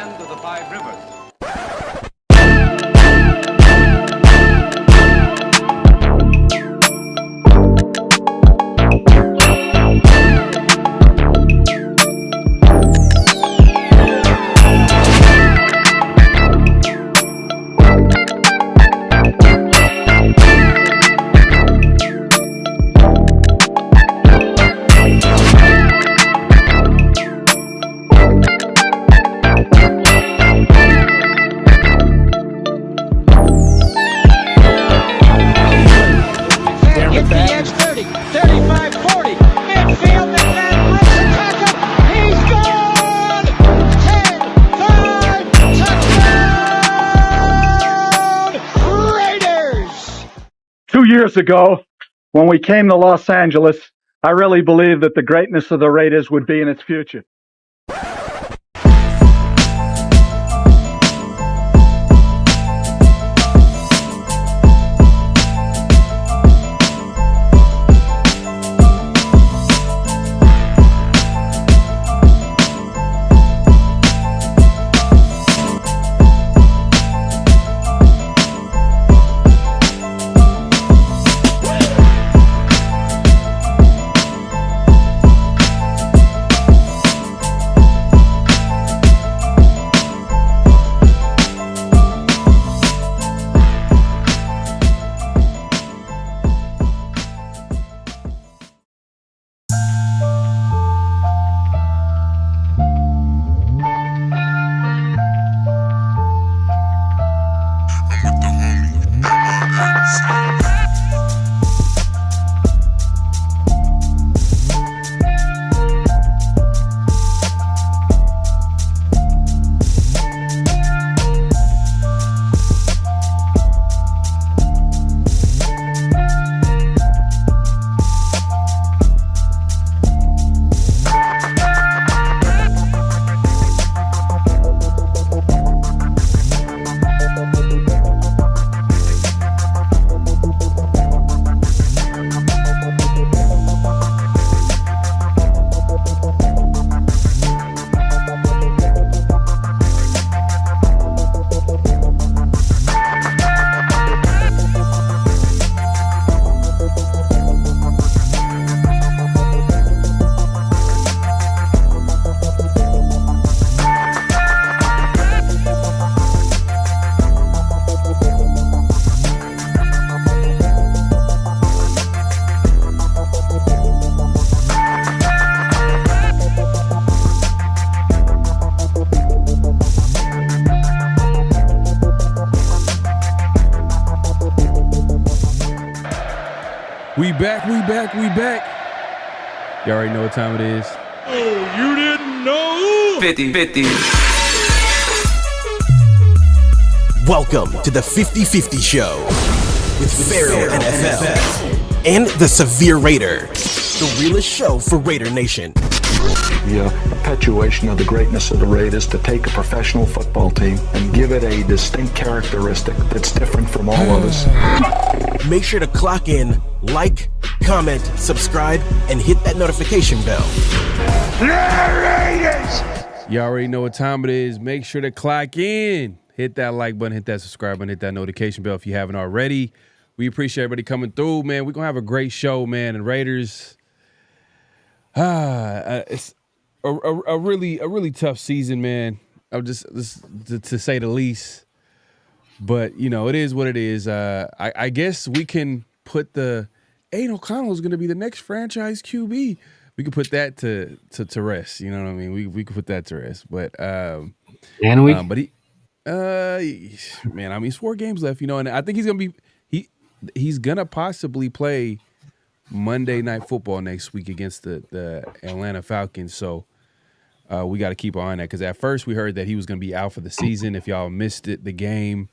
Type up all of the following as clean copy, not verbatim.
land of the five rivers. Years ago, when we came to Los Angeles, I really believed that the greatness of the Raiders would be in its future. We back. You already know what time it is. Oh, you didn't know? 50-50. Welcome to the 50-50 Show with PharoahNFL and the Severe Raider, the realest show for Raider Nation. The perpetuation of the greatness of the Raiders to take a professional football team and give it a distinct characteristic that's different from all others. Make sure to clock in, like, comment, subscribe, and hit that notification bell. You already know what time it is. Make sure to clock in. Hit that like button, hit that subscribe button, hit that notification bell if you haven't already. We appreciate everybody coming through, man. We're going to have a great show, man. And Raiders, it's a really tough season, man. To say the least. But, you know, it is what it is. I guess we can put Aiden O'Connell is going to be the next franchise QB. We could put that to rest. You know what I mean? We could put that to rest. But can we? But man, I mean, it's 4 games left. You know, and I think he's gonna possibly play Monday Night Football next week against the Atlanta Falcons. So we got to keep an eye on that because at first we heard that he was going to be out for the season. If y'all missed it, the game,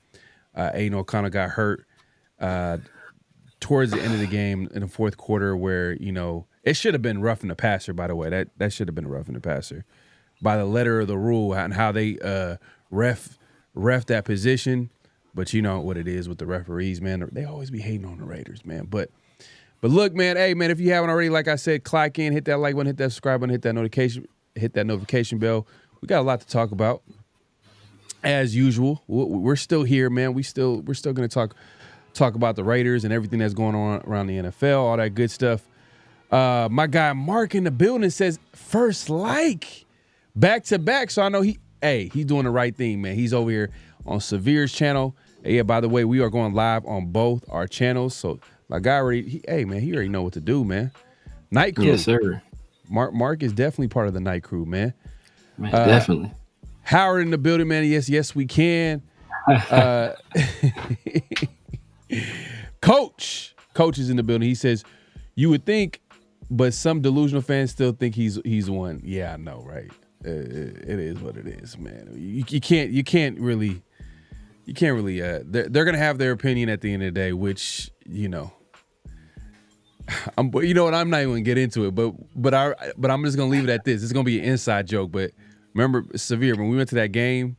Aiden O'Connell got hurt towards the end of the game in the fourth quarter where, you know, it should have been roughing the passer, by the way. That should have been roughing the passer by the letter of the rule and how they ref that position. But you know what it is with the referees, man. They always be hating on the Raiders, man. But look, man, hey, man, if you haven't already, like I said, clock in, hit that like button, hit that subscribe button, hit that notification bell. We got a lot to talk about. as usual, we're still here, man. We're still going to talk about the Raiders and everything that's going on around the NFL, all that good stuff. My guy Mark in the building says first like back to back. So I know he's doing the right thing, man. He's over here on Severe's channel. Hey, yeah, by the way, we are going live on both our channels. So my guy he already know what to do, man. Night crew. Yes, sir. Mark is definitely part of the night crew, man. Man, definitely. Howard in the building, man. Yes, we can. Coach is in the building. He says, you would think, but some delusional fans still think he's one. Yeah, I know, right? It is what it is, man. You can't really. They're gonna have their opinion at the end of the day, which I'm not even gonna get into it, but I'm just gonna leave it at this. It's gonna be an inside joke, but remember, Severe, when we went to that game,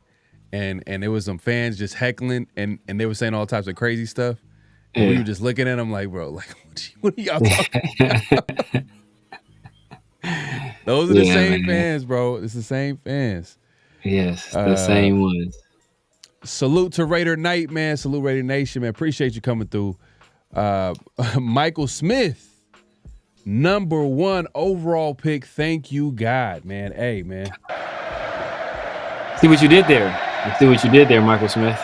and there was some fans just heckling, and they were saying all types of crazy stuff, and we were just looking at them like, bro, like, what are y'all talking about? Those are the same fans, bro. It's the same fans. Yes, the same ones. Salute to Raider Night, man. Salute Raider Nation, man. Appreciate you coming through. Michael Smith, #1 overall pick. Thank you, God, man. Hey, man. See what you did there. Michael Smith.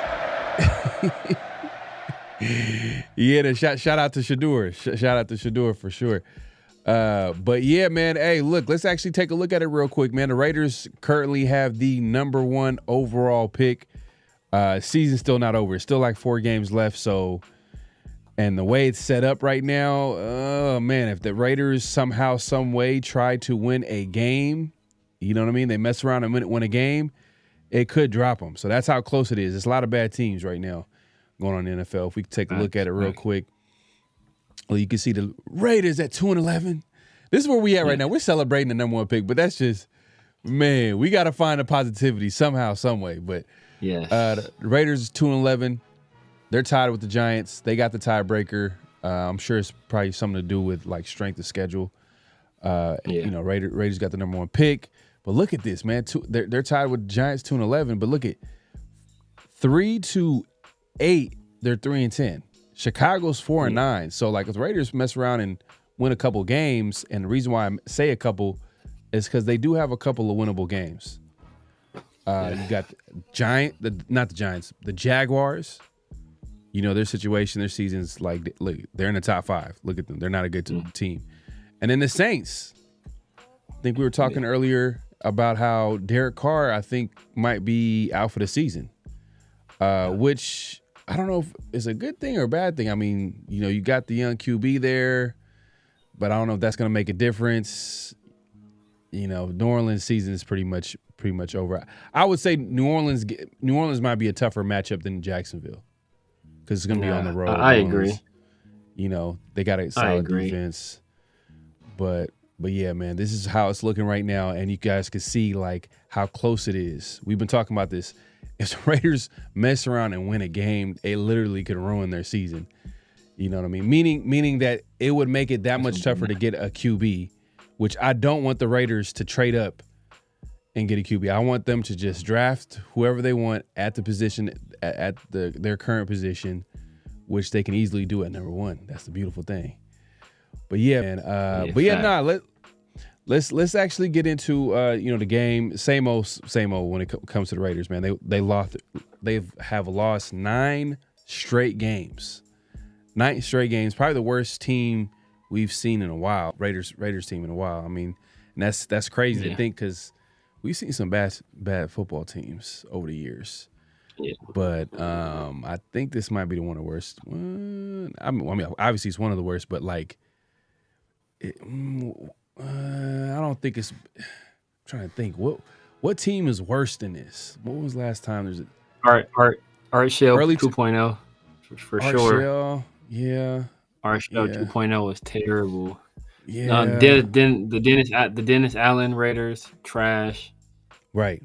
Yeah, shout out to Shedeur. Shout out to Shedeur for sure. But yeah, man. Hey, look, let's actually take a look at it real quick, man. The Raiders currently have the #1 overall pick. Season's still not over. It's still like 4 games left. So, and the way it's set up right now, oh man, if the Raiders somehow, some way try to win a game, you know what I mean? They mess around and win a game, it could drop them. So that's how close it is. It's a lot of bad teams right now going on in the NFL. If we could take a look at it real quick. Well, you can see the Raiders at 2-11. This is where we at right now. We're celebrating the #1 pick, but that's just, man, we got to find a positivity somehow, some way. But yes, the Raiders is 2-11. They're tied with the Giants. They got the tiebreaker. I'm sure it's probably something to do with like strength of schedule. Raiders got the #1 pick. But look at this, man. They're tied with the Giants 2-11. But look at 3-8. They're 3-10. Chicago's 4-9. So like if the Raiders mess around and win a couple games, and the reason why I say a couple is because they do have a couple of winnable games. You got the Jaguars. Their situation, their season's like, look, they're in the top 5. Look at them. They're not a good team. And then the Saints. I think we were talking earlier about how Derek Carr, I think, might be out for the season, which I don't know if it's a good thing or a bad thing. I mean, you got the young QB there, but I don't know if that's going to make a difference. New Orleans season is pretty much over. I would say New Orleans might be a tougher matchup than Jacksonville because it's going to be on the road. I agree. They got a solid defense, but yeah, man, this is how it's looking right now, and you guys can see like how close it is. We've been talking about this. If the Raiders mess around and win a game, it literally could ruin their season. You know what I mean? Meaning that it would make it that much tougher to get a QB, which I don't want the Raiders to trade up and get a QB. I want them to just draft whoever they want at the position, at their current position, which they can easily do at #1. That's the beautiful thing. But yeah, man. Let's actually get into the game. Same old when it comes to the Raiders, man. They have lost 9 straight games. 9 straight games. Probably the worst team we've seen in a while. Raiders team in a while. I mean, and that's crazy to think because we've seen some bad football teams over the years. Yeah. But I think this might be one of the worst. I mean, obviously it's one of the worst, but like, I don't think it's. I'm trying to think what team is worse than this. What was last time? There's Art Shell 2.0 for Art sure. Shell, yeah. Art Shell 2.0 was terrible. Yeah. The Dennis Allen Raiders trash. Right.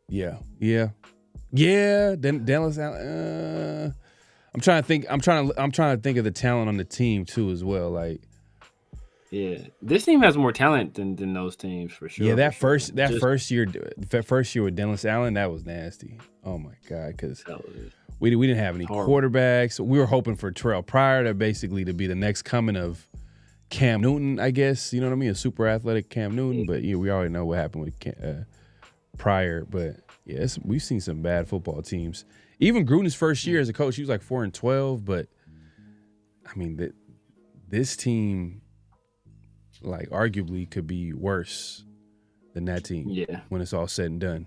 Yeah. Dennis Allen. I'm trying to think of the talent on the team too as well. Like, Yeah, this team has more talent than those teams for sure. Yeah, that for first sure. first year with Dennis Allen, that was nasty. Oh my God, because we didn't have any quarterbacks. We were hoping for Terrell Pryor to basically to be the next coming of Cam Newton, I guess. You know what I mean? A super athletic Cam Newton, but we already know what happened with Pryor. But yes, we've seen some bad football teams. Even Gruden's first year as a coach, he was like 4-12. But I mean, this team, like, arguably could be worse than that team. Yeah. When it's all said and done,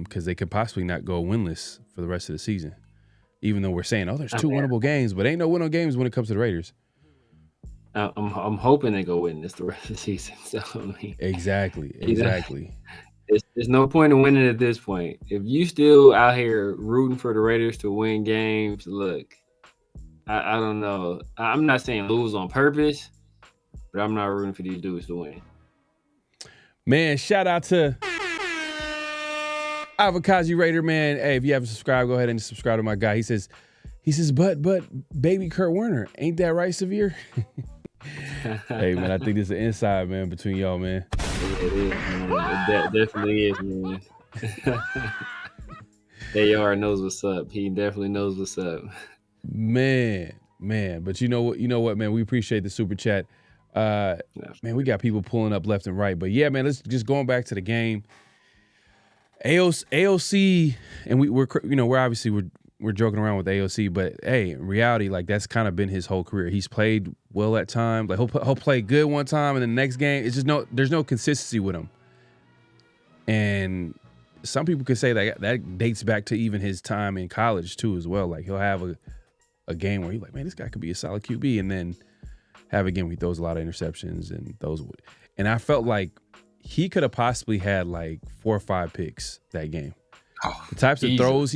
because they could possibly not go winless for the rest of the season. Even though we're saying, oh, there's 2 winnable games, but ain't no winnable games when it comes to the Raiders. I'm hoping they go win this the rest of the season. So I mean, exactly. There's no point in winning at this point. If you still out here rooting for the Raiders to win games, look, I don't know. I'm not saying lose on purpose, but I'm not rooting for these dudes to win. Man, shout out to Avocado Raider, man. Hey, if you haven't subscribed, go ahead and subscribe to my guy. He says, but baby Kurt Warner, ain't that right, Severe? Hey, man, I think this is an inside, man, between y'all, man. It is, man. It definitely is, man. AR knows what's up. He definitely knows what's up. Man. But you know what, man? We appreciate the super chat. Man, we got people pulling up left and right. But yeah, man, let's just going back to the game. AOC, and we're obviously we're joking around with AOC, but hey, in reality, like, that's kind of been his whole career. He's played well at times. Like, he'll play good one time, and the next game, it's just there's no consistency with him. And some people could say that dates back to even his time in college too, as well. Like, he'll have a game where he's like, man, this guy could be a solid QB, and then have a game where he throws a lot of interceptions and I felt like he could have possibly had like 4 or 5 picks that game. The types of throws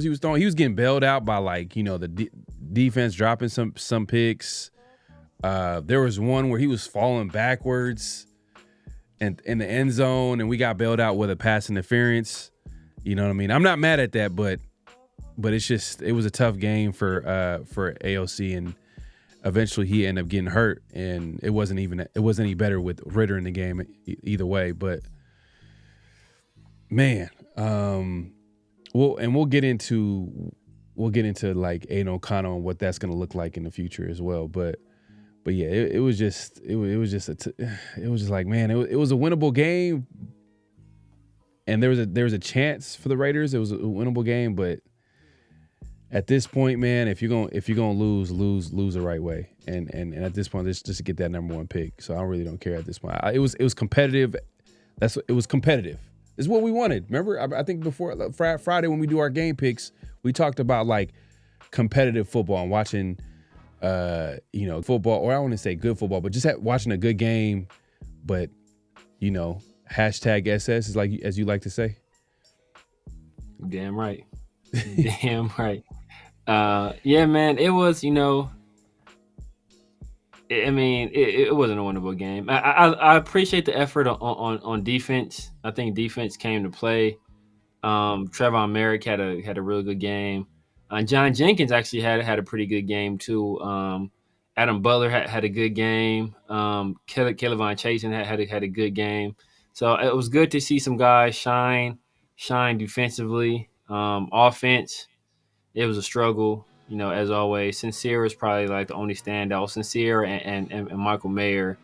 he was throwing, he was getting bailed out by, like, the defense dropping some picks. There was one where he was falling backwards and in the end zone, and we got bailed out with a pass interference. You know what I mean? I'm not mad at that, but it's just, it was a tough game for AOC, and eventually he ended up getting hurt, and it wasn't any better with Ritter in the game either way. But man, we'll get into like Aiden O'Connell and what that's going to look like in the future as well. But yeah, it was just like, man, it was a winnable game, and there was a chance for the Raiders. It was a winnable game, but at this point, man, if you're gonna lose the right way, and at this point, just to get that number 1 pick. So I really don't care at this point. It was competitive. It was competitive. It's what we wanted. Remember, I think before Friday when we do our game picks, we talked about, like, competitive football and watching, football, or I want to say good football, but just watching a good game. But hashtag SS is, like, as you like to say. Damn right. Damn right. Yeah, man, it was, it wasn't a winnable game. I appreciate the effort on defense. I think defense came to play. Trevon Merrick had a real good game. John Jenkins actually had a pretty good game too. Adam Butler had a good game. Kelvin Chasen had a good game. So it was good to see some guys shine defensively. Offense, it was a struggle, as always. Sincere is probably, like, the only standout. Sincere and Michael Mayer.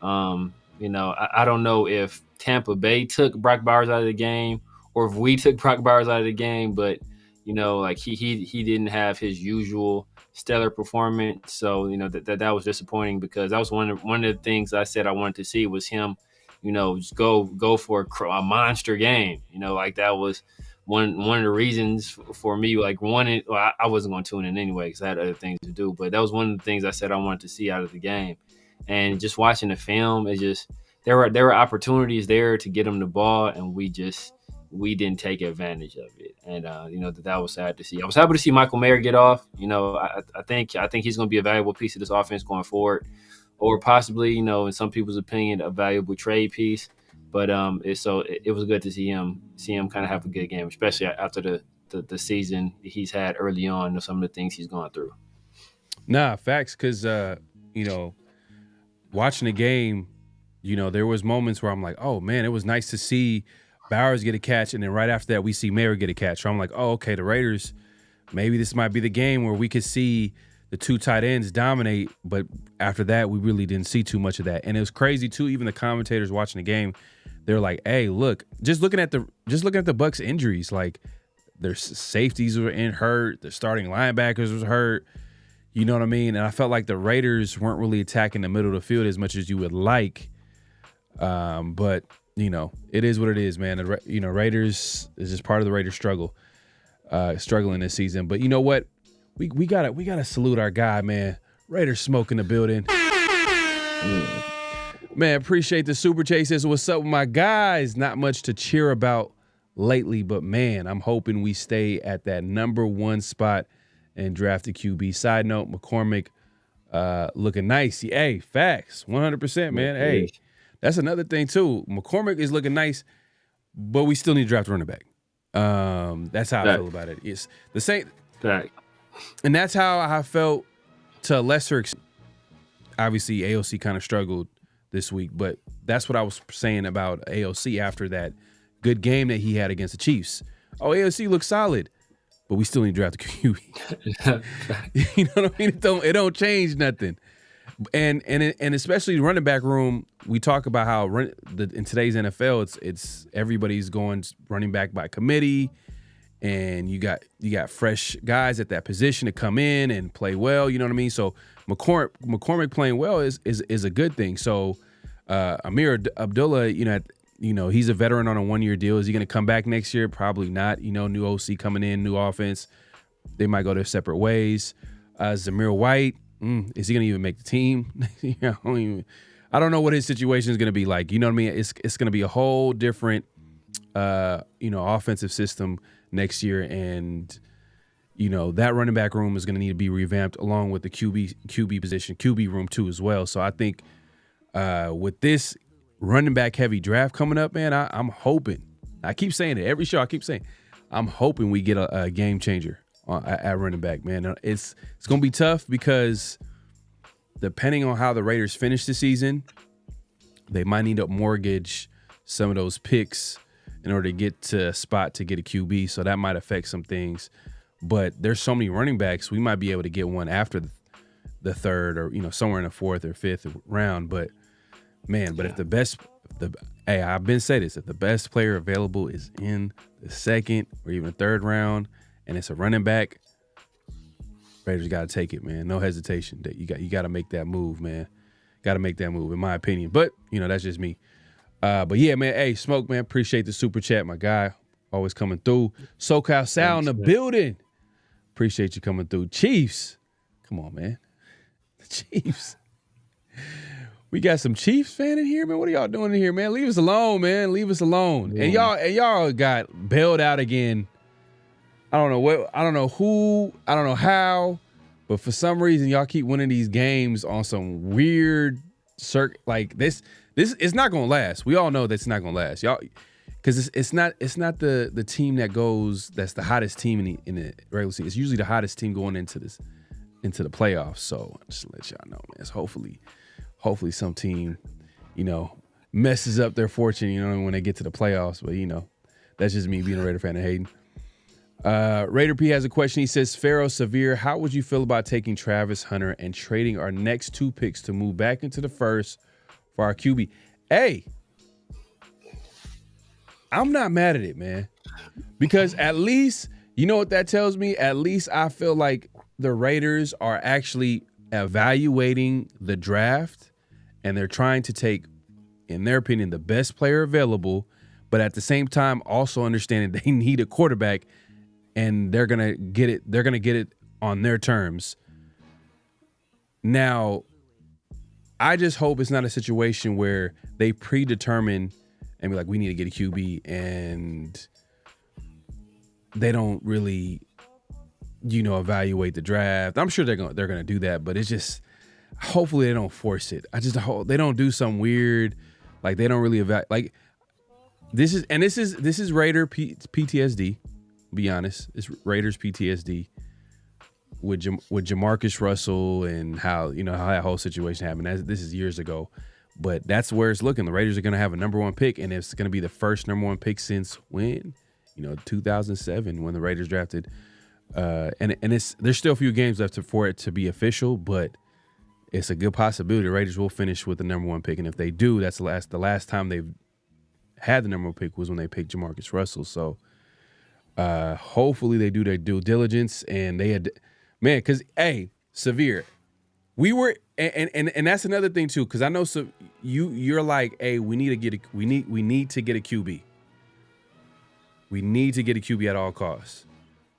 I don't know if Tampa Bay took Brock Bowers out of the game or if we took Brock Bowers out of the game, but like, he didn't have his usual stellar performance. So that was disappointing, because that was one of the things I said I wanted to see was him, just go for a monster game. Like, that was one of the reasons for me, like, I wasn't going to tune in anyway because I had other things to do, but that was one of the things I said I wanted to see out of the game. And just watching the film, it just, there were opportunities there to get him the ball, and we didn't take advantage of it. And that was sad to see. I was happy to see Michael Mayer get off. I think he's going to be a valuable piece of this offense going forward, or possibly, in some people's opinion, a valuable trade piece. But it was good to see him kind of have a good game, especially after the season he's had early on, some of the things he's gone through. Nah, facts, because watching the game, there was moments where I'm like, oh man, it was nice to see Bowers get a catch, and then right after that we see Mayer get a catch. So I'm like, oh, okay, the Raiders, maybe this might be the game where we could see the two tight ends dominate, but after that we really didn't see too much of that. And it was crazy too, even the commentators watching the game, they're like, hey, look, just looking at the Bucks injuries, like their safeties were hurt, the starting linebackers was hurt. You know what I mean? And I felt like the Raiders weren't really attacking the middle of the field as much as you would like. But it is what it is, man. Raiders is just part of the Raiders struggling this season. But you know what? We gotta salute our guy, man. Raiders smoke in the building. Man, appreciate the super chase. Says, what's up with my guys? Not much to cheer about lately, but man, I'm hoping we stay at that number 1 spot and draft a QB. Side note, McCormick looking nice. Hey, facts, 100%, man. Hey, that's another thing too. McCormick is looking nice, but we still need to draft a running back. That's how I feel about it. It's the same. Fact. And that's how I felt to a lesser extent. Obviously, AOC kind of struggled this week, but that's what I was saying about AOC after that good game that he had against the Chiefs. Oh, AOC looks solid, but we still need to draft a QB. You know what I mean? It don't change nothing. And especially the running back room, we talk about how in today's NFL, it's everybody's going running back by committee, and you got fresh guys at that position to come in and play well. You know what I mean? So McCormick playing well is a good thing. So Amir Abdullah, he's a veteran on a 1-year deal. Is he going to come back next year? Probably not. New OC coming in, new offense. They might go their separate ways. Zamir White, is he going to even make the team? I don't know what his situation is going to be like. You know what I mean? It's going to be a whole different, offensive system next year, and that running back room is going to need to be revamped along with the QB position, QB room too as well. So I think with this running back heavy draft coming up, man, I'm hoping. I keep saying it every show. I keep saying I'm hoping we get a game changer at running back, man. It's going to be tough because depending on how the Raiders finish the season, they might need to mortgage some of those picks in order to get to a spot to get a QB. So that might affect some things. But there's so many running backs, we might be able to get one after the third or, somewhere in the 4th or 5th round. But, man, if I've been saying this, if the best player available is in the 2nd or even 3rd round and it's a running back, Raiders got to take it, man. No hesitation. You got to make that move, man. Got to make that move, in my opinion. But, that's just me. But, yeah, man, hey, Smoke, man, appreciate the super chat, my guy. Always coming through. SoCal Sal in the building. Appreciate you coming through. Chiefs. Come on, man. The Chiefs. We got some Chiefs fan in here, man. What are y'all doing in here, man? Leave us alone, man. Leave us alone. Yeah. And y'all got bailed out again. I don't know what, I don't know who, I don't know how, but for some reason y'all keep winning these games on some weird like this it's not gonna last. We all know that's not gonna last. Y'all, because it's not the team that's the hottest team in the regular season. It's usually the hottest team going into the playoffs. So just to let y'all know, man. It's hopefully some team, messes up their fortune, when they get to the playoffs. But that's just me being a Raider fan and hating. Raider P has a question. He says, Pharaoh Severe, how would you feel about taking Travis Hunter and trading our next 2 picks to move back into the first for our QB? Hey, I'm not mad at it, man. Because at least, you know what that tells me? At least I feel like the Raiders are actually evaluating the draft and they're trying to take, in their opinion, the best player available, but at the same time also understanding they need a quarterback and they're going to get it. They're going to get it on their terms. Now, I just hope it's not a situation where they predetermine and be like, we need to get a QB, and they don't really, evaluate the draft. I'm sure they're gonna do that, but it's just, hopefully they don't force it. I just hope they don't do something weird, like they don't really evaluate. Like this is Raider PTSD. Be honest, it's Raiders PTSD. with Jamarcus Russell and how that whole situation happened. This is years ago, but that's where it's looking. The Raiders are going to have a number 1 pick, and it's going to be the first number 1 pick since when? 2007 when the Raiders drafted. And there's still a few games left for it to be official, but it's a good possibility the Raiders will finish with the number 1 pick, and if they do, that's the last time they've had the number 1 pick was when they picked Jamarcus Russell. So hopefully they do their due diligence, and they had, man, because Severe, we were, and that's another thing too, because I know you're like, hey, we need to get a QB. We need to get a QB at all costs.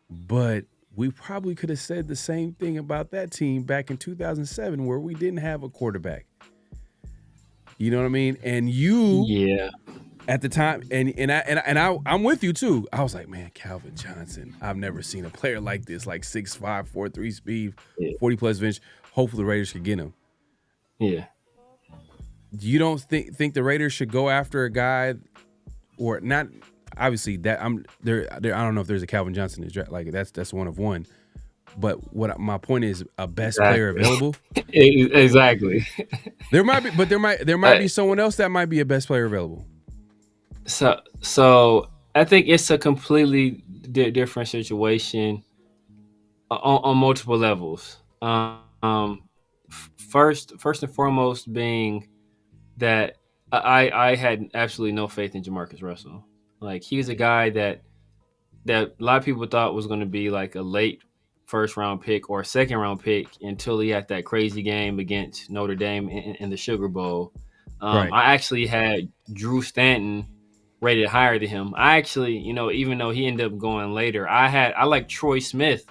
But we probably could have said the same thing about that team back in 2007 where we didn't have a quarterback. You know what I mean? And at the time, I'm with you too. I was like, man, Calvin Johnson. I've never seen a player like this, like 6'5", 4.3 speed, 40+ bench. Hopefully the Raiders could get him. Yeah. You don't think the Raiders should go after a guy, or not? Obviously, that I'm there. I don't know if there's a Calvin Johnson in the draft. Like that's one of one. But my point is, a best player available. Exactly. There might be someone else that might be a best player available. So I think it's a completely different situation on multiple levels. First and foremost being that I had absolutely no faith in Jamarcus Russell. Like, he's a guy that a lot of people thought was going to be like a late first-round pick or second-round pick until he had that crazy game against Notre Dame in the Sugar Bowl. Right. I actually had Drew Stanton rated higher than him. I actually, even though he ended up going later, I like Troy Smith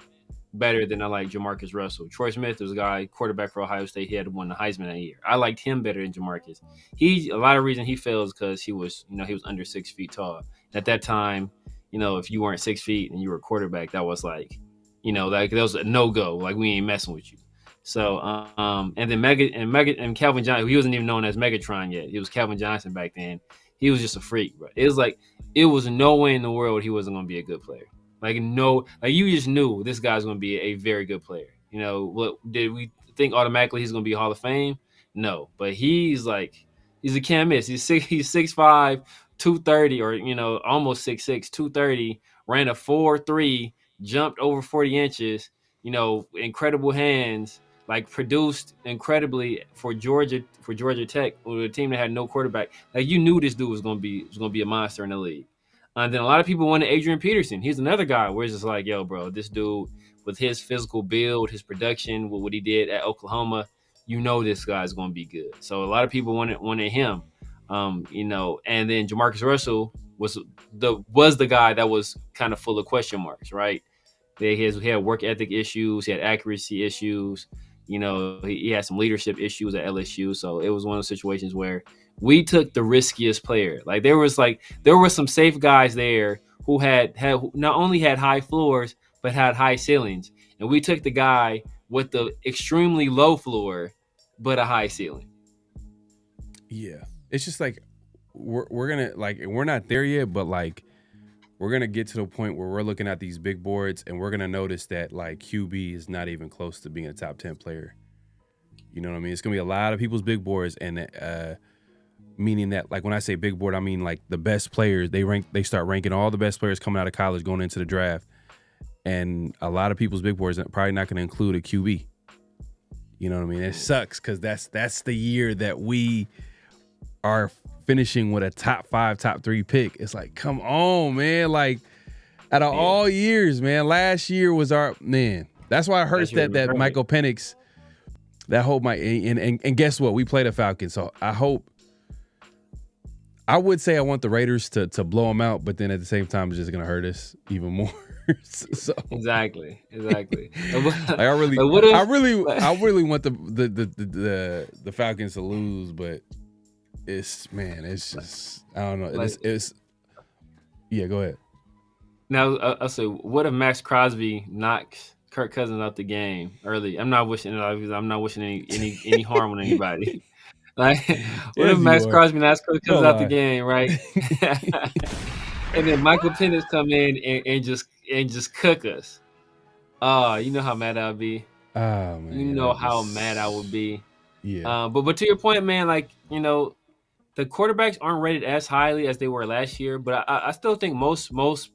better than I like Jamarcus Russell. Troy Smith was a guy, quarterback for Ohio State. He had won the Heisman that year. I liked him better than Jamarcus. A lot of reason he fails because he was under 6 feet tall. At that time, if you weren't 6 feet and you were a quarterback, that was like, that was a no-go. Like, we ain't messing with you. So, and then Calvin Johnson, he wasn't even known as Megatron yet. He was Calvin Johnson back then. He was just a freak, bro. It was no way in the world he wasn't going to be a good player. You just knew this guy's going to be a very good player. What did we think automatically he's going to be Hall of Fame? No, but he's a can't miss. He's 6'5", 230, or almost 6'6", 230. Ran a 4.3, jumped over 40 inches. Incredible hands. Like, produced incredibly for Georgia Tech, with a team that had no quarterback. Like, you knew this dude was going to be a monster in the league. And then a lot of people wanted Adrian Peterson. He's another guy where it's just like, yo, bro, this dude with his physical build, his production, with what he did at Oklahoma, this guy's going to be good. So a lot of people wanted him, and then Jamarcus Russell was the guy that was kind of full of question marks, right? He had work ethic issues, he had accuracy issues, he had some leadership issues at LSU. So it was one of those situations where we took the riskiest player. Like, there were some safe guys there who had not only had high floors but had high ceilings, and we took the guy with the extremely low floor but a high ceiling. Yeah, it's just like we're gonna, like, we're not there yet, but like we're gonna get to the point where we're looking at these big boards and we're gonna notice that like QB is not even close to being a top 10 player. You know what I mean? It's gonna be a lot of people's big boards, and meaning that, like, when I say big board, I mean like the best players. They start ranking all the best players coming out of college going into the draft, and a lot of people's big boards are probably not going to include a QB. You know what I mean? It sucks because that's the year that we are finishing with a top 5, top 3 pick. It's like, come on, man! Like, out of all years, man, last year was our man. That's why it hurts that Michael Penix, that whole and guess what? We play the Falcons, so I would say I want the Raiders to blow them out, but then at the same time, it's just going to hurt us even more. So Exactly. like, I really want the Falcons to lose, but it's just, I don't know. It's yeah. Go ahead. Now, I'll say, what if Max Crosby knocks Kirk Cousins out the game early? I'm not wishing any harm on anybody. Like, what if Max Crosby knocks Kirk Cousins out the game, right? And then Michael Penix come in and just cook us. You know how mad I would be. Oh man, You know how mad I would be. Yeah. But to your point, man, like, you know, the quarterbacks aren't rated as highly as they were last year, but I still think most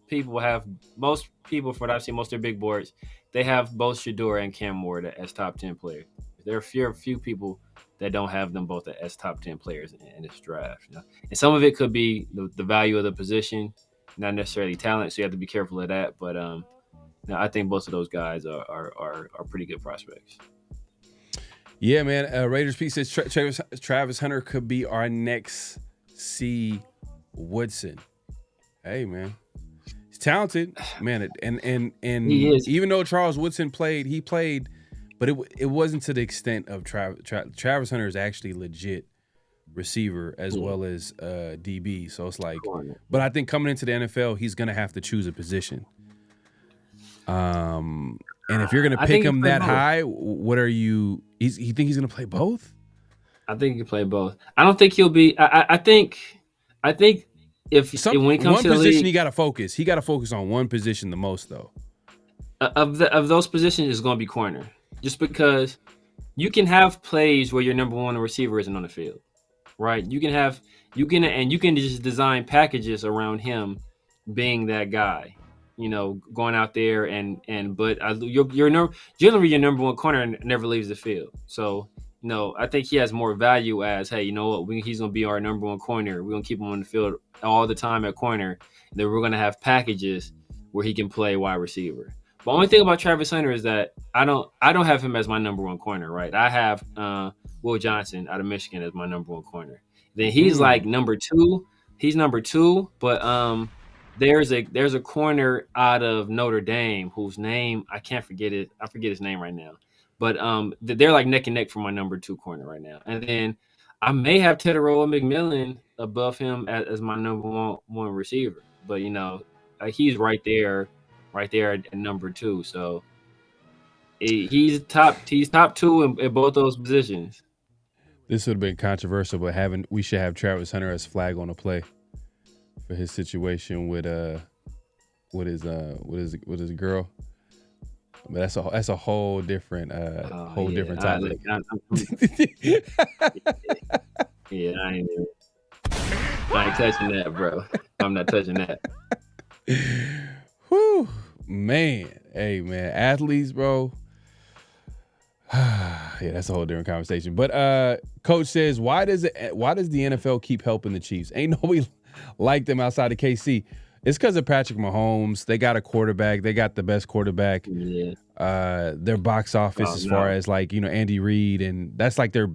people for what I've seen, most of their big boards, they have both Shedeur and Cam Ward as top 10 players. There are few people that don't have them both as top 10 players in this draft. You know? And some of it could be the value of the position, not necessarily talent, so you have to be careful of that. But no, I think both of those guys are pretty good prospects. Yeah, man. Raiders Pete says Travis Hunter could be our next C. Woodson. Hey, man, he's talented, man. And he is. Even though Charles Woodson played, but it wasn't to the extent of Travis Hunter is actually legit receiver as well as DB. So it's like, but I think coming into the NFL, he's gonna have to choose a position. And if you're gonna pick him that high, what are you? You think he's gonna play both? I think he can play both. I don't think he'll be. I think when he comes one to the position, league, he got to focus. He got to focus on one position the most, though. Of those positions is going to be corner, just because you can have plays where your number one receiver isn't on the field, right? You can just design packages around him being that guy. You know, going out there but generally your number one corner never leaves the field. So, you know, I think he has more value as, hey, you know what, he's going to be our number one corner. We're going to keep him on the field all the time at corner. Then we're going to have packages where he can play wide receiver. The only thing about Travis Hunter is that I don't have him as my number one corner, right? I have Will Johnson out of Michigan as my number one corner. Then he's like number two. He's number two, but there's a corner out of Notre Dame whose name I can't forget it. I forget his name right now. But they're like neck and neck for my number two corner right now. And then I may have Teteroa McMillan above him as my number one receiver. But, you know, he's right there at number two. So he's top two in both those positions. This would have been controversial, but we should have Travis Hunter as flag on the play for his situation with his girl. But that's a whole different different topic. Yeah, I ain't touching that, bro. I'm not touching that. Whew, man. Hey, man, athletes, bro. Yeah, that's a whole different conversation. But coach says, why does the NFL keep helping the Chiefs? Ain't nobody like them outside of KC. It's because of Patrick Mahomes. They got a quarterback. They got the best quarterback. Yeah. Their box office as far as like, you know, Andy Reid, and that's like their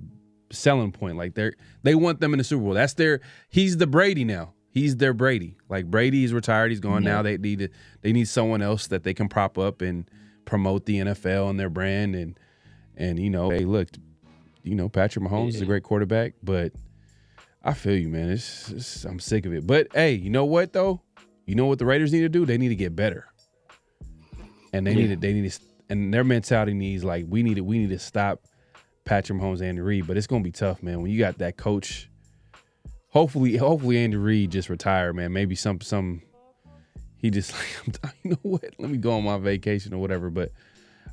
selling point. Like they want them in the Super Bowl. He's the Brady now. He's their Brady. Like Brady's retired. He's gone now. They need someone else that they can prop up and promote the NFL and their brand. And you know, hey, look, you know, Patrick Mahomes is a great quarterback, but I feel you, man. I'm sick of it. But hey, you know what though? You know what the Raiders need to do? They need to get better. And they need to, and their mentality needs, like, we need to stop Patrick Mahomes and Andy Reid. But it's gonna be tough, man. When you got that coach, hopefully Andy Reid just retire, man. Maybe some he just like, you know what? Let me go on my vacation or whatever. But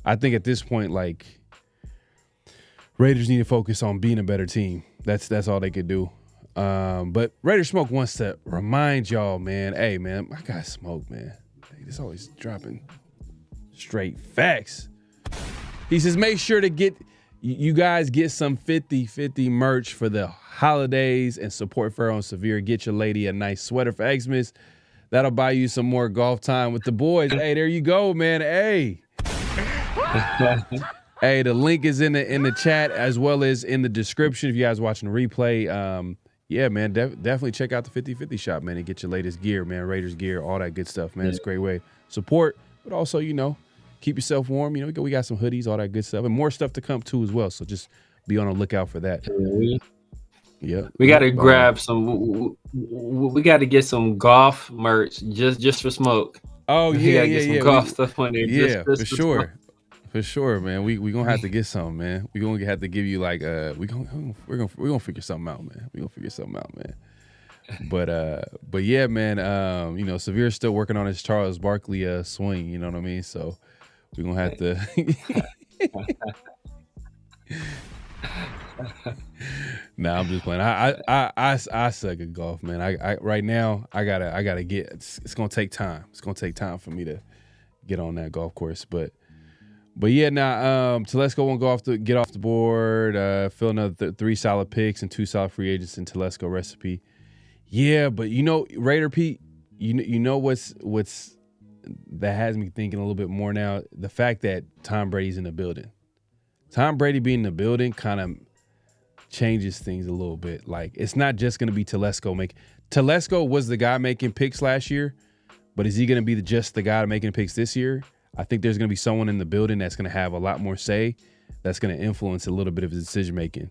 I think at this point, like, Raiders need to focus on being a better team. That's all they could do. But Raider Smoke wants to remind y'all, man. Hey, man, my guy Smoke, man. Hey, this always dropping straight facts. He says, make sure to you guys get some 50-50 merch for the holidays and support Pharaoh and Severe. Get your lady a nice sweater for Xmas. That'll buy you some more golf time with the boys. Hey, there you go, man. Hey. Hey, the link is in the chat as well as in the description if you guys watching the replay. Yeah, man, definitely check out the 50-50 shop, man, and get your latest gear, man, Raiders gear, all that good stuff, man. It's a great way to support, but also, you know, keep yourself warm. You know, we got some hoodies, all that good stuff, and more stuff to come too as well. So just be on the lookout for that. Yeah, we got to grab some. We got to get some golf merch just for Smoke. Oh yeah, get some golf stuff on there. Yeah, just for sure. Smoke. For sure, man. We gonna have to get some, man. We gonna have to give you like we're gonna figure something out, man. We gonna figure something out, man. But yeah, man. You know, Severe's still working on his Charles Barkley swing. You know what I mean? So We're gonna have to. Nah, I'm just playing. I suck at golf, man. I right now I gotta get. It's gonna take time. It's gonna take time for me to get on that golf course, but yeah. Now, Telesco won't get off the board. Fill another 3 solid picks and 2 solid free agents in Telesco recipe. Yeah, but Raider Pete, you know what's that has me thinking a little bit more now. The fact that Tom Brady's in the building. Tom Brady being in the building kind of changes things a little bit. Like, it's not just going to be Telesco. Telesco was the guy making picks last year, but is he going to be just the guy making picks this year? I think there's going to be someone in the building that's going to have a lot more say, that's going to influence a little bit of his decision making.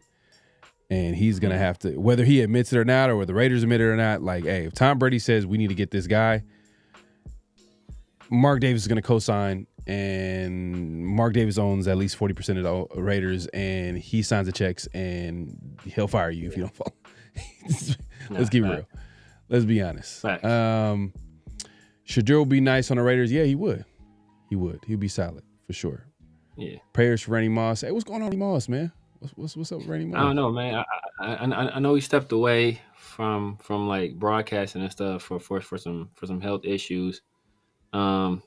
And he's going to have to, whether he admits it or not, or whether the Raiders admit it or not, like, hey, if Tom Brady says we need to get this guy, Mark Davis is going to co-sign, and Mark Davis owns at least 40% of the Raiders, and he signs the checks, and he'll fire you if you don't follow. Let's keep it real. Let's be honest. Shedeur will be nice on the Raiders. Yeah, he would. He'd be solid for sure. Yeah. Prayers for Randy Moss. Hey, what's going on with Moss, man? What's up with Randy Moss? I don't know, man. I know he stepped away from like broadcasting and stuff for some health issues. Randy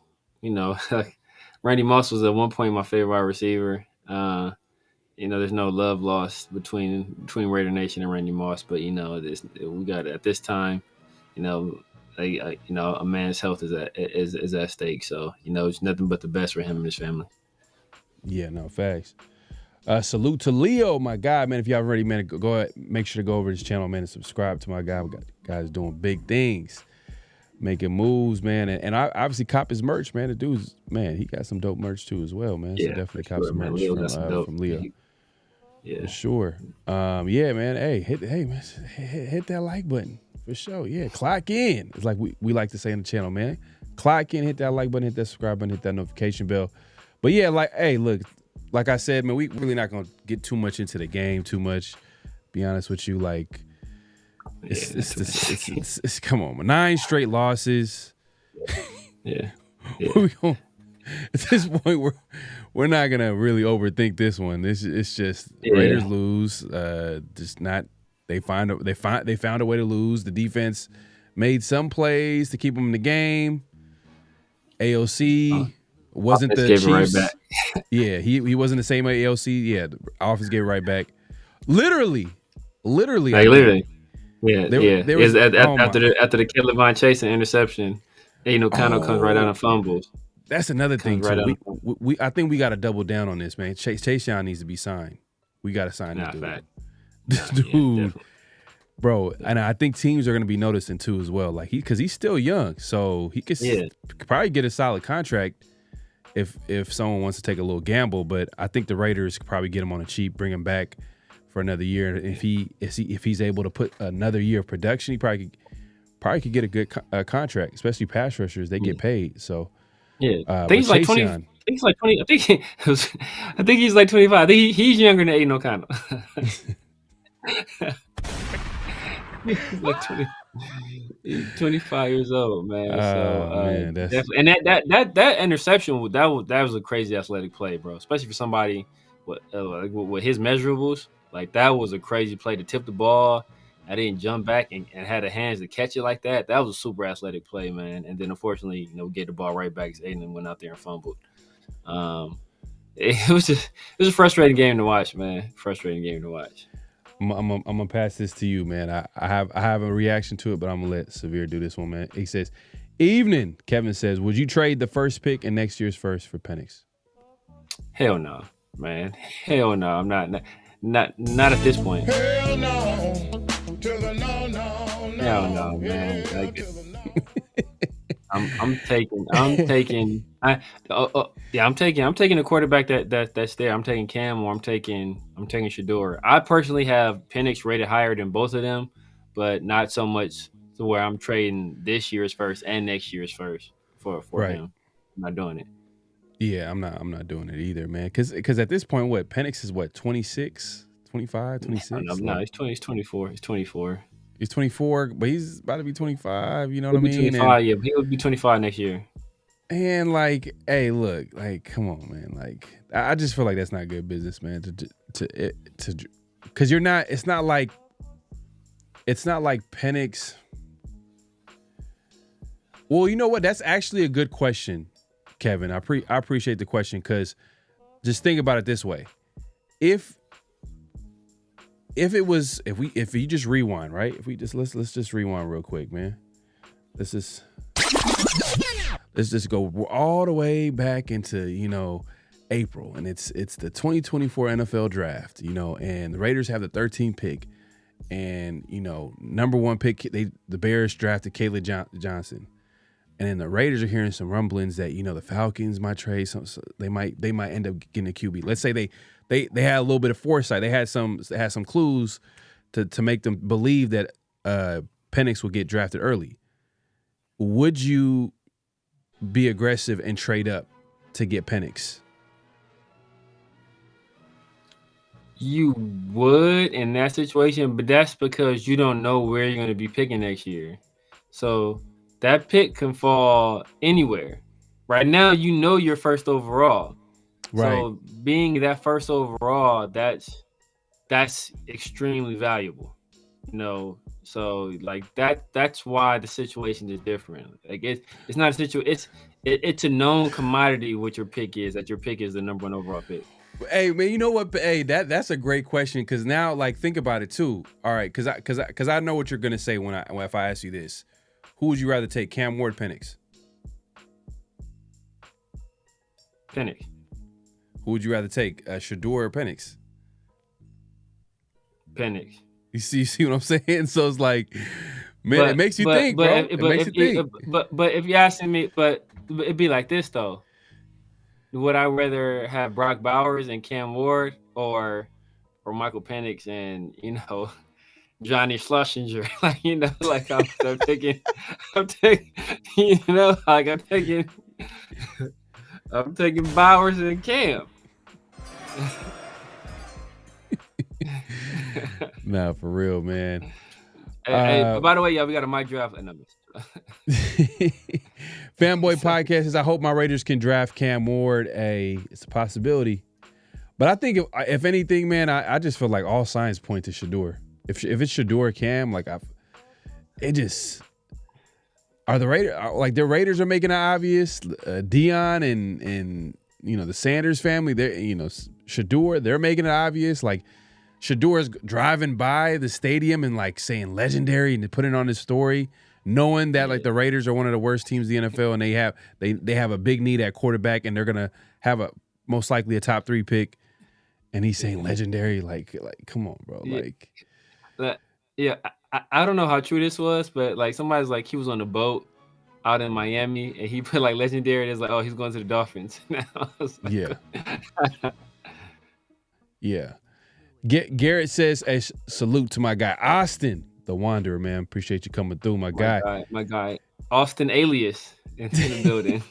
Moss was at one point my favorite wide receiver. There's no love lost between Raider Nation and Randy Moss, but we got at this time, a man's health is at stake. So it's nothing but the best for him and his family. Yeah, no facts. Salute to Leo, my guy, man. If you haven't already, man, go ahead, make sure to go over to his channel, man, and subscribe to my guy. We got guys doing big things, making moves, man. And I obviously cop his merch, man. The dude's, man, he got some dope merch too as well, man. So definitely cop some merch from Leo. Yeah, for sure. Yeah, man. Hey, hit that like button for sure. Yeah, clock in. It's like we like to say in the channel, man. Clock in, hit that like button, hit that subscribe button, hit that notification bell. But yeah, like I said, man, we really not gonna get too much into the game. Too much. Be honest with you, like it's come on, man. 9 straight losses. Yeah. At this point, we're not gonna really overthink this one. It's just Raiders lose. Just not. They found a way to lose. The defense made some plays to keep them in the game. AOC wasn't the Chiefs. Right back. Yeah, he wasn't the same AOC. Yeah, the offense gave it right back. Literally. Like literally. Yeah. There was, after the Kelvin Chase and interception, Kano comes right out and fumbles. That's another thing too. We I think we got to double down on this, man. Chase Young needs to be signed. We got to sign this dude. This dude, bro. And I think teams are going to be noticing too as well. Like because he's still young, so he could probably get a solid contract if someone wants to take a little gamble. But I think the Raiders could probably get him on a cheap, bring him back for another year. And if he's able to put another year of production, he probably could get a good contract. Especially pass rushers, they get paid. So. Yeah, I think he's like 20. I think he's like 20. I think he's like 25. I think he's younger than Aiden O'Connell. He's like 25 years old, man. Man, definitely. And that interception that was a crazy athletic play, bro. Especially for somebody with his measurables. Like that was a crazy play to tip the ball. I didn't jump back and had the hands to catch it like that. That was a super athletic play, man. And then unfortunately, get the ball right back as Aiden went out there and fumbled. It was a frustrating game to watch, man. Frustrating game to watch. I'm gonna pass this to you, man. I have a reaction to it, but I'm gonna let Severe do this one, man. He says, "Evening." Kevin says, "Would you trade the first pick and next year's first for Penix?" Hell no, man. Hell no. I'm not at this point. Hell no. Hell no, man. Like, I'm taking a quarterback that's there. I'm taking Cam or I'm taking Shedeur. I personally have Penix rated higher than both of them, but not so much to where I'm trading this year's first and next year's first for him. I'm not doing it. Yeah, I'm not doing it either, man. Because at this point, Penix is 26, 25, 26? No, he's 20. He's 24. He's 24. He's 24, but he's about to be 25. You know what I mean? 25, yeah, he will be 25 next year. And like, hey, look, like, come on, man. Like, I just feel like that's not good business, man. Because you're not. It's not like Penix. Well, you know what? That's actually a good question, Kevin. I appreciate the question, because just think about it this way: if you just rewind, right? If we just let's just rewind real quick, man. Let's just go all the way back into April, and it's the 2024 NFL draft, and the Raiders have the 13th pick, and number one pick, the Bears drafted Caleb Johnson. And then the Raiders are hearing some rumblings that the Falcons might trade, so they might end up getting a QB. Let's say they had a little bit of foresight. They had some clues to make them believe that Penix would get drafted early. Would you be aggressive and trade up to get Penix? You would in that situation, but that's because you don't know where you're going to be picking next year. So that pick can fall anywhere. Right now, you're first overall. Right. So being that first overall, that's extremely valuable. So like that's why the situation is different. Like it's not a situation. It's a known commodity what your pick is. That your pick is the number one overall pick. Hey man, you know what? Hey, that's a great question, because now like think about it too. All right, because I know what you're gonna say if I ask you this. Who would you rather take, Cam Ward, Penix? Penix. Who would you rather take, Shedeur or Penix? Penix. You see what I'm saying? So it's like, man, it makes you think, bro. It makes you think. But if you're asking me, but it'd be like this though. Would I rather have Brock Bowers and Cam Ward or Michael Penix and Johnny Schlesinger? Like I'm taking I'm taking Bowers and Cam. Nah, for real, man. Hey, by the way, y'all, we got a mic draft. Fanboy Podcast says, I hope my Raiders can draft Cam Ward. It's a possibility. But I think if anything, man, I just feel like all signs point to Shedeur. If it's Shedeur, Cam, like are the Raiders, like the Raiders are making it obvious. Deion and the Sanders family, they're Shedeur, they're making it obvious. Like Shedeur is driving by the stadium and like saying legendary and putting it on his story, knowing that like the Raiders are one of the worst teams in the NFL, and they have a big need at quarterback, and they're gonna have most likely a top 3 pick, and he's saying legendary. Like come on, bro. I don't know how true this was, but like somebody's like he was on the boat out in Miami and he put like legendary, and it's like, oh, he's going to the Dolphins now. Yeah. Garrett says, a salute to my guy Austin, the Wanderer, man. Appreciate you coming through, my guy. My guy, Austin Alias into the building.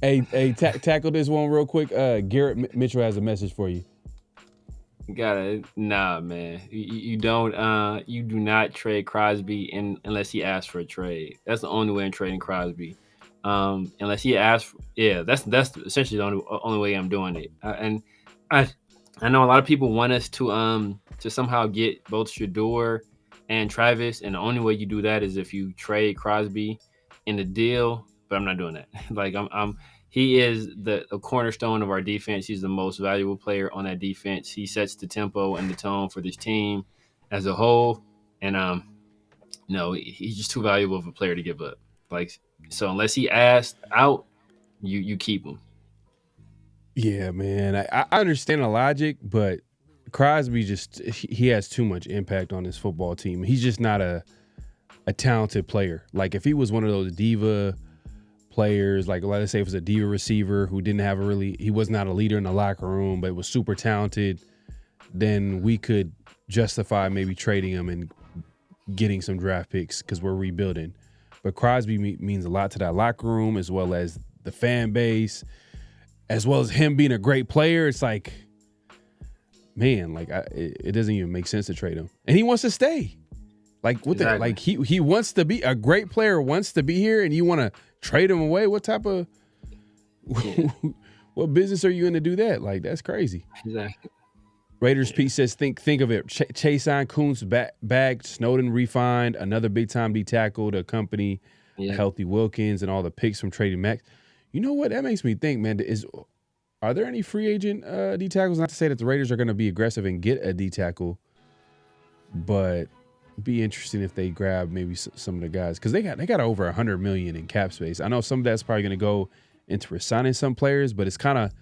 Hey, tackle this one real quick. Garrett Mitchell has a message for you. Nah, man. You don't. You do not trade Crosby unless he asks for a trade. That's the only way I'm trading Crosby. Unless he asks. That's essentially the only way I'm doing it. And I know a lot of people want us to somehow get both Shedeur and Travis, and the only way you do that is if you trade Crosby in the deal. But I'm not doing that. Like he is the cornerstone of our defense. He's the most valuable player on that defense. He sets the tempo and the tone for this team as a whole. And no, he's just too valuable of a player to give up. Like, so unless he asks out, you keep him. Yeah, man. I understand the logic, but Crosby he has too much impact on this football team. He's just not a talented player. Like if he was one of those diva players, like let's say it was a diva receiver who he was not a leader in the locker room, but was super talented, then we could justify maybe trading him and getting some draft picks because we're rebuilding. But Crosby means a lot to that locker room, as well as the fan base, as well as him being a great player. It's like, man, like it doesn't even make sense to trade him, and he wants to stay. Like what? Exactly. Like he wants to be a great player, wants to be here, and you want to trade him away? What type of what business are you in to do that? Like that's crazy. Exactly. Raiders Pete says, think of it. Chase on Kuntz bagged, Snowden refined, another big time D tackle to accompany healthy Wilkins, and all the picks from trading Max. You know what? That makes me think, man. Are there any free agent D tackles? Not to say that the Raiders are going to be aggressive and get a D tackle, but it'd be interesting if they grab maybe some of the guys, because they got over $100 million in cap space. I know some of that's probably going to go into resigning some players, but it's kind of.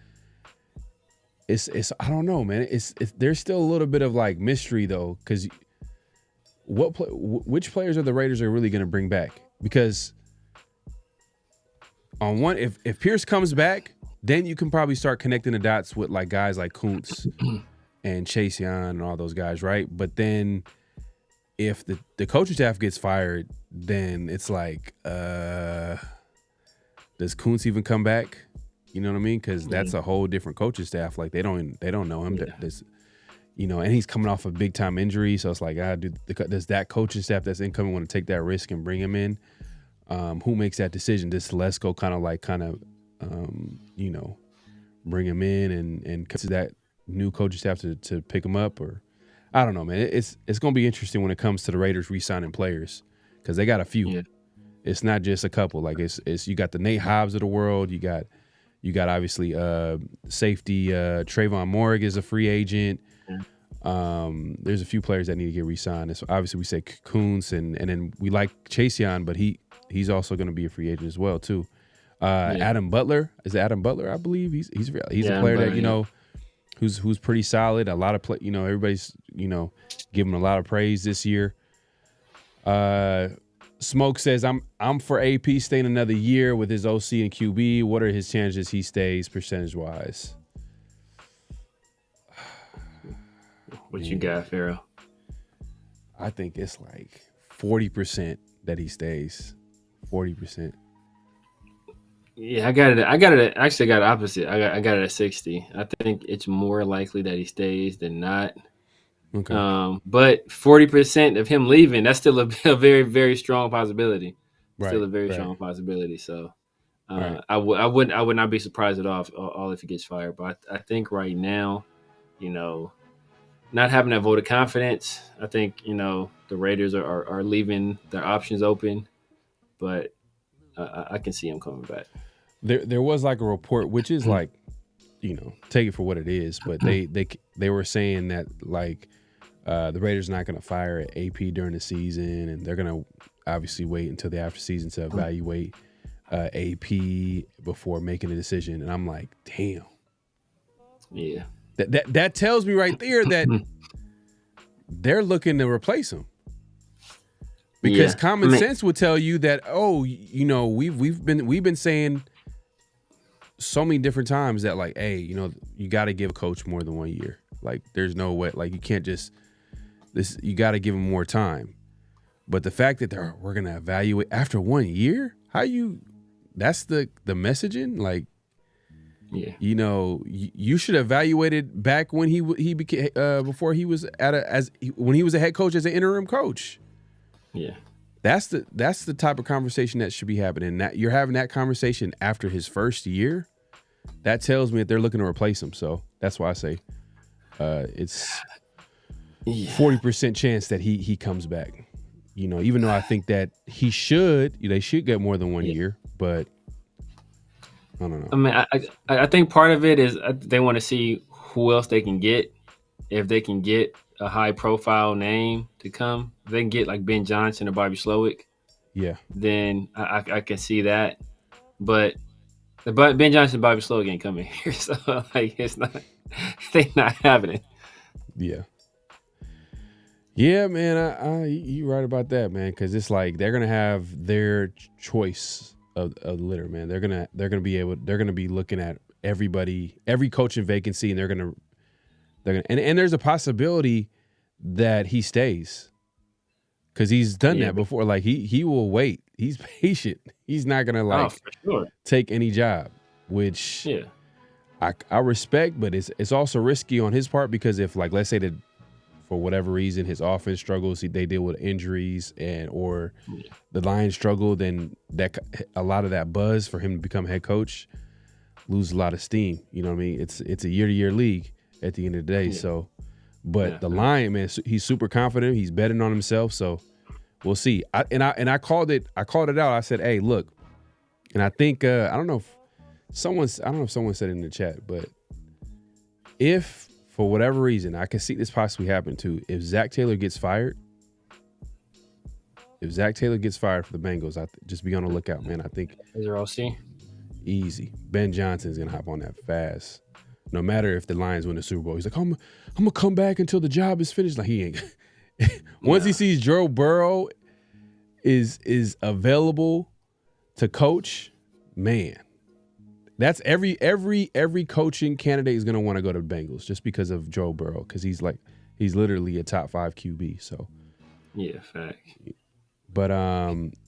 It's I don't know, man. It's there's still a little bit of like mystery though, because which players are the Raiders are really going to bring back? Because on one, if Pierce comes back, then you can probably start connecting the dots with like guys like Kuntz and Chase Young and all those guys, right? But then if the coaching staff gets fired, then it's like, does Kuntz even come back? You know what I mean? Because that's a whole different coaching staff. Like they don't know him. Yeah. And he's coming off a big time injury, so it's like, does that coaching staff that's incoming want to take that risk and bring him in? Who makes that decision? Does Telesco bring him in and that new coaching staff to pick him up? Or I don't know, man. It's going to be interesting when it comes to the Raiders re-signing players, because they got a few. Yeah. It's not just a couple. Like it's you got the Nate Hobbs of the world. You got obviously safety Trayvon Morrig is a free agent. There's a few players that need to get re-signed. So obviously we say Kuntz and then we like Chase Young, but he's also going to be a free agent as well too. Adam Butler, I believe he's a player that who's pretty solid. A lot of everybody's giving him a lot of praise this year. Smoke says, I'm for AP staying another year with his OC and QB. What are his chances he stays percentage-wise? What you got, Pharaoh? I think it's like 40% that he stays. 40%. Yeah, I got it. Actually, I got it opposite. I got it at 60. I think it's more likely that he stays than not. Okay. But 40% of him leaving, that's still a very, very strong possibility. Right, still a very strong possibility. So right. I would not be surprised at all if he gets fired. But I think right now, not having that vote of confidence, I think, the Raiders are leaving their options open. But I can see him coming back. There was like a report, which is like, take it for what it is, but they were saying that like the Raiders are not going to fire AP during the season, and they're going to obviously wait until the after season to evaluate AP before making a decision. And I'm like, damn. Yeah. That tells me right there that they're looking to replace him. Because common sense would tell you that, we've been saying so many different times that like, hey, you got to give a coach more than 1 year. Like there's no way, like you can't just you got to give him more time. But the fact that we're going to evaluate after 1 year, that's the messaging. Like, yeah, you should evaluate it back when he became before he was when he was a head coach as an interim coach. Yeah. That's the type of conversation that should be happening. That you're having that conversation after his first year, that tells me that they're looking to replace him. So that's why I say it's 40% chance that he comes back. Even though I think that they should get more than 1 year, but I don't know. I mean, I think part of it is they want to see who else they can get. If they can get a high profile name to come, if they can get like Ben Johnson or Bobby Slowick, then I can see that. But Ben Johnson and Bobby Slowick ain't coming here, so like they're not having it. Yeah, man, you're right about that, man, because it's like they're gonna have their choice of litter, man. They're gonna be looking at every coaching vacancy, and they're gonna and there's a possibility that he stays because he's done that before. Like he will wait. He's patient. He's not gonna take any job, which I respect, but it's also risky on his part because if like let's say the for whatever reason his offense struggles, they deal with injuries or the Lions struggle, then that a lot of that buzz for him to become head coach lose a lot of steam. You know what I mean? It's a year-to-year league at the end of the day. Yeah. So, but the Lion, man, he's super confident. He's betting on himself. So we'll see. I called it out. I said, hey, look, and I think I don't know if someone said it in the chat, but if for whatever reason I can see this possibly happen too, if Zach Taylor gets fired for the Bengals, just be on the lookout, man. I think is there OC? Easy. Ben Johnson's gonna hop on that fast. No matter if the Lions win the Super Bowl, he's like, I'm gonna come back until the job is finished. Like he ain't. Once he sees Joe Burrow is available to coach, man, that's every coaching candidate is gonna want to go to the Bengals just because of Joe Burrow, because he's literally a top 5 QB. So yeah, fact. But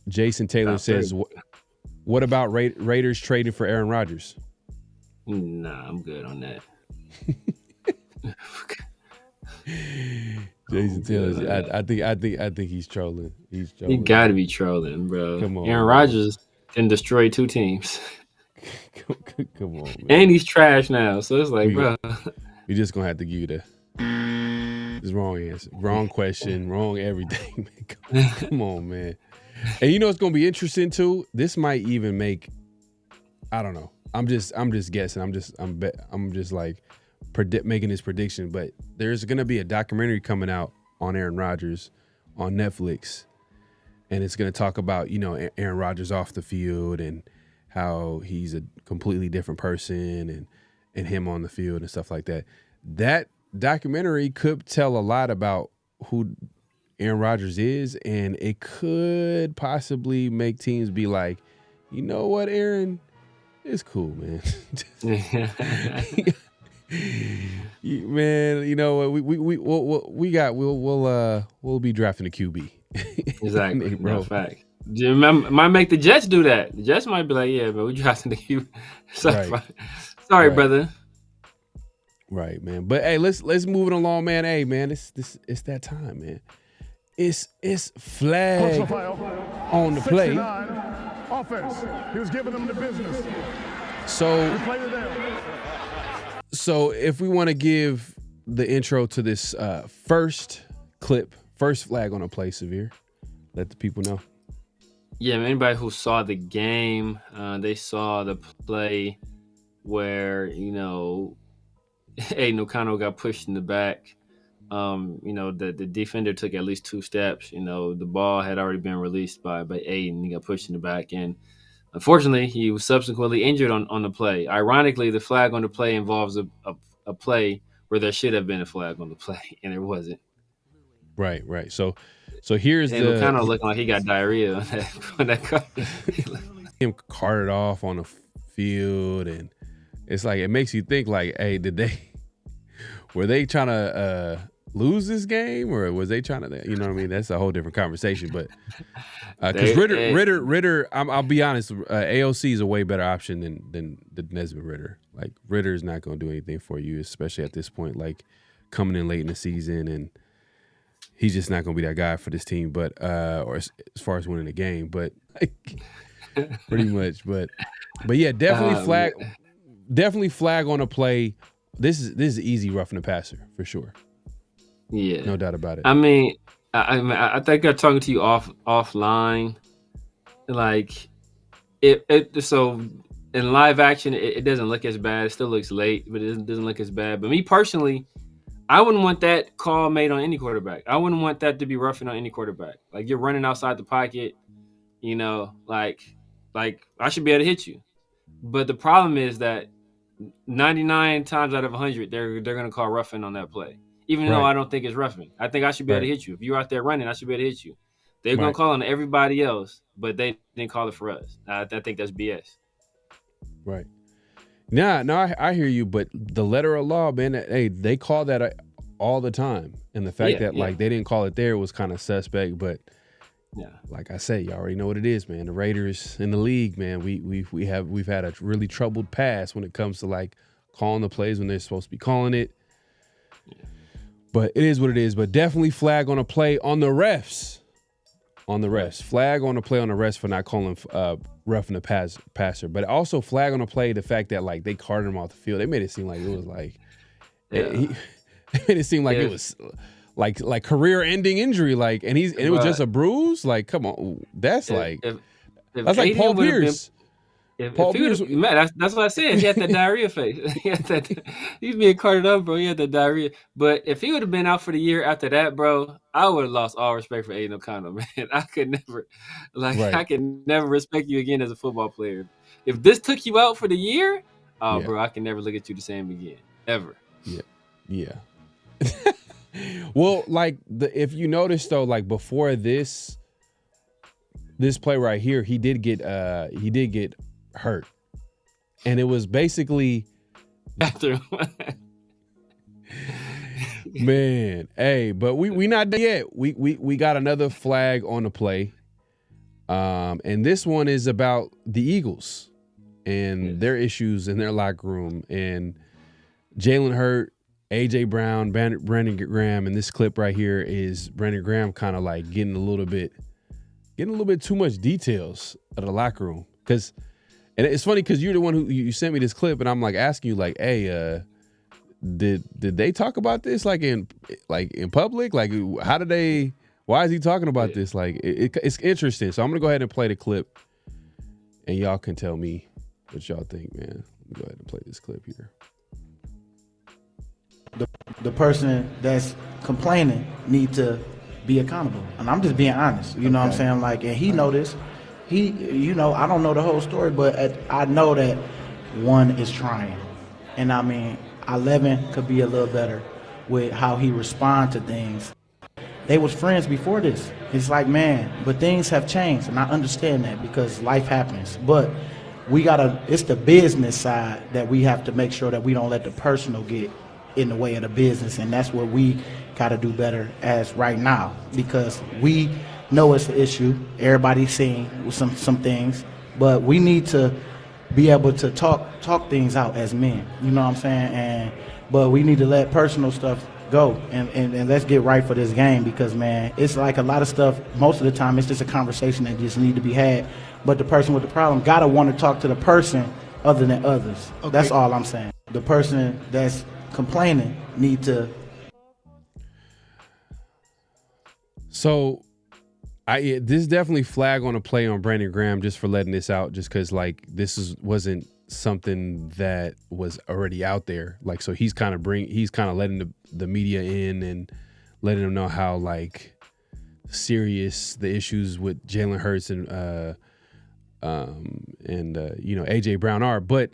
Jason Taylor says, what about Raiders trading for Aaron Rodgers? Nah, I'm good on that. Jason Taylor, I think he's trolling. He got to be trolling, bro. Come on, Aaron Rodgers can destroy 2 teams. Come on, man. And he's trash now, so it's like, bro. We're just gonna have to give you the wrong answer, wrong question, wrong everything. Come on, man. And you know it's gonna be interesting too. This might even make, I don't know. I'm just guessing. I'm just like making this prediction. But there's gonna be a documentary coming out on Aaron Rodgers on Netflix, and it's gonna talk about Aaron Rodgers off the field and how he's a completely different person and him on the field and stuff like that. That documentary could tell a lot about who Aaron Rodgers is, and it could possibly make teams be like, you know what, Aaron, it's cool, man. Man, you know what, we'll be drafting a QB. Exactly, bro. No, fact. Might make the Jets do that. The Jets might be like, yeah, but we drafting the QB. Sorry, brother. Right, man. But hey, let's move it along, man. Hey, man, it's that time, man. It's flag on the play. Offense. He was giving them the business. So if we want to give the intro to this first flag on the play, Severe, let the people know. Yeah, anybody who saw the game, they saw the play where, Aiden O'Connell got pushed in the back. The defender took at least 2 steps. The ball had already been released by Aiden. He got pushed in the back, and unfortunately, he was subsequently injured on the play. Ironically, the flag on the play involves a play where there should have been a flag on the play, and there wasn't. Right. So here's and O'Connell looking like he got diarrhea on that car. Him carted off on the field, and it's like it makes you think like, hey, were they trying to lose this game, or was they trying to, you know what I mean? That's a whole different conversation. But because Ritter, I'll be honest, AOC is a way better option than Nesbitt Ritter. Like Ritter is not going to do anything for you, especially at this point, like coming in late in the season, and he's just not going to be that guy for this team. But or as far as winning the game, but like, pretty much. But yeah, definitely flag on a play. This is easy roughing the passer for sure. Yeah, no doubt about it. I mean, I think I'm talking to you offline. Like, so in live action, it doesn't look as bad. It still looks late, but it doesn't look as bad. But me personally, I wouldn't want that call made on any quarterback. I wouldn't want that to be roughing on any quarterback. Like you're running outside the pocket, like I should be able to hit you. But the problem is that 99 times out of 100, they're going to call roughing on that play. Even though I don't think it's roughing. I think I should be able to hit you. If you're out there running, I should be able to hit you. They're going to call on everybody else, but they didn't call it for us. I think that's BS. Right. No, I hear you, but the letter of law, man, hey, they call that all the time. And the fact that like they didn't call it there was kind of suspect, but like I say, you already know what it is, man. The Raiders in the league, man, we've had a really troubled past when it comes to like calling the plays when they're supposed to be calling it. But it is what it is. But definitely flag on a play on the refs. On the refs. Flag on a play on the refs for not calling roughing the passer. But also flag on a play the fact that like they carted him off the field. They made it seem like it was like they made it seem like it was like career-ending injury. Like and it was just a bruise. Like come on, that's like Paul Pierce. Paul Pierce, that's what I said. He had that diarrhea face. He's being carted up, bro. He had that diarrhea. But if he would have been out for the year after that, bro, I would have lost all respect for Aiden O'Connell, man. I could never respect you again as a football player. If this took you out for the year, bro, I can never look at you the same again, ever. Yeah. Well, like if you notice though, like before this play right here, he did get hurt, and it was basically man. Hey, but we not done yet. We got another flag on the play, and this one is about the Eagles and their issues in their locker room, and Jalen Hurts, AJ Brown, Brandon Graham, and this clip right here is Brandon Graham kind of like getting a little bit too much details of the locker room. And it's funny because you're the one who you sent me this clip, and I'm like asking you like, hey, did they talk about this like in public? Like how did they? Why is he talking about this? Like it's interesting. So I'm gonna go ahead and play the clip, and y'all can tell me what y'all think, man. Let me go ahead and play this clip here. The person that's complaining need to be accountable, and I'm just being honest. You know what I'm saying? Like, and he know this. I don't know the whole story, but I know that one is trying, and I mean, 11 could be a little better with how he respond to things. They was friends before this. It's like, man, but things have changed, and I understand that because life happens. But it's the business side that we have to make sure that we don't let the personal get in the way of the business, and that's what we got to do better as right now, because we know it's an issue. Everybody's seeing some things, but we need to be able to talk things out as men. You know what I'm saying? But we need to let personal stuff go and let's get right for this game, because man, it's like a lot of stuff. Most of the time, it's just a conversation that just need to be had. But the person with the problem gotta want to talk to the person other than others. Okay. That's all I'm saying. The person that's complaining need to. So this definitely flag on a play on Brandon Graham just for letting this out, just because like this wasn't something that was already out there. Like, so he's kind of letting the media in and letting them know how like serious the issues with Jalen Hurts and AJ Brown are. But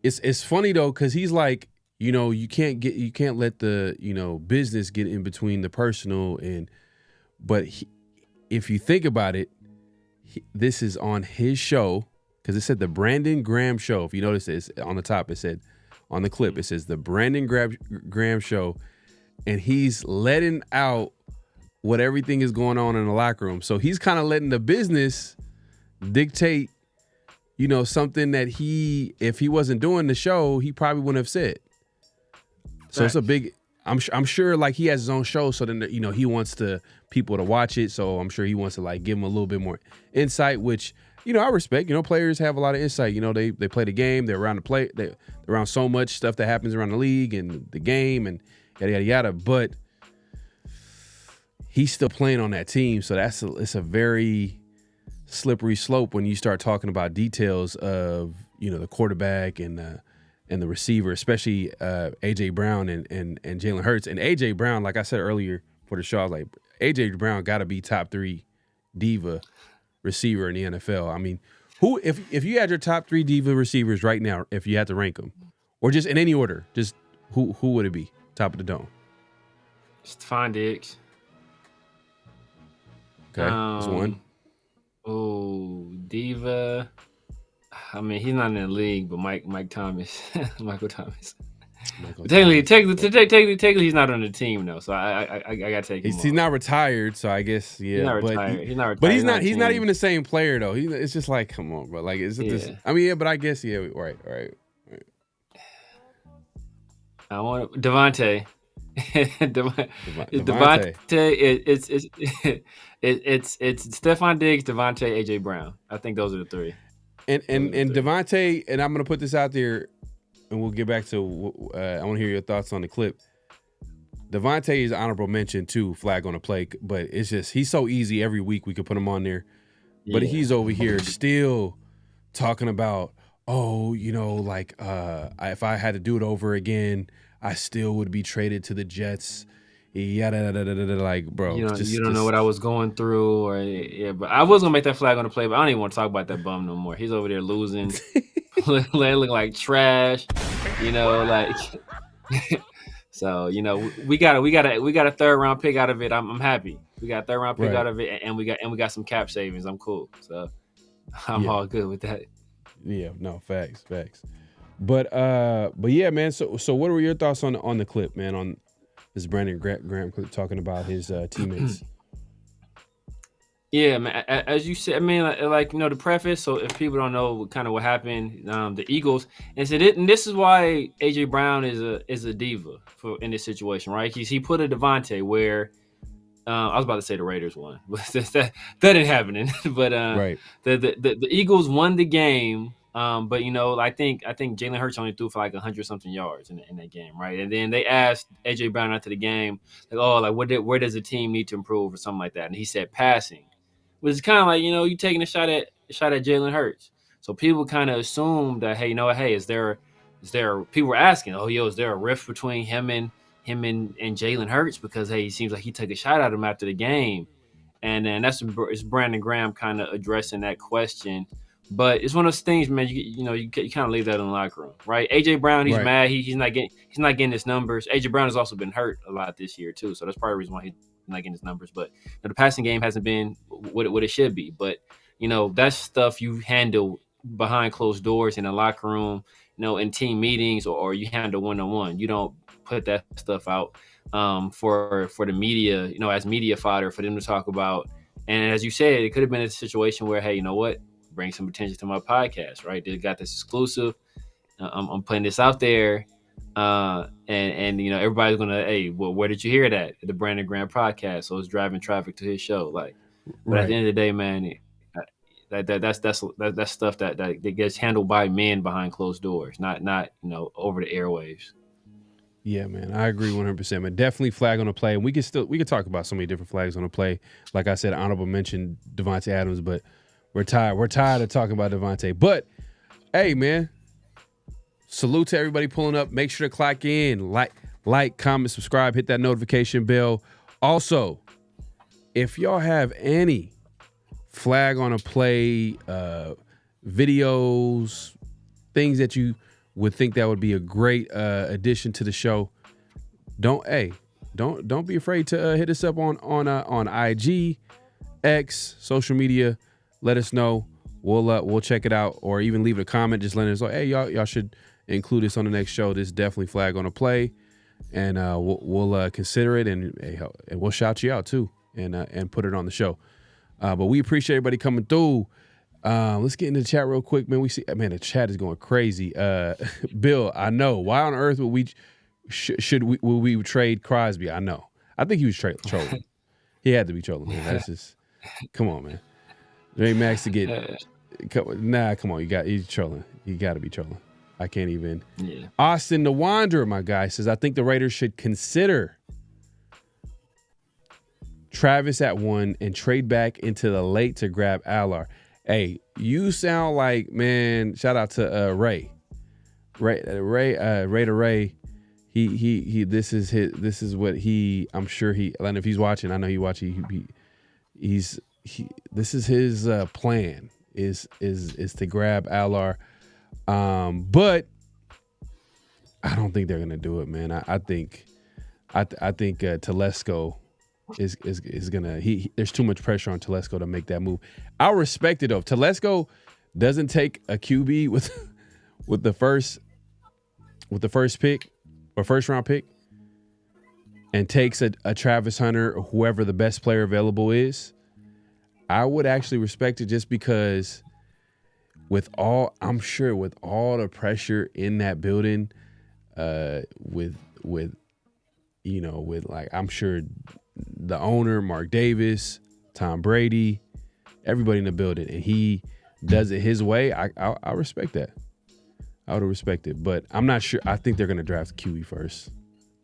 it's funny though, because he's like, you can't let the business get in between the personal, but if you think about it, this is on his show, because it said the Brandon Graham Show. If you notice this on the top, it said on the clip, it says the Brandon Graham Show, and he's letting out what everything is going on in the locker room. So he's kind of letting the business dictate, something that if he wasn't doing the show, he probably wouldn't have said. So It's a big. I'm sure like he has his own show, so then he wants people to watch it. So I'm sure he wants to like give them a little bit more insight, which I respect. Players have a lot of insight. They play the game. They're around they're around so much stuff that happens around the league and the game and yada yada yada. But he's still playing on that team, so it's a very slippery slope when you start talking about details of the quarterback and the receiver, especially AJ Brown and Jalen Hurts. And AJ Brown, like I said earlier for the show, I was like, AJ Brown got to be top 3 diva receiver in the NFL. I mean, who if you had your top 3 diva receivers right now, if you had to rank them, or just in any order, just who would it be? Top of the dome. Stephon Diggs. Okay, that's one. Oh, diva. I mean, he's not in the league, but Michael Thomas. Technically, he's not on the team though. So I gotta take him. He's not retired, so I guess yeah. He's not retired. But he's not even the same player though. It's just like, come on, bro. Like, is it this? I mean, yeah, but I guess right. I want Devontae. Devontae. It's Stephon Diggs, Devontae, AJ Brown. I think those are the three. And Devontae, and I'm gonna put this out there, and we'll get back to. I want to hear your thoughts on the clip. Devontae is honorable mention too, flag on the play, but it's just he's so easy every week we could put him on there, but he's over here still talking about, if I had to do it over again, I still would be traded to the Jets. Like, bro, you don't know what I was going through, but I was gonna make that flag on the play, but I don't even want to talk about that bum no more. He's over there losing, looking like trash, So we got a third round pick out of it. I'm happy. We got a third round pick out of it, and we got some cap savings. I'm cool. So I'm all good with that. Yeah, no, facts. But yeah, man. So what were your thoughts on the clip, man? On this Brandon Graham clip talking about his teammates. Yeah, man. As you said, I mean, the preface. So if people don't know kind of what happened, the Eagles, and this is why AJ Brown is a diva in this situation, right? He put a Devontae where I was about to say the Raiders won, but that didn't happen. But the Eagles won the game. But I think Jalen Hurts only threw for like 100-something yards in that game, right? And then they asked AJ Brown after the game, where does the team need to improve or something like that? And he said passing, which is kind of like you taking a shot at Jalen Hurts. So people kind of assumed that is there people were asking, is there a rift between him and Jalen Hurts because he seems like he took a shot at him after the game, and then it's Brandon Graham kind of addressing that question. But it's one of those things, man. You kind of leave that in the locker room, right? AJ Brown, he's mad. He's not getting his numbers. AJ Brown has also been hurt a lot this year too, so that's part of the reason why he's not getting his numbers. But the passing game hasn't been what it should be. But that's stuff you handle behind closed doors in the locker room, in team meetings, or you handle one-on-one. You don't put that stuff out for the media, as media fodder for them to talk about. And as you said, it could have been a situation where, hey, you know what? Bring some attention to my podcast, right? They got this exclusive. I'm putting this out there, and everybody's gonna, hey, well, where did you hear that? At the Brandon Graham podcast. So it's driving traffic to his show, but at the end of the day, man, that's stuff that gets handled by men behind closed doors, not over the airwaves. Yeah, man, I agree 100%. Man, definitely flag on the play. We could talk about so many different flags on the play. Like I said, honorable mention Devontae Adams, but we're tired. We're tired of talking about Devontae. But, hey, man, salute to everybody pulling up. Make sure to clock in, like, comment, subscribe, hit that notification bell. Also, if y'all have any flag on a play videos, things that you would think that would be a great addition to the show, don't be afraid to hit us up on IG, X, social media. Let us know. We'll check it out, or even leave a comment just letting us know, hey, y'all should include this on the next show. This is definitely flag on a play, and we'll consider it, and we'll shout you out too, and put it on the show. But we appreciate everybody coming through. Let's get into the chat real quick, man. The chat is going crazy. Bill, I know. Why on earth would we trade Crosby? I know. I think he was trolling. He had to be trolling, man. That's just, come on, man. Ray Max to get come on. He's trolling. You got to be trolling. I can't even. Yeah. Austin the Wanderer, my guy, says, I think the Raiders should consider Travis at 1 and trade back into the late to grab Allar. Hey, you sound like, man, shout out to Ray. Ray. He this is what I'm sure and if he's watching, I know he's watching, this is his plan is to grab Allar, but I don't think they're gonna do it, man. I think Telesco is gonna there's too much pressure on Telesco to make that move. I respect it though. If Telesco doesn't take a QB with the first pick or first round pick and takes a Travis Hunter or whoever the best player available is, I would actually respect it, just because I'm sure with all the pressure in that building, with with like, I'm sure the owner, Mark Davis, Tom Brady, everybody in the building, and he does it his way, I respect that. I would respect it, but I'm not sure. I think they're going to draft QB first.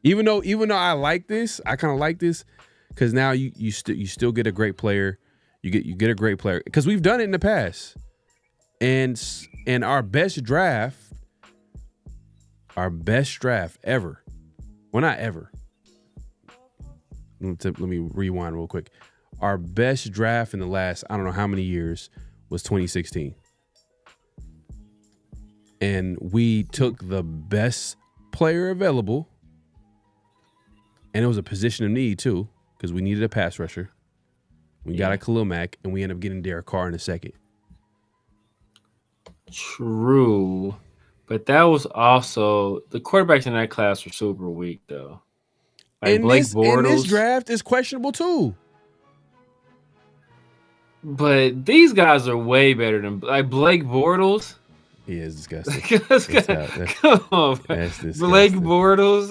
Even though I like this, I kind of like this because now you still get a great player. You get a great player because we've done it in the past, and our best draft ever. Well, not ever. Let me rewind real quick. Our best draft in the last, I don't know how many years, was 2016. And we took the best player available, and it was a position of need too, because we needed a pass rusher. We got a Khalil Mack, and we ended up getting Derek Carr in a second. True. But that was also the quarterbacks in that class were super weak though. Like And Blake this Bortles, draft is questionable too. but these guys are way better than like Blake Bortles. He is disgusting. Come on, That's disgusting. Blake Bortles.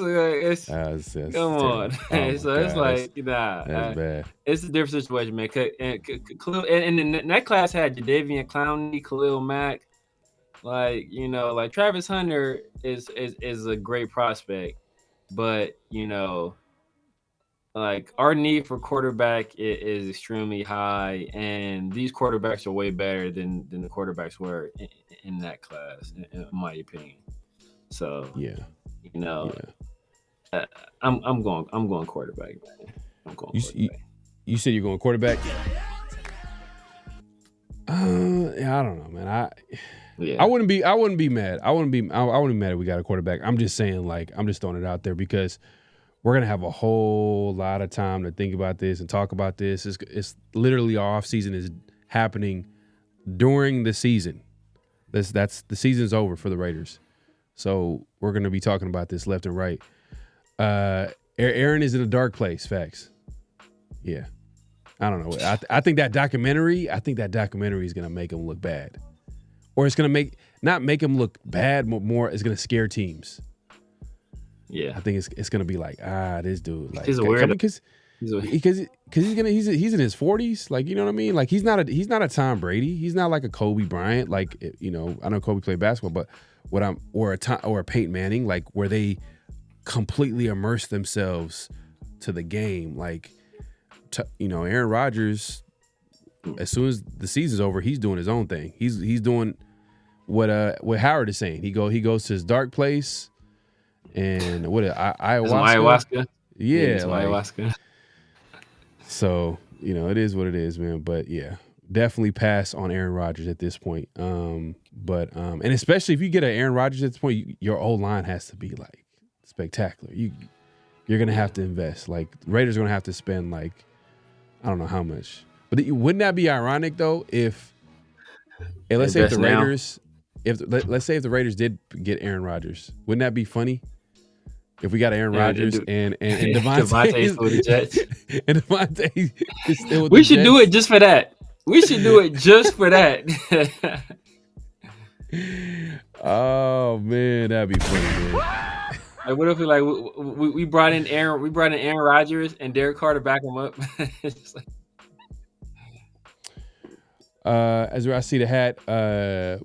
Come on. Oh So it's God, like, that's bad. And it's a different situation, man. And that class had Jadeveon Clowney, Khalil Mack. Like, like Travis Hunter is a great prospect, but like our need for quarterback is extremely high, and these quarterbacks are way better than the quarterbacks were in that class, in my opinion. So I'm going quarterback, man. I'm going quarterback. You said you're going quarterback? Yeah, I don't know, man. I wouldn't be mad. I wouldn't be mad if we got a quarterback. I'm just saying, like, I'm just throwing it out there because we're gonna have a whole lot of time to think about this and talk about this. It's literally our offseason is happening during the season. That's the season's over for the Raiders, so we're gonna be talking about this left and right. Aaron is in a dark place. Facts. Yeah, I don't know. I think that documentary is gonna make him look bad. Or it's going to not make him look bad, but more it's going to scare teams. Yeah. I think it's going to be like, this dude. Like, he's a weirdo. Because he's in his 40s. Like, you know what I mean? Like, he's not a Tom Brady. He's not like a Kobe Bryant. Like, I know Kobe played basketball, but or a Peyton Manning, like where they completely immerse themselves to the game. Like, Aaron Rodgers, as soon as the season's over, he's doing his own thing. He's doing what Howard is saying. He goes to his dark place and ayahuasca. Yeah, ayahuasca. So it is what it is, man. But yeah, definitely pass on Aaron Rodgers at this point. And especially if you get an Aaron Rodgers at this point, your old line has to be like spectacular. You're gonna have to invest. Like Raiders are gonna have to spend like I don't know how much. But wouldn't that be ironic though let's say if the Raiders let's say if the Raiders did get Aaron Rodgers, wouldn't that be funny? If we got Aaron Rodgers and Devontae is with the Jets. And Devontae is still with the Jets. We should do it just for that. We should do it just for that. Oh man, that'd be funny, man. Like what if we brought in Aaron Rodgers and Derek Carr to back him up? Just like, as I see the hat,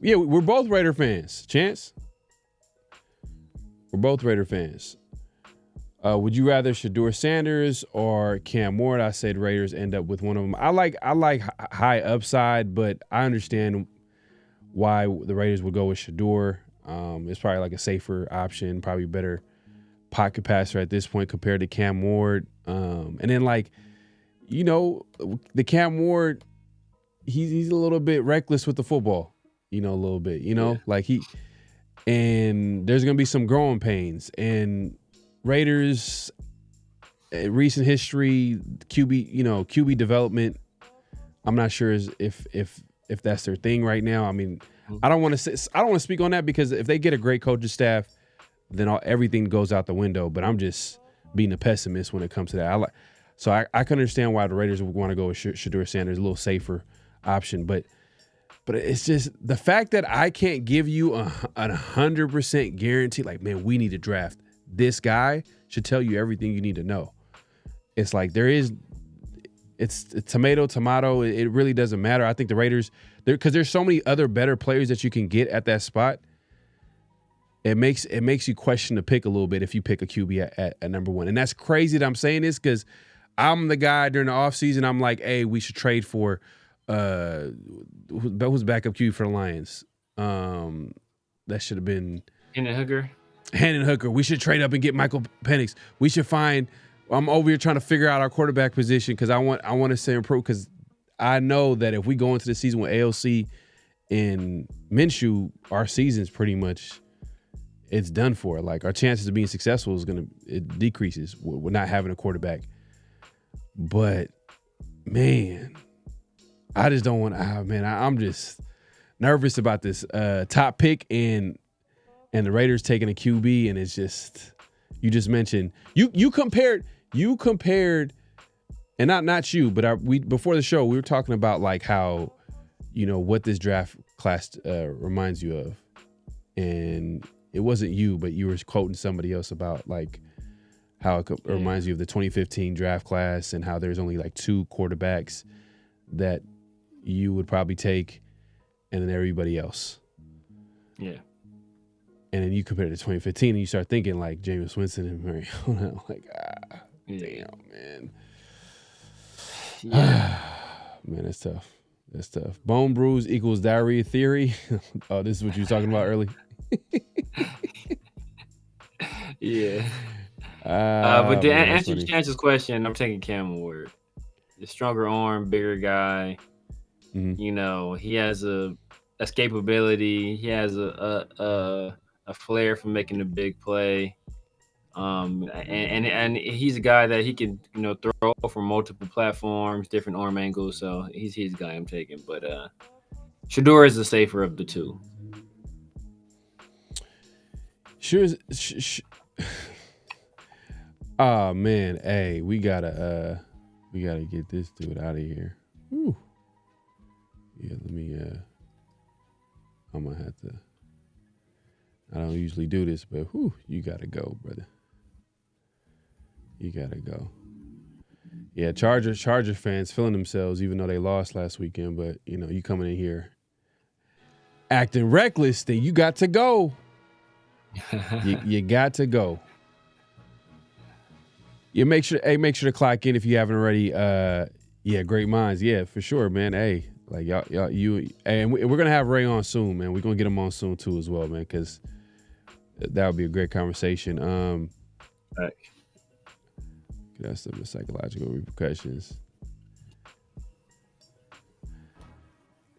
we're both Raider fans. Chance? We're both Raider fans. Would you rather Shedeur Sanders or Cam Ward? I said Raiders end up with one of them. I like high upside, but I understand why the Raiders would go with Shedeur. It's probably like a safer option, probably better pocket passer at this point compared to Cam Ward. And then the Cam Ward, he's a little bit reckless with the football, a little bit, and there's going to be some growing pains. And Raiders, recent history, QB development, I'm not sure if that's their thing right now. I mean, I don't want to speak on that because if they get a great coaching staff, then everything goes out the window. But I'm just being a pessimist when it comes to that. So I can understand why the Raiders would want to go with Shedeur Sanders, a little safer option. But it's just the fact that I can't give you a 100% guarantee. Like, man, we need to draft this guy should tell you everything you need to know. It's like it's tomato. It really doesn't matter. I think the Raiders, because there's so many other better players that you can get at that spot. It makes you question the pick a little bit if you pick a QB at number one. And that's crazy that I'm saying this because I'm the guy during the offseason. I'm like, hey, we should trade for who's backup QB for the Lions. That should have been Hendon Hooker. We should trade up and get Michael Penix. We should find. I'm over here trying to figure out our quarterback position because I want to say improve because I know that if we go into the season with AOC and Minshew, our season's pretty much it's done for. Like our chances of being successful it decreases. We're not having a quarterback. But man, I just don't want. I'm just nervous about this top pick and the Raiders taking a QB, and it's just you just mentioned you compared, and not you, but we before the show we were talking about like how what this draft class reminds you of, and it wasn't you, but you were quoting somebody else about like how it reminds you of the 2015 draft class and how there's only like 2 quarterbacks that you would probably take, and then everybody else. Yeah. And then you compare it to 2015 and you start thinking like Jameis Winston and Mariota. Like, damn, man. Yeah. Man, that's tough. That's tough. Bone bruise equals diarrhea theory. Oh, this is what you were talking about early? Yeah. But to answer Chance's question, I'm taking Cam Ward. The stronger arm, bigger guy. Mm-hmm. He has a escapability. He has a flair for making a big play. And he's a guy that he can throw from multiple platforms, different arm angles. So he's the guy I'm taking. But Shedeur is the safer of the two. Sure. Oh man, hey, we gotta get this dude out of here. Whew. Yeah, let me. I'm gonna have to. I don't usually do this, but you gotta go, brother. You gotta go. Yeah, Charger fans feeling themselves, even though they lost last weekend. But you coming in here acting reckless, then you got to go. you got to go. You make sure to clock in if you haven't already. Great minds. Yeah, for sure, man. Hey, like y'all, and we're gonna have Ray on soon, man. We're gonna get him on soon too, as well, man, because that would be a great conversation. Right. That's the psychological repercussions.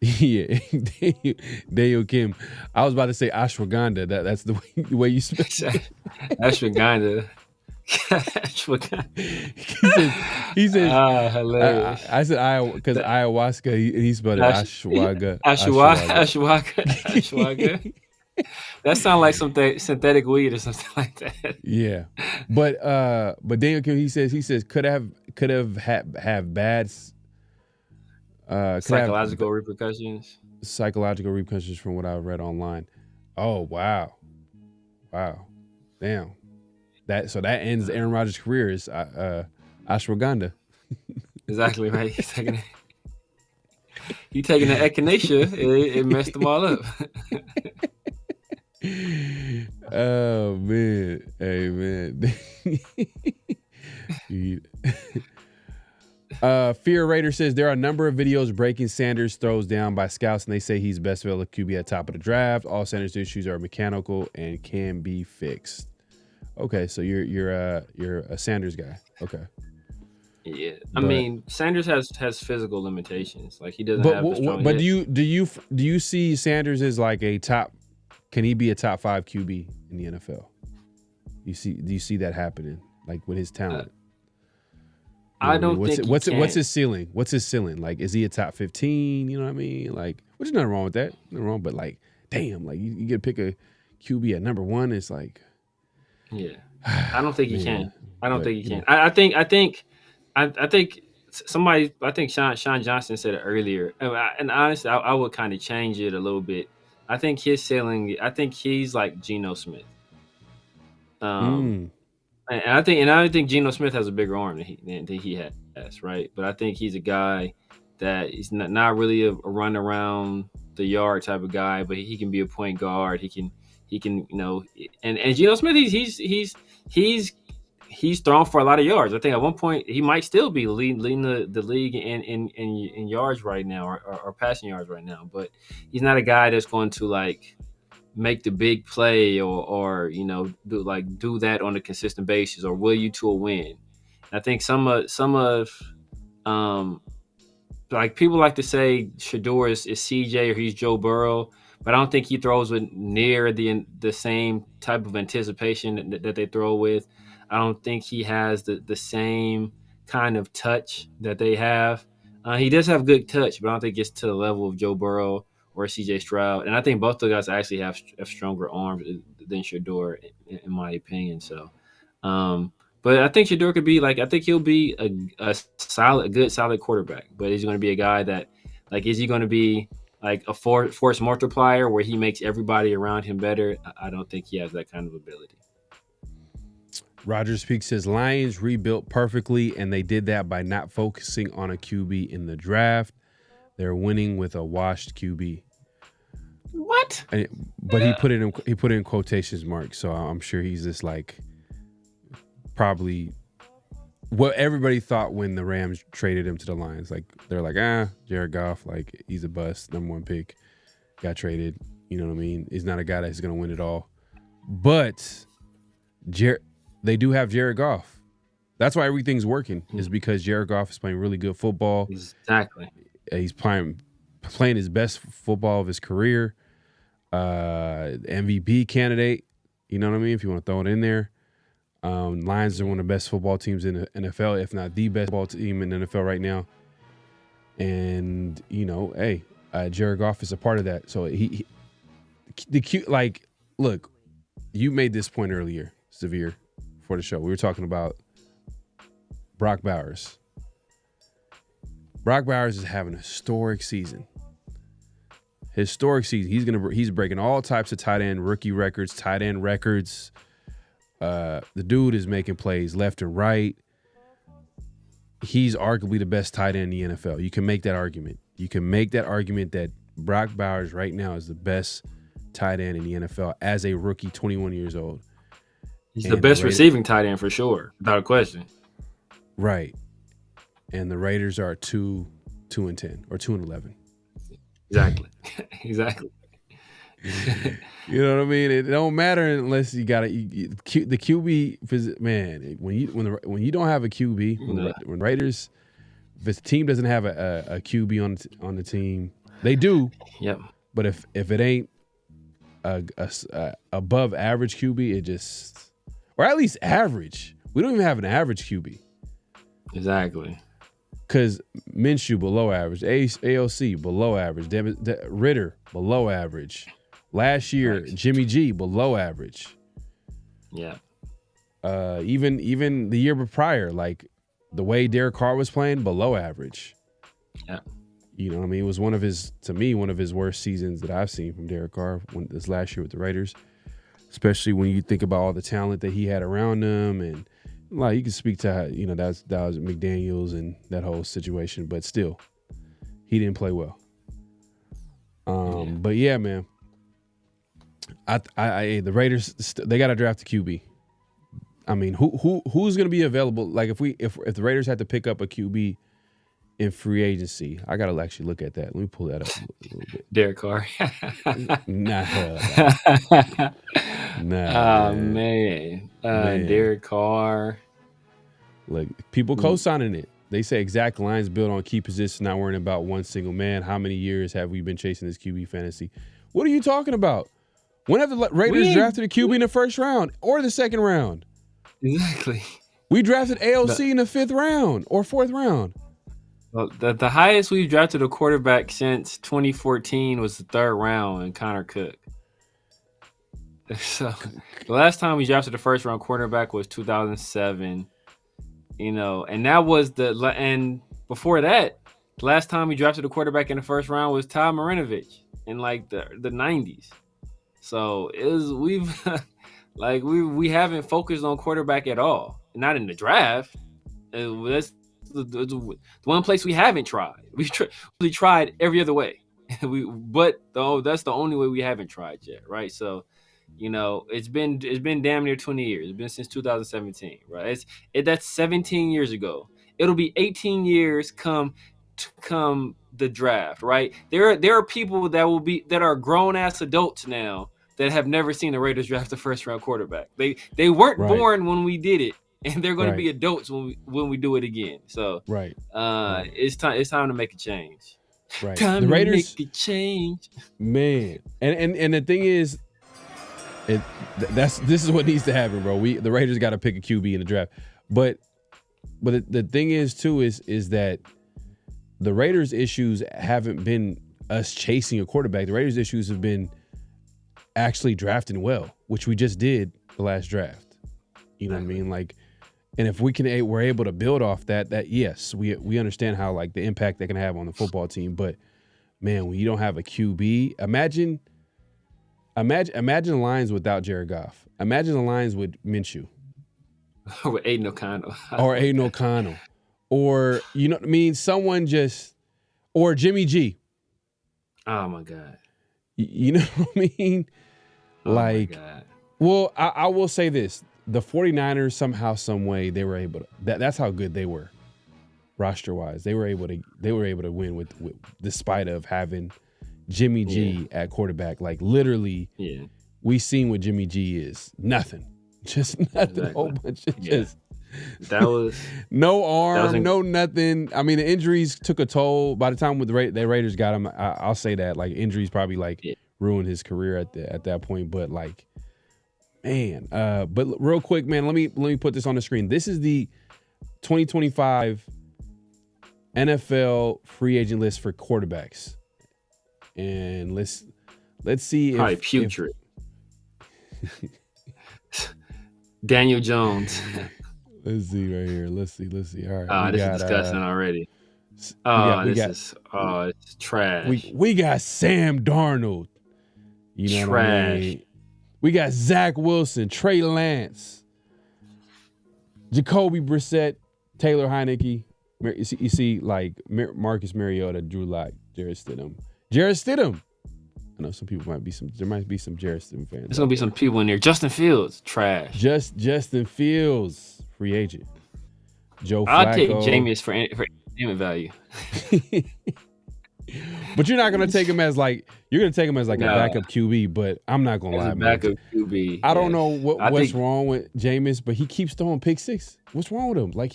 Yeah, Daniel Kim. I was about to say ashwagandha. That's the way you spell it. Ashwagandha. He says hilarious. I said because ayahuasca. He spelled it ashwagandha. Ashwagandha. That sounds like some synthetic weed or something like that. Yeah, but Daniel Kim, he says could have bad psychological repercussions. Psychological repercussions from what I've read online. Oh wow, damn. That ends Aaron Rodgers' career is ashwagandha. Exactly right. He taking the echinacea, it messed them all up. Oh man, hey man. Fear Raider says there are a number of videos breaking Sanders throws down by scouts, and they say he's best available QB at top of the draft. All Sanders' issues are mechanical and can be fixed. Okay, so you're a Sanders guy. Okay. Yeah, I mean Sanders has physical limitations. Like he doesn't have. But do you see Sanders as like a top? Can he be a top 5 QB in the NFL? Do you see that happening? Like with his talent? I don't think. What's his ceiling? What's his ceiling? Like, is he a top 15? You know what I mean? Like, which is nothing wrong with that. Nothing wrong, but like, damn, like you get to pick a QB at number 1. It's like, yeah, I don't think he can. I don't think he can. I think somebody. I think Sean Johnson said it earlier, and honestly, I would kind of change it a little bit. I think his ceiling. I think he's like Geno Smith. And I think Geno Smith has a bigger arm than he has, right? But I think he's a guy that he's not really a run around the yard type of guy, but he can be a point guard. He can and Geno Smith he's thrown for a lot of yards. I think at one point he might still be leading the league in yards right now or passing yards right now, but he's not a guy that's going to like make the big play or do that on a consistent basis or will you to a win. I think some of like people like to say Shedeur is CJ or he's Joe Burrow, but I don't think he throws with near the same type of anticipation that they throw with. I don't think he has the same kind of touch that they have. He does have good touch, but I don't think it's to the level of Joe Burrow or CJ Stroud. And I think both of the guys actually have stronger arms than Shedeur, in my opinion. So, but I think Shedeur could be I think he'll be a good solid quarterback. But he's going to be a guy that, is he going to be like a force multiplier where he makes everybody around him better? I don't think he has that kind of ability. Roger Speaks says Lions rebuilt perfectly, and they did that by not focusing on a QB in the draft. They're winning with a washed QB. What? But he put it in quotations marks, so I'm sure he's just probably what everybody thought when the Rams traded him to the Lions. They're Jared Goff, he's a bust, number 1 pick, got traded. You know what I mean? He's not a guy that's going to win it all. But they do have Jared Goff. That's why everything's working, is because Jared Goff is playing really good football. Exactly. He's playing his best football of his career. MVP candidate, you know what I mean? If you want to throw it in there. Lions are one of the best football teams in the NFL, if not the best football team in the NFL right now. And, Jared Goff is a part of that. So look, you made this point earlier, Severe, for the show. We were talking about Brock Bowers. Brock Bowers is having a historic season. He's breaking all types of tight end rookie records, tight end records. The dude is making plays left and right. He's arguably the best tight end in the NFL. You can make that argument. You can make that argument that Brock Bowers right now is the best tight end in the NFL as a rookie, 21 years old. He's the best receiving tight end for sure, without a question. Right. And the Raiders are 2-10 or 2-11. Exactly. Exactly. You know what I mean? It don't matter unless you got the QB. Man, when you don't have a QB, when Raiders, if the team doesn't have a QB on the team, they do. Yep. But if it ain't a above average QB, it just, or at least average. We don't even have an average QB. Exactly. Because Minshew below average, AOC below average, Ritter below average. Last year, Jimmy G below average. Yeah. Even the year prior, the way Derek Carr was playing, below average. Yeah. You know what I mean? It was one of his worst seasons that I've seen from Derek Carr this last year with the Raiders. Especially when you think about all the talent that he had around him, and you can speak to that was McDaniels and that whole situation, but still, he didn't play well. But yeah, man, the Raiders, they got to draft a QB. I mean, who's going to be available? If the Raiders had to pick up a QB in free agency, I got to actually look at that. Let me pull that up a little bit. Derek Carr. Nah. Man. Derek Carr. Look, people co-signing it. They say exact lines built on key positions, not worrying about one single man. How many years have we been chasing this QB fantasy? What are you talking about? When have the Raiders drafted a QB in the first round or the second round? Exactly. We drafted AOC in the 5th round or 4th round. Well, the highest we've drafted a quarterback since 2014 was the 3rd round in Connor Cook. So the last time we drafted the first round quarterback was 2007. And that was and before that, the last time we drafted a quarterback in the first round was Todd Marinovich in the 90s. So we've Like we haven't focused on quarterback at all. Not in the draft. That's the one place we haven't tried. We tried every other way. That's the only way we haven't tried yet, right? So, it's been damn near 20 years. It's been since 2017, right? That's 17 years ago. It'll be 18 years come the draft, right? There are people that are grown ass adults now that have never seen the Raiders draft a first round quarterback. They weren't born when we did it, and they're going to be adults when we do it again. So it's time to make a change. Right. Time the Raiders to make a change, man. And the thing is, this is what needs to happen, bro. The Raiders got to pick a QB in the draft, but the thing is too is that the Raiders' issues haven't been us chasing a quarterback. The Raiders' issues have been actually drafting well, which we just did the last draft. You know what I mean? Like, and if we're able to build off that yes, we understand how like the impact they can have on the football team. But man, when you don't have a QB, imagine the Lions without Jared Goff. Imagine the Lions with Minshew. With Aiden O'Connell. Or, you know what I mean? Or Jimmy G. Oh, my God. You know what I mean? Oh, like, my God. Well, I will say this. The 49ers, somehow, some way, they were able to, that's how good they were, roster-wise. They were able to win with despite of having Jimmy G at quarterback. Like, literally, we seen what Jimmy G is. Nothing. Just nothing. Exactly. A whole bunch of just. That was no arm, no nothing. I mean, the injuries took a toll. By the time the Raiders got him, I'll say that like injuries probably ruined his career at that point. But like, man. But real quick, man, let me put this on the screen. This is the 2025 NFL free agent list for quarterbacks, and let's see probably if putrid. Daniel Jones. Let's see right here. Let's see. All right. This is disgusting already. It's trash. We got Sam Darnold. You know what I mean? We got Zach Wilson, Trey Lance, Jacoby Brissett, Taylor Heineke. You see, like Marcus Mariota, Drew Lock, Jarrett Stidham. I know some people there might be some Jarrett Stidham fans. There's gonna be some people in there. Justin Fields, trash. Justin Fields, free agent. Joe Flacco. I'll take Jameis for entertainment value. But you're not gonna take him as like a backup QB. But I'm not gonna lie, man. Backup QB. I don't know what's wrong with Jameis, but he keeps throwing pick six. What's wrong with him? Like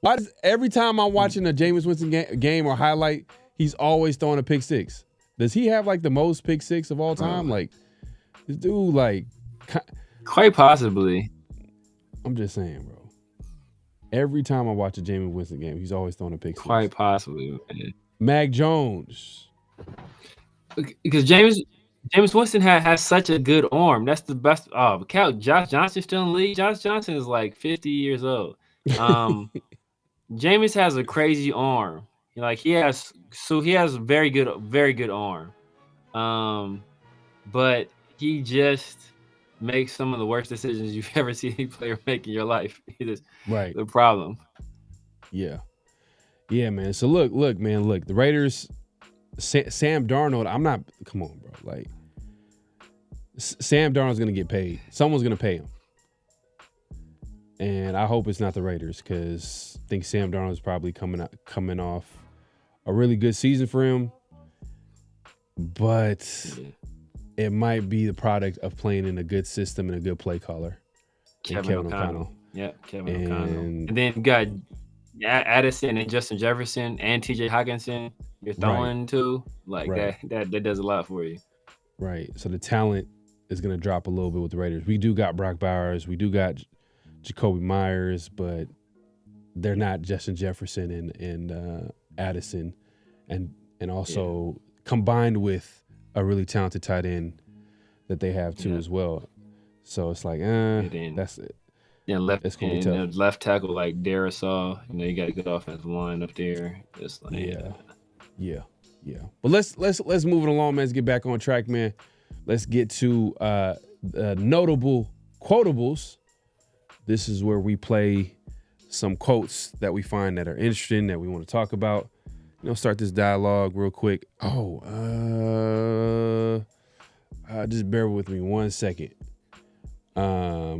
why does every time I'm watching a Jameis Winston game or highlight, he's always throwing a pick six? Does he have like the most pick six of all time? Like this dude, like quite possibly. I'm just saying, bro. Every time I watch a Jameis Winston game, he's always throwing a pick six. Quite possibly, man. Mac Jones. Because Jameis Winston has such a good arm. That's the best. Oh, Josh Johnson still in the league. Josh Johnson is like 50 years old. Jameis has a crazy arm. Like he has very good arm. But he just makes some of the worst decisions you've ever seen any player make in your life. It's the problem. Yeah. Yeah, man. So look, man. Look, the Raiders, Sam Darnold, come on, bro. Like, Sam Darnold's going to get paid. Someone's going to pay him. And I hope it's not the Raiders because I think Sam Darnold's probably coming off a really good season for him. But it might be the product of playing in a good system and a good play caller. Kevin O'Connell. Yeah, Kevin O'Connell. And then you got Addison and Justin Jefferson and TJ Hawkinson you're throwing to. Like that does a lot for you. Right. So the talent is going to drop a little bit with the Raiders. We do got Brock Bowers. We do got Jacoby Myers, but they're not Justin Jefferson and Addison. And also combined with a really talented tight end that they have too as well. So it's like, that's it. Yeah, left tackle like Darisaw. You got a good offensive line up there. It's like yeah. But let's move it along, man. Let's get back on track, man. Let's get to notable quotables. This is where we play some quotes that we find that are interesting that we want to talk about. Start this dialogue real quick. Just bear with me 1 second. I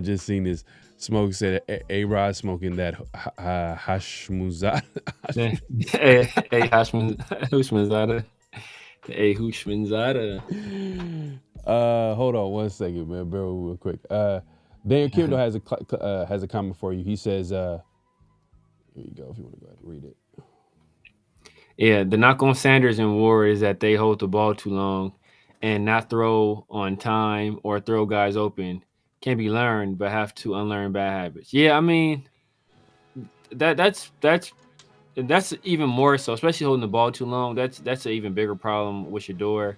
just seen this. Smoke said A-Rod smoking that Hashmuzada. Hushmanzada. Hushmanzada. Hold on 1 second, man. Bear with me real quick. Daniel Kendall has a comment for you. He says, here you go, if you want to go ahead and read it. Yeah, the knock on Sanders and Ward is that they hold the ball too long and not throw on time or throw guys open. Can be learned, but have to unlearn bad habits. Yeah, I mean, that's even more so, especially holding the ball too long. That's an even bigger problem with Shedeur.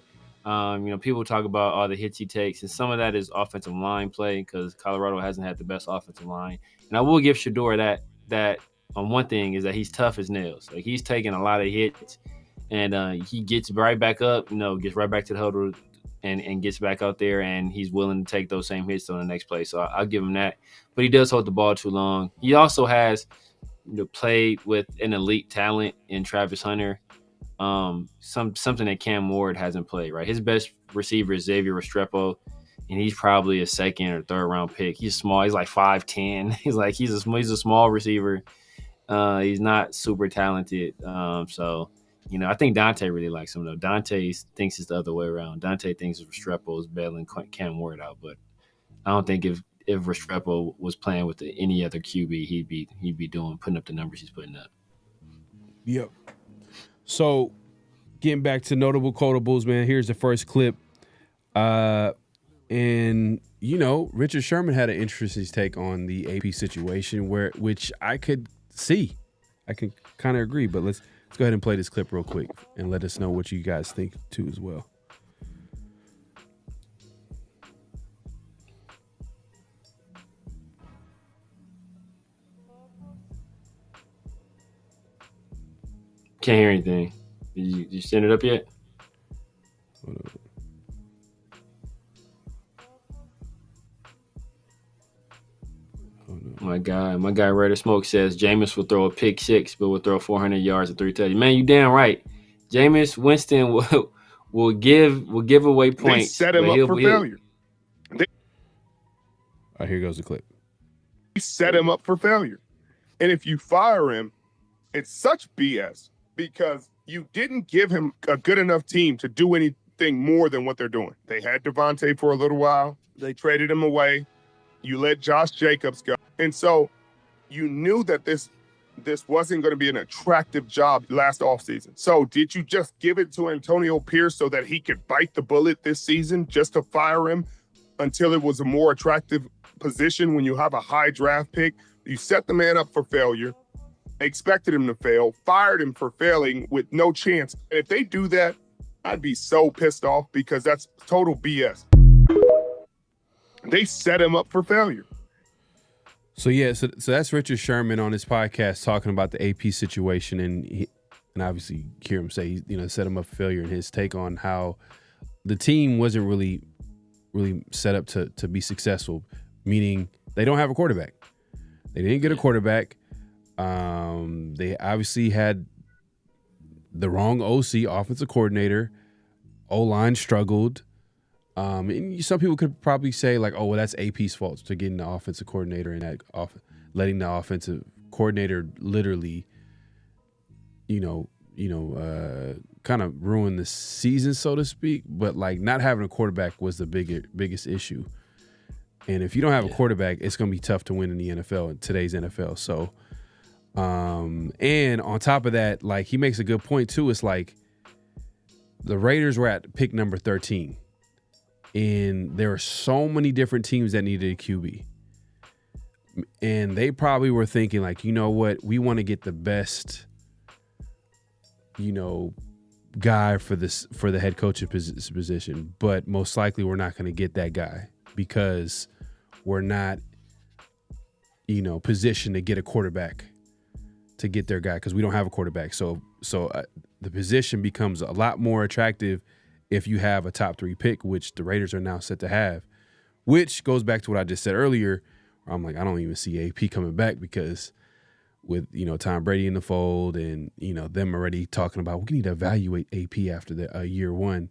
People talk about all the hits he takes, and some of that is offensive line play because Colorado hasn't had the best offensive line. And I will give Shedeur that on one thing is that he's tough as nails. Like he's taking a lot of hits, and he gets right back up. Gets right back to the huddle. And gets back out there, and he's willing to take those same hits on the next play. So I'll give him that. But he does hold the ball too long. He also has played with an elite talent in Travis Hunter, something that Cam Ward hasn't played, right? His best receiver is Xavier Restrepo, and he's probably a second or third round pick. He's small. He's like 5'10". He's a small receiver. He's not super talented. I think Dante really likes him, though. Dante thinks it's the other way around. Dante thinks Restrepo is bailing Cam Ward out, but I don't think if Restrepo was playing with any other QB, he'd be putting up the numbers he's putting up. Yep. So, getting back to notable quotables, man, here's the first clip. Richard Sherman had an interesting take on the AP situation, which I could see. I can kind of agree, but let's go ahead and play this clip real quick and let us know what you guys think too as well. Can't hear anything. Did you send it up yet? Hold on. My guy Red of Smoke says Jameis will throw a pick six, but will throw 400 yards and 3 touchdowns. Man, you damn right. Jameis Winston will give away points. They set him up for failure. All right, here goes the clip. They set him up for failure. And if you fire him, it's such BS because you didn't give him a good enough team to do anything more than what they're doing. They had Devontae for a little while. They traded him away. You let Josh Jacobs go. And so you knew that this wasn't going to be an attractive job last offseason. So did you just give it to Antonio Pierce so that he could bite the bullet this season just to fire him until it was a more attractive position when you have a high draft pick? You set the man up for failure, expected him to fail, fired him for failing with no chance. And if they do that, I'd be so pissed off because that's total BS. They set him up for failure. So that's Richard Sherman on his podcast talking about the AP situation, and obviously hear him say set him up for failure, and his take on how the team wasn't really set up to be successful, meaning they don't have a quarterback. They didn't get a quarterback. They obviously had the wrong OC, offensive coordinator. O-line struggled. And some people could probably say like, oh, well, that's AP's fault to getting the offensive coordinator and that letting the offensive coordinator literally, kind of ruin the season, so to speak. But like not having a quarterback was the biggest issue. And if you don't have a quarterback, it's going to be tough to win in the NFL, in today's NFL. So, and on top of that, like he makes a good point too. It's like the Raiders were at pick number 13. And there are so many different teams that needed a QB. And they probably were thinking like, you know what? We want to get the best, guy for the head coaching position. But most likely we're not going to get that guy because we're not, positioned to get a quarterback to get their guy because we don't have a quarterback. So the position becomes a lot more attractive if you have a top 3 pick, which the Raiders are now set to have, which goes back to what I just said earlier. Where I'm like, I don't even see AP coming back because with, Tom Brady in the fold and, them already talking about we need to evaluate AP after the year one.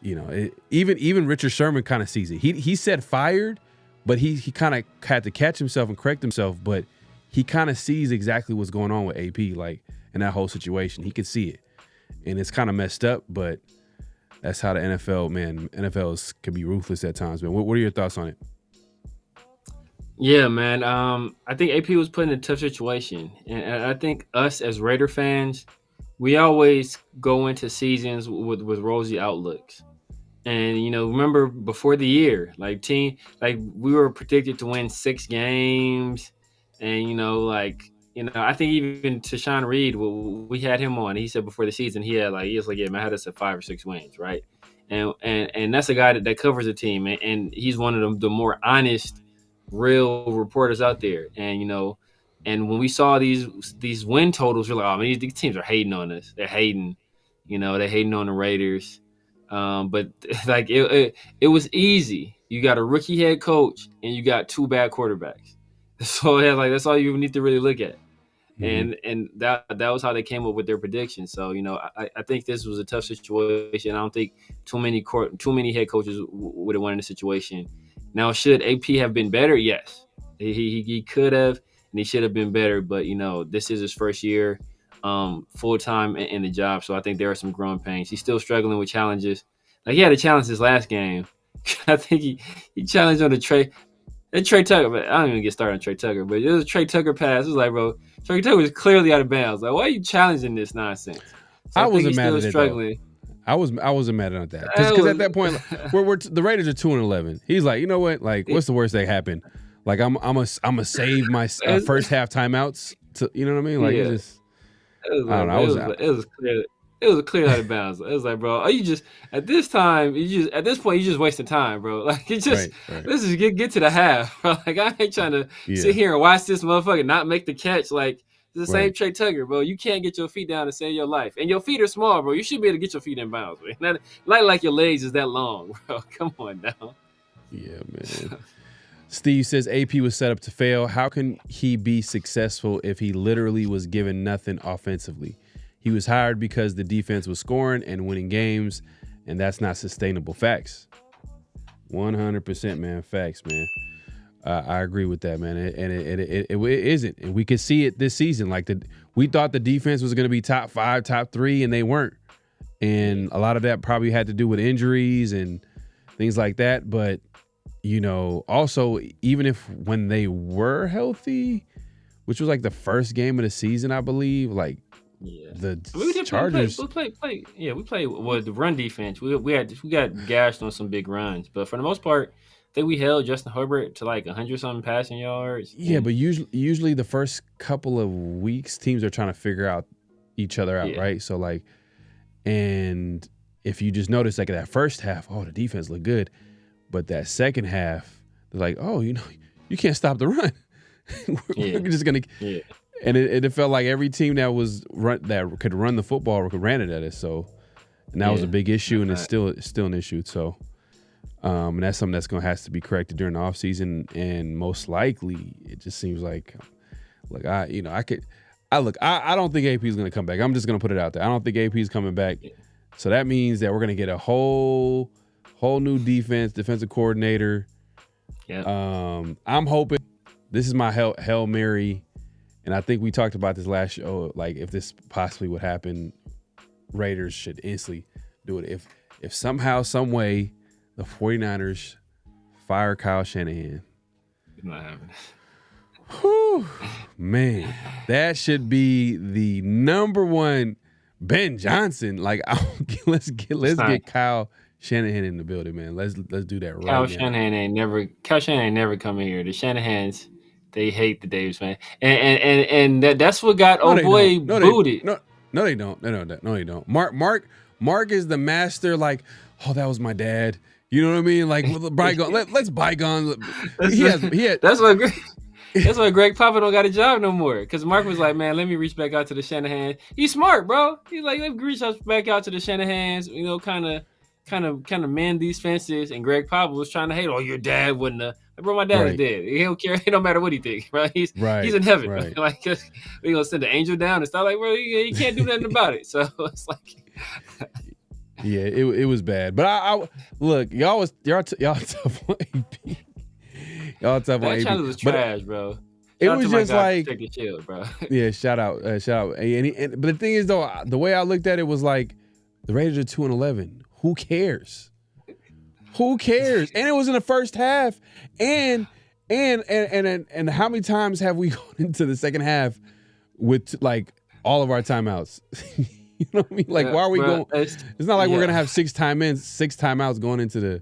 Even Richard Sherman kind of sees it. He said fired, but he kind of had to catch himself and correct himself, but he kind of sees exactly what's going on with AP, like in that whole situation. He could see it. And it's kind of messed up, but that's how the NFL, man. NFL can be ruthless at times, man. What are your thoughts on it? Yeah, man. I think AP was put in a tough situation. And I think us as Raider fans, we always go into seasons with rosy outlooks. And, remember before the year, we were predicted to win 6 games. And, I think even to Sean Reed, we had him on. He said before the season, yeah, man, I had us at 5 or 6 wins, right? And that's a guy that covers the team, and he's one of the more honest, real reporters out there. And and when we saw these win totals, we're like, oh man, these teams are hating on us. They're hating, they're hating on the Raiders. But it was easy. You got a rookie head coach, and you got 2 bad quarterbacks. So that's all you need to really look at. Mm-hmm. And that was how they came up with their predictions. So I think this was a tough situation. I don't think too many head coaches would have won in this situation. Now, should AP have been better? Yes, he could have, and he should have been better. But this is his first year full time in the job, so I think there are some growing pains. He's still struggling with challenges. Like he had a challenge his last game. I think he challenged on the Trey Tucker, but I don't even get started on Trey Tucker. But it was a Trey Tucker pass. It was like, bro, Trey Tucker was clearly out of bounds. Like, why are you challenging this nonsense? So I wasn't mad at it. Struggling. I wasn't mad at that because at that point, the Raiders are 2-11. He's like, you know what? Like, what's the worst that happened? Like, I'm gonna save my first half timeouts. To, you know what I mean? Like, yeah. It was clear out of bounds. It was like, bro, at this point you just wasting time, bro. Like it just right. This is get to the half, bro. Like I ain't trying to sit here and watch this motherfucker not make the catch. Like it's the same Trey Tucker, bro. You can't get your feet down and save your life, and your feet are small, bro. You should be able to get your feet in bounds, man. Not like your legs is that long, bro. Come on now. Yeah, man. Steve says AP was set up to fail. How can he be successful if he literally was given nothing offensively? He was hired because the defense was scoring and winning games, and that's not sustainable. Facts. 100%, man. Facts, man. I agree with that, man. And it isn't. And we could see it this season. Like we thought the defense was going to be top 5, top 3, and they weren't. And a lot of that probably had to do with injuries and things like that. But also, even if when they were healthy, which was like the first game of the season, I believe, like the Chargers. We played with the run defense. We got gashed on some big runs, but for the most part, I think we held Justin Herbert to like 100-something passing yards. Yeah, but usually the first couple of weeks, teams are trying to figure out each other out, right? So like, and if you just notice like that first half, the defense looked good. But that second half, they're like, you can't stop the run. We're just gonna, and it felt like every team that could run the football ran it at us. So, and that was a big issue, and it's still an issue. So, and that's something that's gonna have to be corrected during the offseason, and most likely, it just seems like I don't think AP is gonna come back. I'm just gonna put it out there. I don't think AP is coming back. So that means that we're gonna get a whole new defensive coordinator. Yeah. I'm hoping this is my Hail Mary, and I think we talked about this last show. Like, if this possibly would happen, Raiders should instantly do it. If somehow, some way, the 49ers fire Kyle Shanahan. It's not happening. Whew, man, that should be the number one. Ben Johnson, like, let's get Kyle Shanahan in the building, man. Let's do that right now. Kyle Shanahan ain't never coming here. The Shanahans, they hate the Davis, man, and that's what got booted. No, they don't. No, they don't. Mark is the master. Like, that was my dad. You know what I mean? Like, bygone. Let's bygone. He had. That's what. That's why Greg Papa don't got a job no more. Because Mark was like, man, let me reach back out to the Shanahans. He's smart, bro. He's like, let me reach back out to the Shanahans. Kind of mend these fences. And Greg Papa was trying to hate. Oh, your dad wouldn't have. Bro, my dad is dead. He don't care. It don't matter what he thinks, right? He's in heaven. Right. Like, we gonna send the angel down and stuff like, bro, he can't do nothing about it. So it's like. Yeah, it was bad. But I look, y'all tough on AP. Y'all tough on AP. That challenge was trash, bro. It was just like, shield, bro. Yeah, shout out. But the thing is, though, the way I looked at it was like, the Raiders are 2-11. Who cares? Who cares? And it was in the first half. And how many times have we gone into the second half with like all of our timeouts? You know what I mean? Like, why are we going? It's not like we're gonna have six timeouts going into the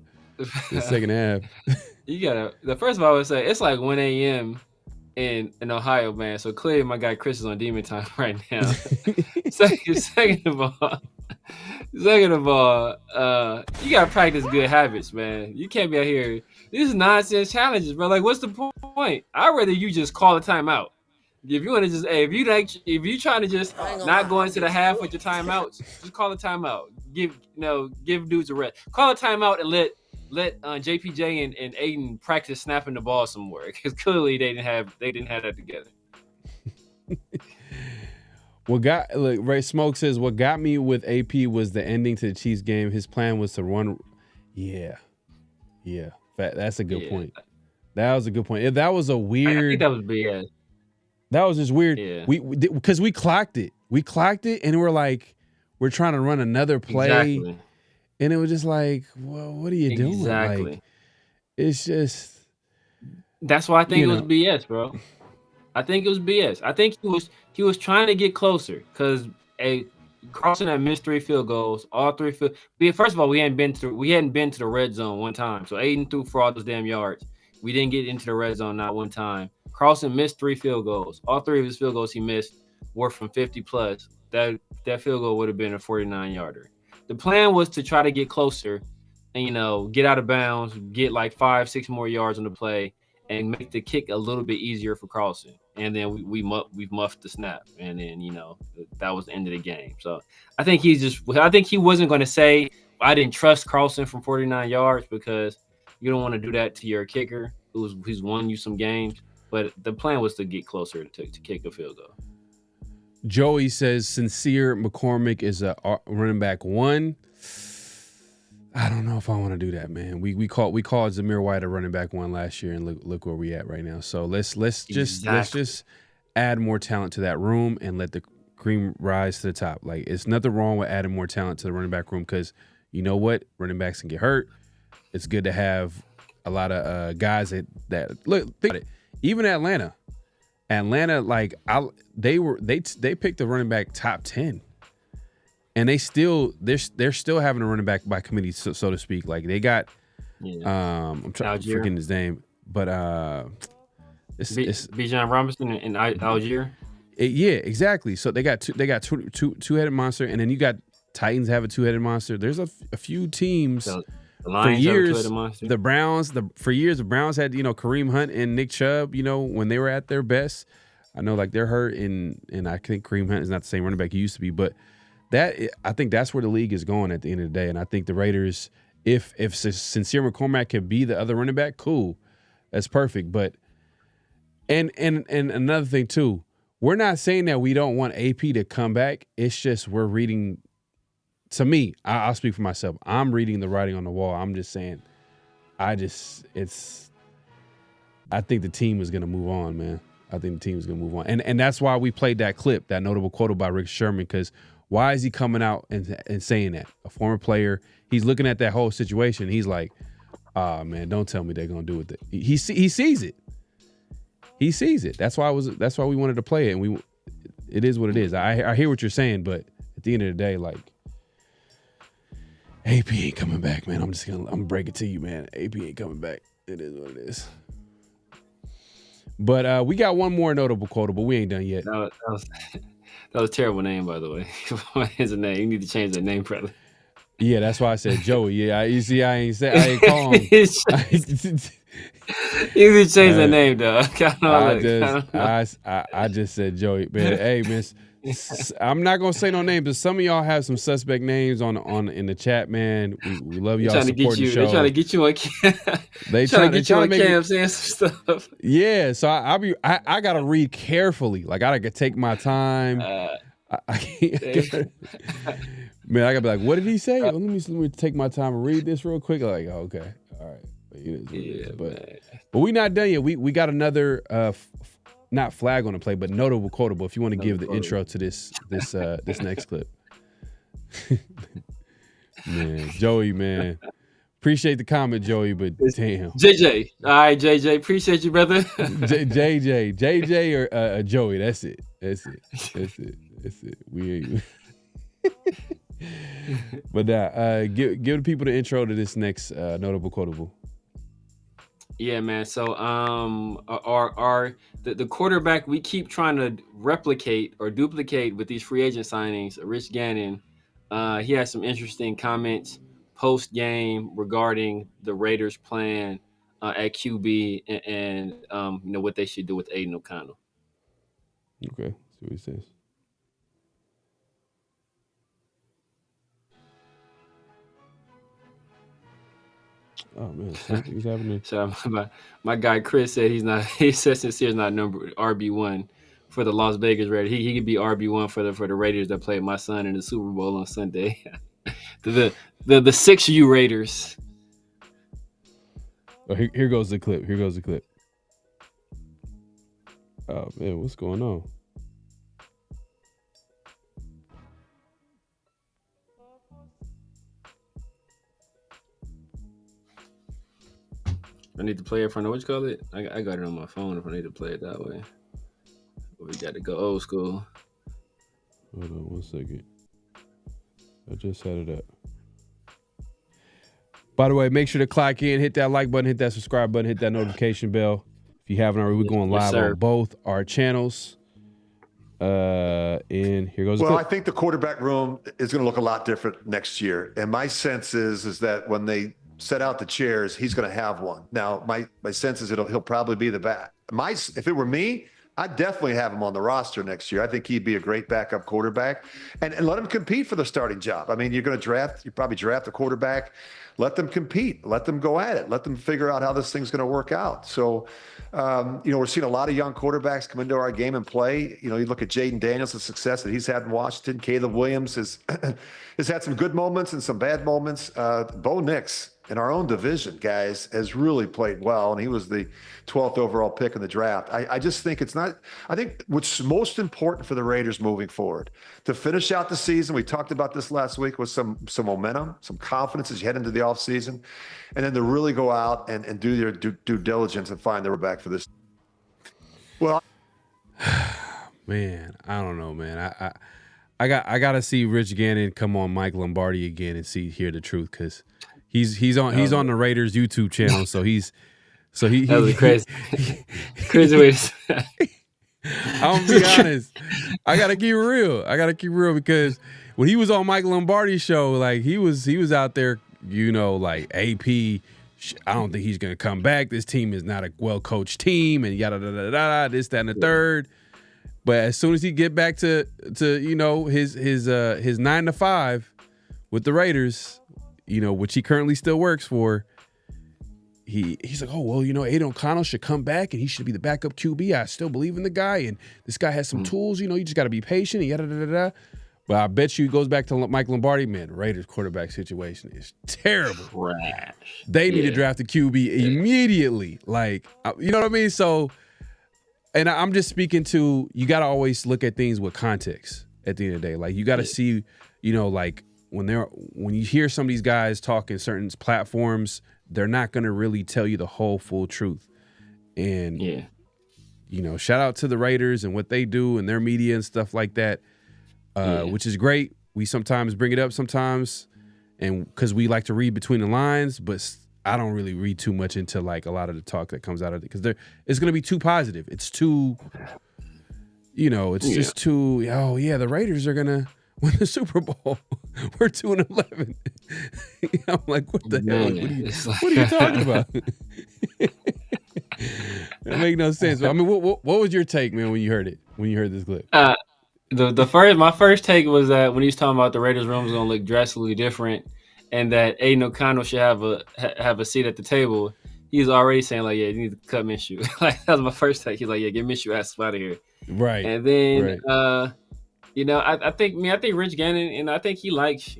second half. You gotta. The first of all, I would say it's like 1 a.m. in Ohio, man. So clearly, my guy Chris is on demon time right now. Second of all, you gotta practice good habits, man. You can't be out here. These nonsense challenges, bro. Like, what's the point? I'd rather you just call a timeout. If you want to just, if you trying to just not go into the half with your timeouts, just call a timeout. Give dudes a rest. Call a timeout and let JPJ and Aiden practice snapping the ball some more, because clearly they didn't have that together. Ray Smoke says what got me with AP was the ending to the Chiefs game. His plan was to run. Yeah, that's a good point. That was a good point. That was a weird. I think that was BS. That was just weird. Yeah. Because we clocked it. And we're like, we're trying to run another play. Exactly. And it was just like, well, what are you doing? Exactly. Like, it's just. That's why I think it was BS, bro. I think it was BS. I think he was trying to get closer, because Carlson had missed 3 field goals. All 3 field. First of all, we hadn't been to the red zone one time. So Aiden threw for all those damn yards. We didn't get into the red zone not one time. Carlson missed 3 field goals. All 3 of his field goals he missed were from 50 plus. That field goal would have been a 49-yarder. The plan was to try to get closer and, get out of bounds, get like 5-6 more yards on the play, and make the kick a little bit easier for Carlson. And then we muffed the snap. And then, that was the end of the game. So I think he wasn't going to say, I didn't trust Carlson from 49 yards, because you don't want to do that to your kicker who's won you some games. But the plan was to get closer to kick a field goal. Joey says Sincere McCormick is a running back 1. I don't know if I want to do that, man. We called Zamir White a running back 1 last year, and look where we at right now. So let's just add more talent to that room and let the cream rise to the top. Like, it's nothing wrong with adding more talent to the running back room, because you know what, running backs can get hurt. It's good to have a lot of guys that look. Think about it. Even Atlanta, like they picked the running back top 10, and they're still having a running back by committee, so to speak. Like, they got, I'm forgetting his name, but it's Bijan Robinson and Algier. Yeah, exactly. So they got two-headed monster, and then you got Titans have a 2-headed monster. There's a few teams. So, for years, the Browns had, Kareem Hunt and Nick Chubb, when they were at their best. I know, like, they're hurt, and I think Kareem Hunt is not the same running back he used to be, but I think that's where the league is going at the end of the day. And I think the Raiders, if Sincere McCormick can be the other running back, cool. That's perfect. But and another thing too, we're not saying that we don't want AP to come back. It's just we're reading. To me, I'll speak for myself. I'm reading the writing on the wall. I'm just saying, I think the team is going to move on, man. I think the team is going to move on. And that's why we played that clip, that notable quote by Rick Sherman, because why is he coming out and saying that? A former player, he's looking at that whole situation. He's like, man, don't tell me they're going to do it. He sees it. He sees it. That's why we wanted to play it. And it is what it is. I hear what you're saying, but at the end of the day, like, AP ain't coming back, man. I'm gonna break it to you, man. AP ain't coming back. It is what it is. But we got one more notable quotable. We ain't done yet. That was a terrible name, by the way. What is the name? You need to change that name, brother. Yeah, that's why I said Joey. Yeah, you see, I ain't call him. You need to change the name, though. I just said Joey, man. Hey, miss, I'm not gonna say no names, but some of y'all have some suspect names on in the chat, man. We love y'all supporting the show. They're trying to get you on. They trying to get you on cam saying some stuff. Yeah, so I gotta read carefully. Like I gotta take my time. I can't. Man, I gotta be like, what did he say? Well, let me take my time and read this real quick. Like, oh, okay, all right. But we not done yet. We got another not flag on the play, but notable quotable. If you want to give the intro to this next clip, man, Joey, man, appreciate the comment, Joey, but damn, JJ, all right, JJ, appreciate you, brother. JJ or Joey, that's it. We. But give the people the intro to this next notable quotable. Yeah, man. So the quarterback we keep trying to replicate or duplicate with these free agent signings, Rich Gannon, he has some interesting comments post game regarding the Raiders' plan at QB and what they should do with Aiden O'Connell. Okay, see what he says. Oh man, something's happening. So my guy Chris said he said Sincere's not number RB1 for the Las Vegas Raiders. He could be RB1 for the Raiders that played my son in the Super Bowl on Sunday. the 6U Raiders. Oh, here goes the clip. Oh man, what's going on? I need to play it from what you call it? I got it on my phone if I need to play it that way. We got to go old school. Hold on 1 second. I just had it up. By the way, make sure to clock in, hit that like button, hit that subscribe button, hit that notification bell. If you haven't already, we're going live on both our channels. And here goes. Well, I think the quarterback room is going to look a lot different next year. And my sense is that when they set out the chairs, he's going to have one. Now, my sense is he'll probably be the back. If it were me, I'd definitely have him on the roster next year. I think he'd be a great backup quarterback and let him compete for the starting job. I mean, you probably draft a quarterback, let them compete, let them go at it, let them figure out how this thing's going to work out. So, we're seeing a lot of young quarterbacks come into our game and play. You look at Jaden Daniels, the success that he's had in Washington. Caleb Williams has had some good moments and some bad moments. Bo Nix, in our own division, guys, has really played well, and he was the 12th overall pick in the draft. I just think I think what's most important for the Raiders moving forward, to finish out the season, we talked about this last week, with some momentum, some confidence as you head into the offseason, and then to really go out and do their due diligence and find their way back for this. Well, man, I don't know, man. I got to see Rich Gannon come on Mike Lombardi again and hear the truth, because He's on the Raiders YouTube channel, so he that was crazy. Crazy way to say. I'm gonna be honest. I gotta keep it real because when he was on Mike Lombardi's show, like he was out there, like AP. I don't think he's gonna come back. This team is not a well coached team, and yada da da da this, that, and the third. But as soon as he get back to his 9 to 5 with the Raiders, which he currently still works for, he's like, oh, well, Aiden O'Connell should come back and he should be the backup QB. I still believe in the guy, and this guy has some tools. You just got to be patient, and yada, da, da, da. But I bet you he goes back to Mike Lombardi, man, the Raiders quarterback situation is terrible. Trash. They need to draft a QB immediately. Like, you know what I mean? So, and I'm just speaking to, you got to always look at things with context at the end of the day. Like, you got to see, like, when you hear some of these guys talk in certain platforms, they're not going to really tell you the whole full truth. And, shout out to the Raiders and what they do and their media and stuff like that, which is great. We sometimes bring it up sometimes, and because we like to read between the lines, but I don't really read too much into like a lot of the talk that comes out of it, because it's going to be too positive. It's too, just too, the Raiders are going to win the Super Bowl. We're 2-11. I'm like, what the hell? What are you talking about? That make no sense. I mean, what was your take, man, when you heard it? When you heard this clip? My first take was that when he was talking about the Raiders' room was going to look drastically different, and that Aiden O'Connell should have a seat at the table. He's already saying like, yeah, you need to cut Minshew. Like that was my first take. He's like, yeah, get Minshew ass out of here. Right. And then, right. I think Rich Gannon, and I think he likes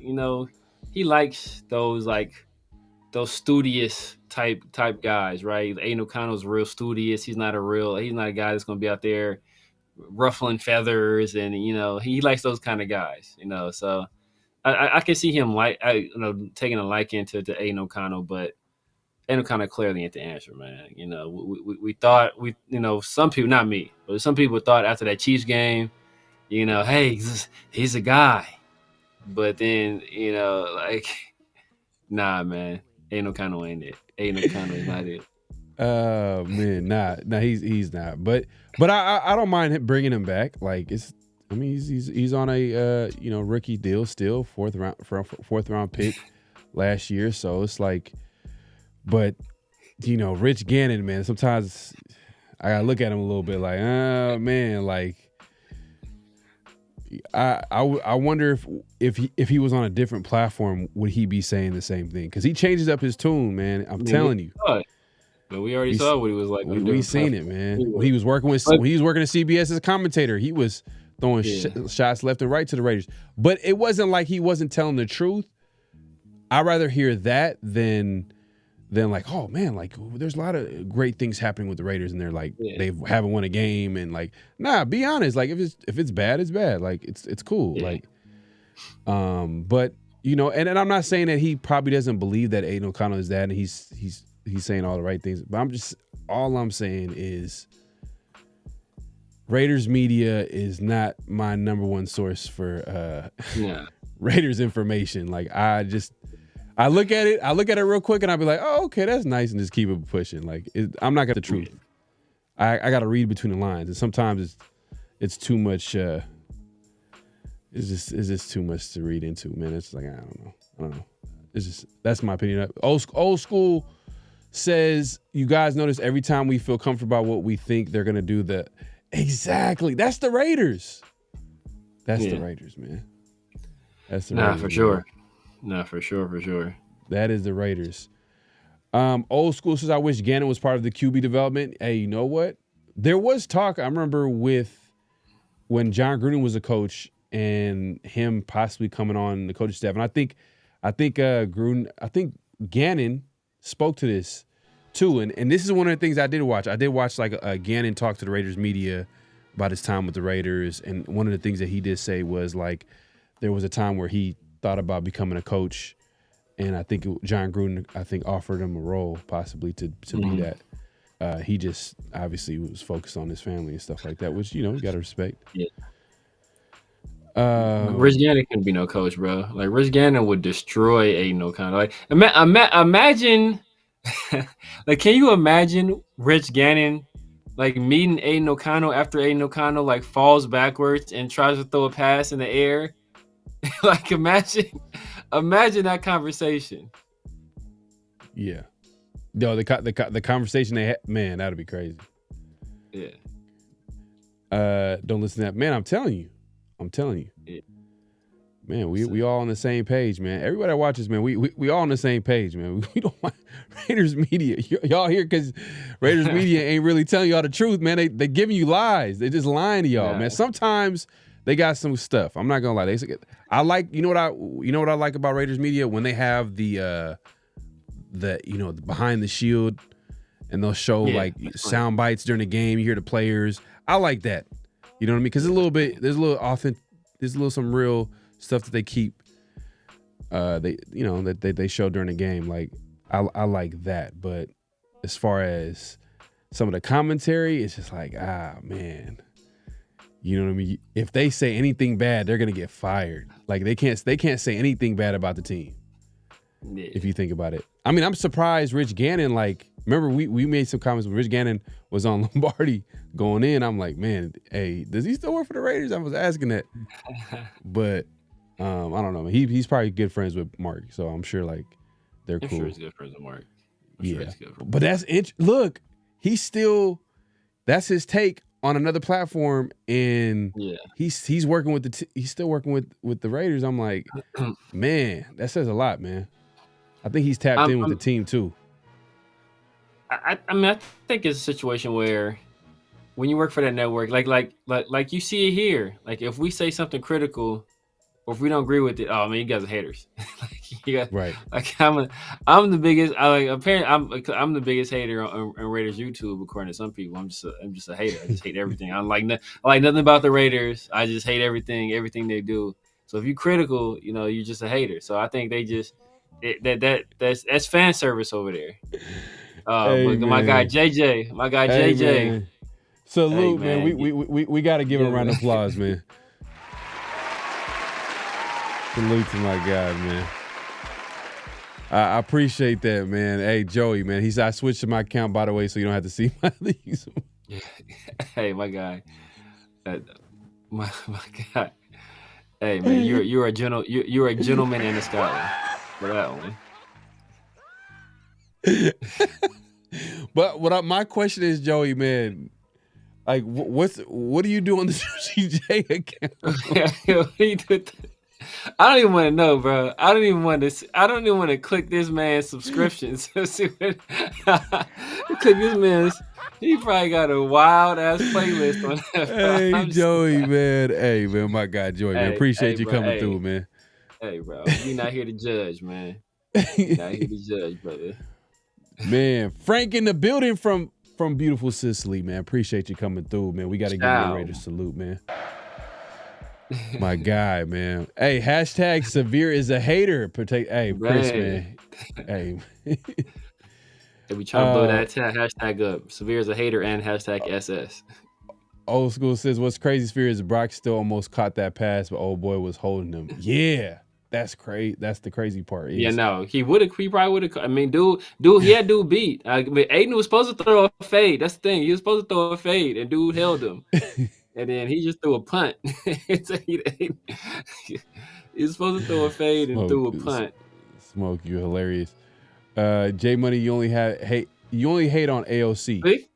those studious type guys, right? Aiden O'Connell's real studious. He's not a guy that's going to be out there ruffling feathers, and he likes those kind of guys. So I can see him taking a liking to Aiden O'Connell, but Aiden O'Connell clearly ain't the answer, man. We thought some people, not me, but some people thought after that Chiefs game, hey, he's a guy, but then nah, man, Aiden O'Connell ain't it. Aiden O'Connell is not it. Man, nah, he's not. But I don't mind him bringing him back. Like he's on a rookie deal still, fourth round pick last year. So it's like, but Rich Gannon, man, sometimes I gotta look at him a little bit like, man, like I wonder if he was on a different platform, would he be saying the same thing? Because he changes up his tune, man. I'm telling you. But we already saw what he was like. We seen it, man. When he was working at CBS as a commentator, he was throwing shots left and right to the Raiders. But it wasn't like he wasn't telling the truth. I'd rather hear that than like, oh man, like there's a lot of great things happening with the Raiders, and they're like they haven't won a game, and like, nah, be honest. Like if it's bad, it's bad. Like it's cool. Yeah. Like, but and I'm not saying that he probably doesn't believe that Aiden O'Connell is that, and he's saying all the right things, but all I'm saying is Raiders media is not my number one source for Raiders information. Like I look at it real quick and I'll be like, oh, okay, that's nice, and just keep it pushing. Like I'm not got the truth. I got to read between the lines, and sometimes it's too much. It's just too much to read into, man. It's like I don't know. It's just that's my opinion. Old school says, you guys notice every time we feel comfortable about what we think they're gonna do, exactly. That's the Raiders. That's the Raiders, man. That's the Raiders. For sure. No, for sure. That is the Raiders. Old school says, I wish Gannon was part of the QB development. Hey, you know what? There was talk, I remember, with when John Gruden was a coach and him possibly coming on the coaching staff. And I think Gannon spoke to this too. And this is one of the things I did watch. I did watch like a Gannon talk to the Raiders media about his time with the Raiders. And one of the things that he did say was like, there was a time where he thought about becoming a coach. And I think John Gruden, offered him a role possibly to be that. He just obviously was focused on his family and stuff like that, which, you got to respect. Yeah. Rich Gannon couldn't be no coach, bro. Like Rich Gannon would destroy Aiden O'Connell. Like imagine, like, can you imagine Rich Gannon like meeting Aiden O'Connell after Aiden O'Connell like falls backwards and tries to throw a pass in the air? Like imagine that conversation. Yeah. No, the conversation they had, man, that'd be crazy. Yeah. Don't listen to that, man. I'm telling you. Yeah. Man, we all on the same page, man. Everybody that watches, man, we all on the same page, man. We don't want Raiders media. Y'all here because Raiders media ain't really telling y'all the truth, man. They giving you lies. They just lying to y'all, man. Sometimes they got some stuff. I'm not gonna lie. I like what I like about Raiders media when they have the behind the shield, and they'll show like sound bites during the game. You hear the players. I like that. You know what I mean? Because there's some real stuff that they keep. That they show during the game. Like I like that. But as far as some of the commentary, it's just like, man. You know what I mean? If they say anything bad, they're gonna get fired. Like they can't say anything bad about the team. Yeah. If you think about it. I mean, I'm surprised Rich Gannon, like, remember we made some comments when Rich Gannon was on Lombardi going in. I'm like, man, hey, does he still work for the Raiders? I was asking that. But I don't know. He's probably good friends with Mark, so I'm sure like they're cool. I'm sure he's good friends with Mark. But that's look, that's his take on another platform, and he's still working with the Raiders. I'm like, man, that says a lot, man. I think he's tapped in with the team too. I mean, I think it's a situation where when you work for that network, like you see it here. Like if we say something critical, or if we don't agree with it, oh man, you guys are haters. Right. Like I'm the biggest. I'm the biggest hater on Raiders YouTube, according to some people. I'm just a hater. I just hate everything. I like nothing about the Raiders. I just hate everything they do. So if you're critical, you're just a hater. So I think they just that's fan service over there. But my guy JJ, Man. Salute, hey, man. We got to give him a round of applause, man. Salute to my guy, man. I appreciate that, man. Hey, Joey, man. I switched to my account, by the way, so you don't have to see my leagues. Hey, my guy. My guy. Hey, man, you're a gentleman and a scholar for that one. But my question is, Joey, man, like, what do you do on the CJ account? What do you do? I don't even want to know, bro. I don't even want to click this man's subscriptions. Click this man's. He probably got a wild ass playlist on that. Hey, Joey, man. Hey, man, my guy, Joey, man. Appreciate you coming through, man. Hey, bro. You're not here to judge, man. You're not here to judge, brother. Man, Frank in the building from beautiful Sicily, man. Appreciate you coming through, man. We got to give you a Raiders salute, man. My guy, man. Hey, hashtag Severe is a hater. Hey, Chris, man. Hey. If we try to blow that hashtag up, Severe is a hater and hashtag SS. Old school says, what's crazy, Sphere, is Brock still almost caught that pass, but old boy was holding him. Yeah. That's crazy. That's the crazy part. Yeah, no, he probably would have. I mean, dude, he had dude beat. Aiden was supposed to throw a fade. That's the thing. He was supposed to throw a fade, and dude held him. And then he just threw a punt. He was supposed to throw a fade and threw a punt. Smoke, you hilarious. J Money, you only hate on AOC. See?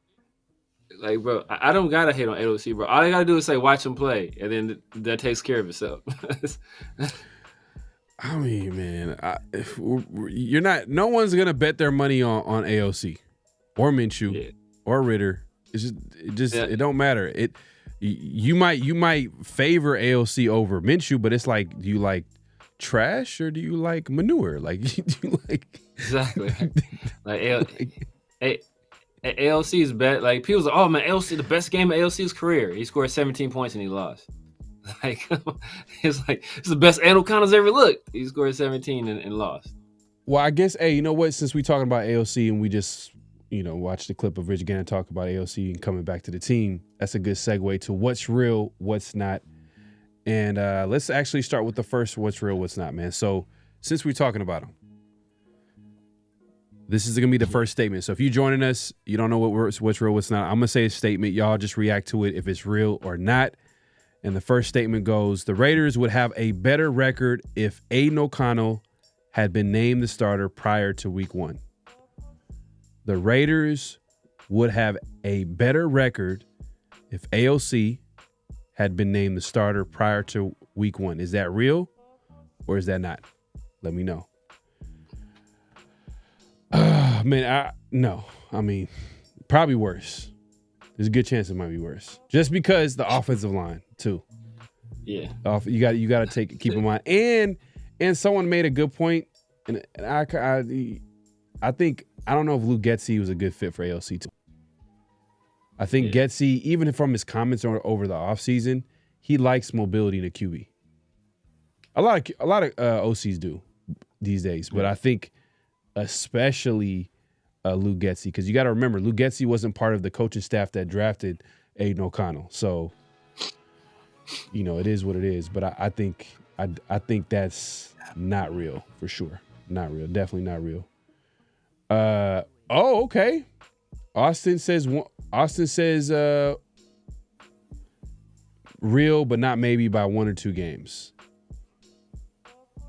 Like, bro, I don't gotta hate on AOC, bro. All I gotta do is say watch him play, and then that takes care of itself. I mean, man, no one's gonna bet their money on AOC or Minshew or Ritter. It don't matter. You might favor AOC over Minshew, but it's like, do you like trash or do you like manure? Like, do you like exactly like AOC is bad. Like people say, oh man, AOC the best game of AOC's career. He scored 17 points and he lost. Like it's the best O'Connell's ever looked. He scored 17 and lost. Well, I guess, hey, you know what? Since we talking about AOC and we just watch the clip of Rich Gannon talk about AOC and coming back to the team, that's a good segue to what's real, what's not. And let's actually start with the first what's real, what's not, man. So since we're talking about him, this is going to be the first statement. So if you're joining us, you don't know what's real, what's not, I'm going to say a statement. Y'all just react to it if it's real or not. And the first statement goes, the Raiders would have a better record if Aiden O'Connell had been named the starter prior to week 1. The Raiders would have a better record if AOC had been named the starter prior to week 1. Is that real or is that not? Let me know. No. I mean, probably worse. There's a good chance it might be worse. Just because the offensive line, too. Yeah. You got to keep in mind. And someone made a good point. And I think, I don't know if Lou Getsy was a good fit for AOC too. I think Getsy, even from his comments over the offseason, he likes mobility in a QB. A lot of OCs do these days, but I think especially Lou Getsy, because you got to remember, Lou Getsy wasn't part of the coaching staff that drafted Aiden O'Connell. So, it is what it is. But I think that's not real for sure. Not real. Definitely not real. Okay. Austin says real, but not maybe by 1 or 2 games.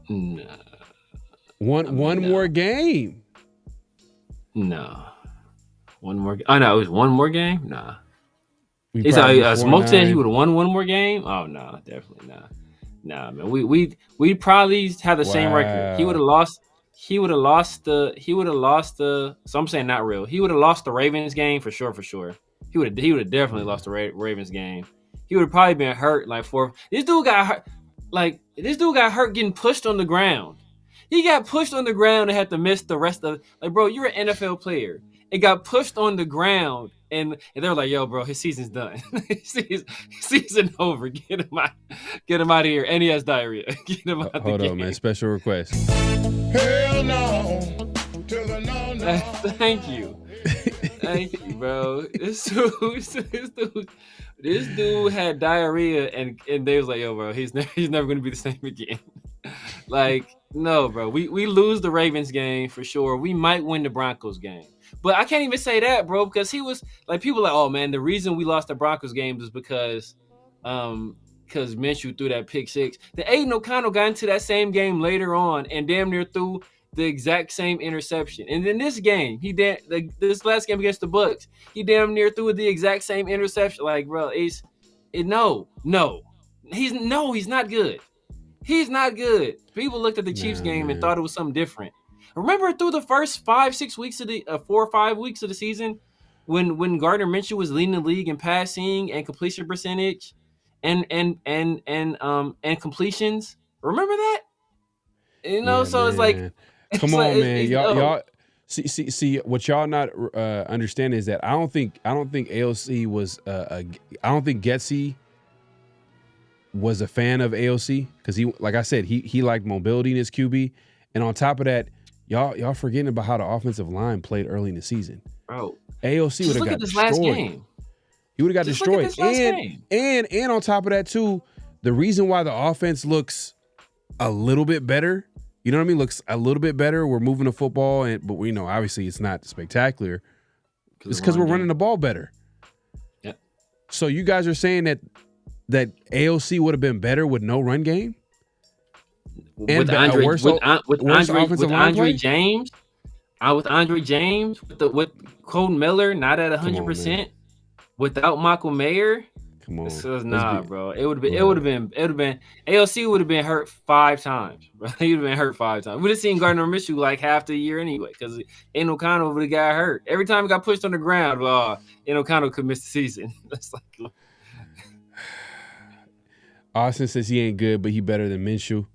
No. One more game. No. One more. Oh no, it was one more game. Nah. We He's probably Smoke said he 4-9. would have won one more game. Oh no, definitely not. Nah, man. We probably have the same record. He would have lost. He would have lost the. So I'm saying not real. He would have lost the Ravens game for sure. He would have definitely lost the Ravens game. He would have probably been hurt like four. This dude got hurt. Like this dude got hurt getting pushed on the ground. He got pushed on the ground and had to miss the rest of. Like, bro, you're an NFL player. It got pushed on the ground, and they were like, "Yo, bro, his season's done. his season over. Get him out of here." And he has diarrhea. Get him out. Hold on, man. Special request. Hell no to the no. Thank you, bro. This dude had diarrhea, and they was like, "Yo, bro, he's never gonna be the same again." Like, no, bro. We lose the Ravens game for sure. We might win the Broncos game. But I can't even say that, bro, because he was like, people like, oh man, the reason we lost the Broncos game is because Minshew threw that pick six. The Aiden O'Connell got into that same game later on and damn near threw the exact same interception. And in this game, this last game against the Bucs, he damn near threw the exact same interception. Like, bro, he's not good. He's not good. People looked at the Chiefs game and thought it was something different. Remember through the first 5-6 weeks of the 4 or 5 weeks of the season, when Gardner Minshew was leading the league in passing and completion percentage, and completions. Remember that? So it's like, come on, man, y'all. See, what y'all not understand is that I don't think AOC was I don't think Getsy was a fan of AOC because he, like I said, he liked mobility in his QB, and on top of that, y'all forgetting about how the offensive line played early in the season. Bro, AOC would have got destroyed. Last game. He would have got destroyed, and on top of that too, the reason why the offense looks a little bit better, you know what I mean? Looks a little bit better. We're moving the football, but we know obviously it's not spectacular. It's because we're running the ball better. Yeah. So you guys are saying that AOC would have been better with no run game? With Andre James, with Colton Miller not at 100%, without Michael Mayer. Come on, bro. It would have been AOC would have been hurt 5 times. Bro. He would have been hurt 5 times. We'd have seen Gardner Minshew like half the year anyway, because Aiden O'Connell would have got hurt every time he got pushed on the ground. Aiden O'Connell could miss the season. That's like. Austin says he ain't good, but he better than Minshew.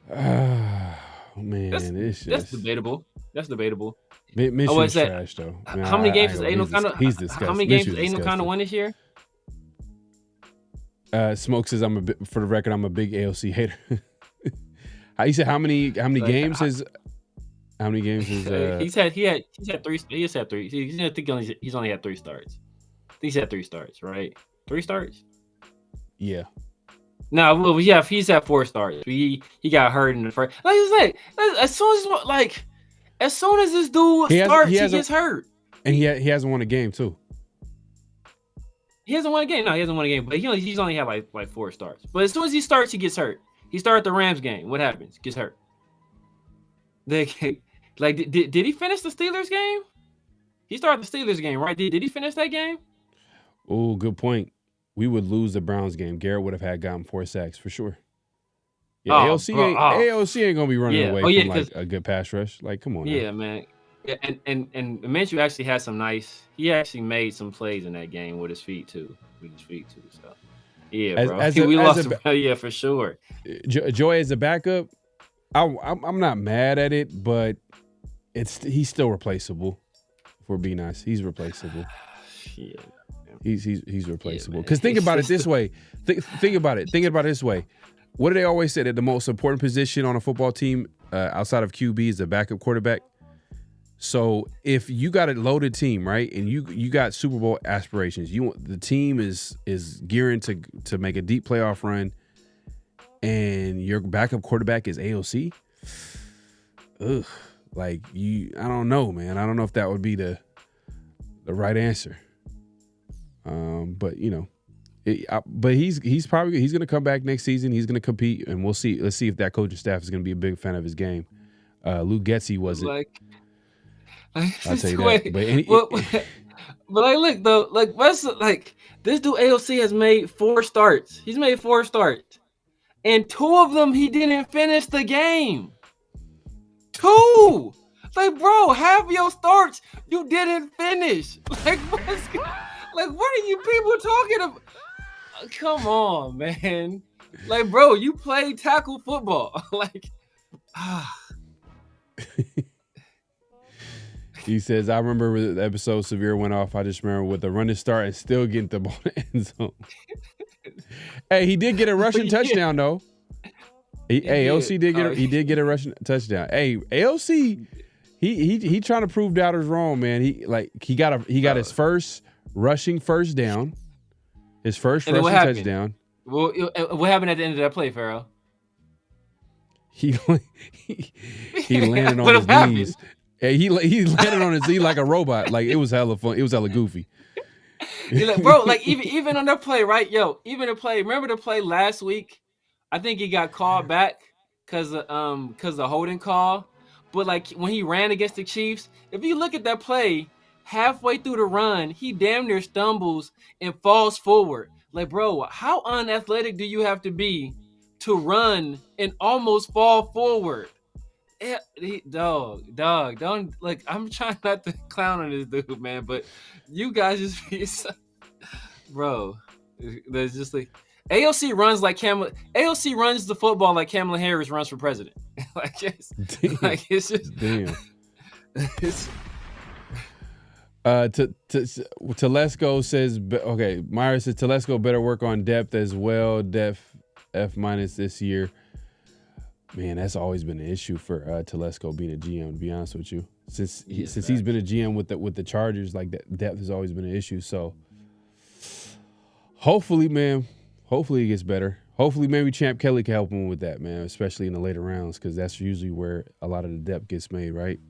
Oh, man, that's debatable. That's debatable. Minshew's trash, though. How many games has Aiden O'Connell? He's disgusting. How many games has Aiden O'Connell won this year? Smoke says for the record, I'm a big AOC hater. You said how many games is? How many games is? He's had 3. He's only had 3 starts. He's had 3 starts, right? 3 starts. Yeah. No, well, yeah, he's had 4 starts. He got hurt in the first. Like it's like as soon as this dude starts, he gets hurt. And he hasn't won a game too. He hasn't won a game. No, he hasn't won a game. But he's only had like 4 starts. But as soon as he starts, he gets hurt. He started the Rams game. What happens? Gets hurt. Did he finish the Steelers game? He started the Steelers game, right? Did he finish that game? Oh, good point. We would lose the Browns game. Garrett would have gotten 4 sacks for sure. Yeah, AOC ain't gonna be running away from like a good pass rush. Like, come on. Yeah, man. Yeah, and Minshew actually had some nice. He actually made some plays in that game with his feet too. So, yeah, bro. We lost. Yeah, for sure. Joy as a backup, I'm not mad at it, but he's still replaceable. If we're being nice, he's replaceable. Yeah. He's replaceable. Because think about it this way. Think about it this way. What do they always say, that the most important position on a football team outside of QB is the backup quarterback? So if you got a loaded team, right, and you got Super Bowl aspirations, the team is gearing to make a deep playoff run, and your backup quarterback is AOC. Ugh, I don't know, man. I don't know if that would be the right answer. But he's going to come back next season. He's going to compete, and we'll see. Let's see if that coaching staff is going to be a big fan of his game. Luke Getsy wasn't. I'll tell you that. But like, look though, like what's like this dude AOC has made 4 starts. He's made 4 starts, and 2 of them he didn't finish the game. 2, like bro, half your starts you didn't finish. Like what are you people talking about? Come on, man. Like bro, you play tackle football. Like. He says, I remember the episode Severe went off. I just remember with the running start and still getting the ball in the end zone. Hey, he did get a rushing touchdown though. AOC did get a rushing touchdown. Hey, AOC, he trying to prove doubters wrong, man. He got his first rushing first down. His first rushing touchdown. Well, what happened at the end of that play, Pharaoh? He landed on his knees. He landed on his knee like a robot. Like it was hella fun. It was hella goofy. Like, bro, like even on that play, right? Yo, even the play. Remember the play last week? I think he got called back because the holding call. But like when he ran against the Chiefs, if you look at that play, halfway through the run, he damn near stumbles and falls forward. Like, bro, how unathletic do you have to be to run and almost fall forward? Yeah, dog, don't like. I'm trying not to clown on this dude, man, but you guys just be bro. There's just like AOC runs like Kamala. AOC runs the football like Kamala Harris runs for president. It's just damn. Telesco says, okay, Myra says Telesco better work on depth as well. Depth F- this year. Man, that's always been an issue for Telesco being a GM, to be honest with you. Since he's been a GM with the Chargers, like that depth has always been an issue. So hopefully it gets better. Hopefully maybe Champ Kelly can help him with that, man, especially in the later rounds, because that's usually where a lot of the depth gets made, right?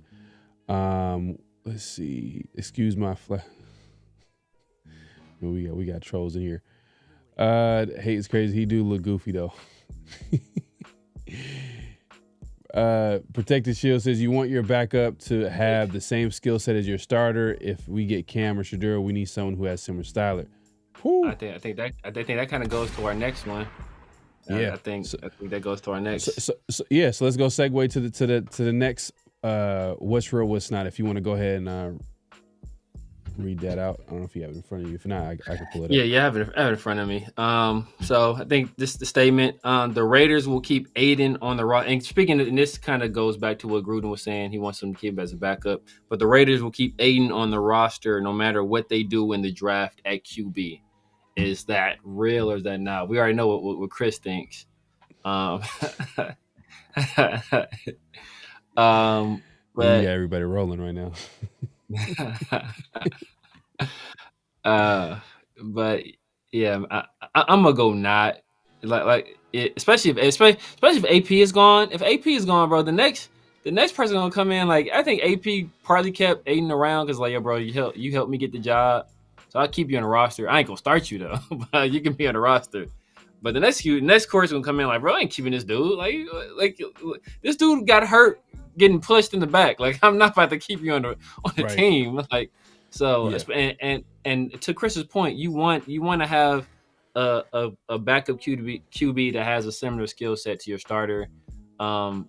Let's see. Excuse my we got trolls in here. Hate is crazy. He do look goofy though. Protected Shield says you want your backup to have the same skill set as your starter. If we get Cam or Shedeur, we need someone who has similar style. I think that kind of goes to our next one. Yeah, I think that goes to our next. So let's go segue to the next. What's real, what's not. If you want to go ahead and read that out. I don't know if you have it in front of you. If not, I can pull it up. Yeah, I have it in front of me. So I think this is the statement. The Raiders will keep Aiden on the roster. And speaking of, and this kind of goes back to what Gruden was saying. He wants them to keep him as a backup. But the Raiders will keep Aiden on the roster no matter what they do in the draft at QB. Is that real or is that not? We already know what Chris thinks. But yeah, everybody rolling right now. But yeah, I'm gonna go not especially if AP is gone. If AP is gone, bro, the next person gonna come in. Like I think AP partly kept Aiden around because like, yo, bro, you helped me get the job, so I'll keep you on the roster. I ain't gonna start you though, but you can be on the roster. But the next course gonna come in like, bro, I ain't keeping this dude. Like this dude got hurt getting pushed in the back. Like I'm not about to keep you on the right. team. Like so, yeah. and to Chris's point, you want to have a backup QB that has a similar skill set to your starter. And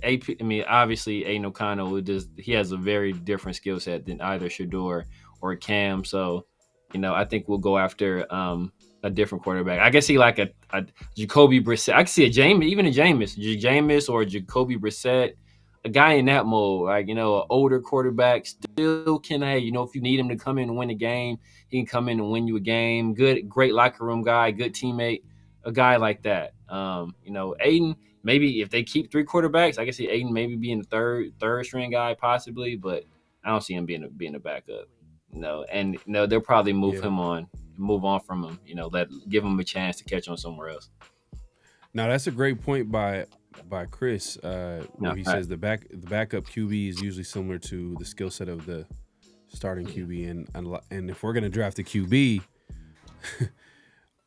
AP, I mean, obviously Aiden O'Connell he has a very different skill set than either Shedeur or Cam. So, I think we'll go after a different quarterback. I can see like a Jacoby Brissett. I can see Jameis or Jacoby Brissett, a guy in that mold, like, an older quarterback still can, if you need him to come in and win a game, he can come in and win you a game. Great locker room guy, good teammate, a guy like that. Aiden, maybe if they keep 3 quarterbacks, I can see Aiden maybe being the third string guy possibly, but I don't see him being a backup. They'll probably move on from him, give him a chance to catch on somewhere else. Now that's a great point by Chris, where he says the backup QB is usually similar to the skill set of the starting QB, and if we're gonna draft a QB,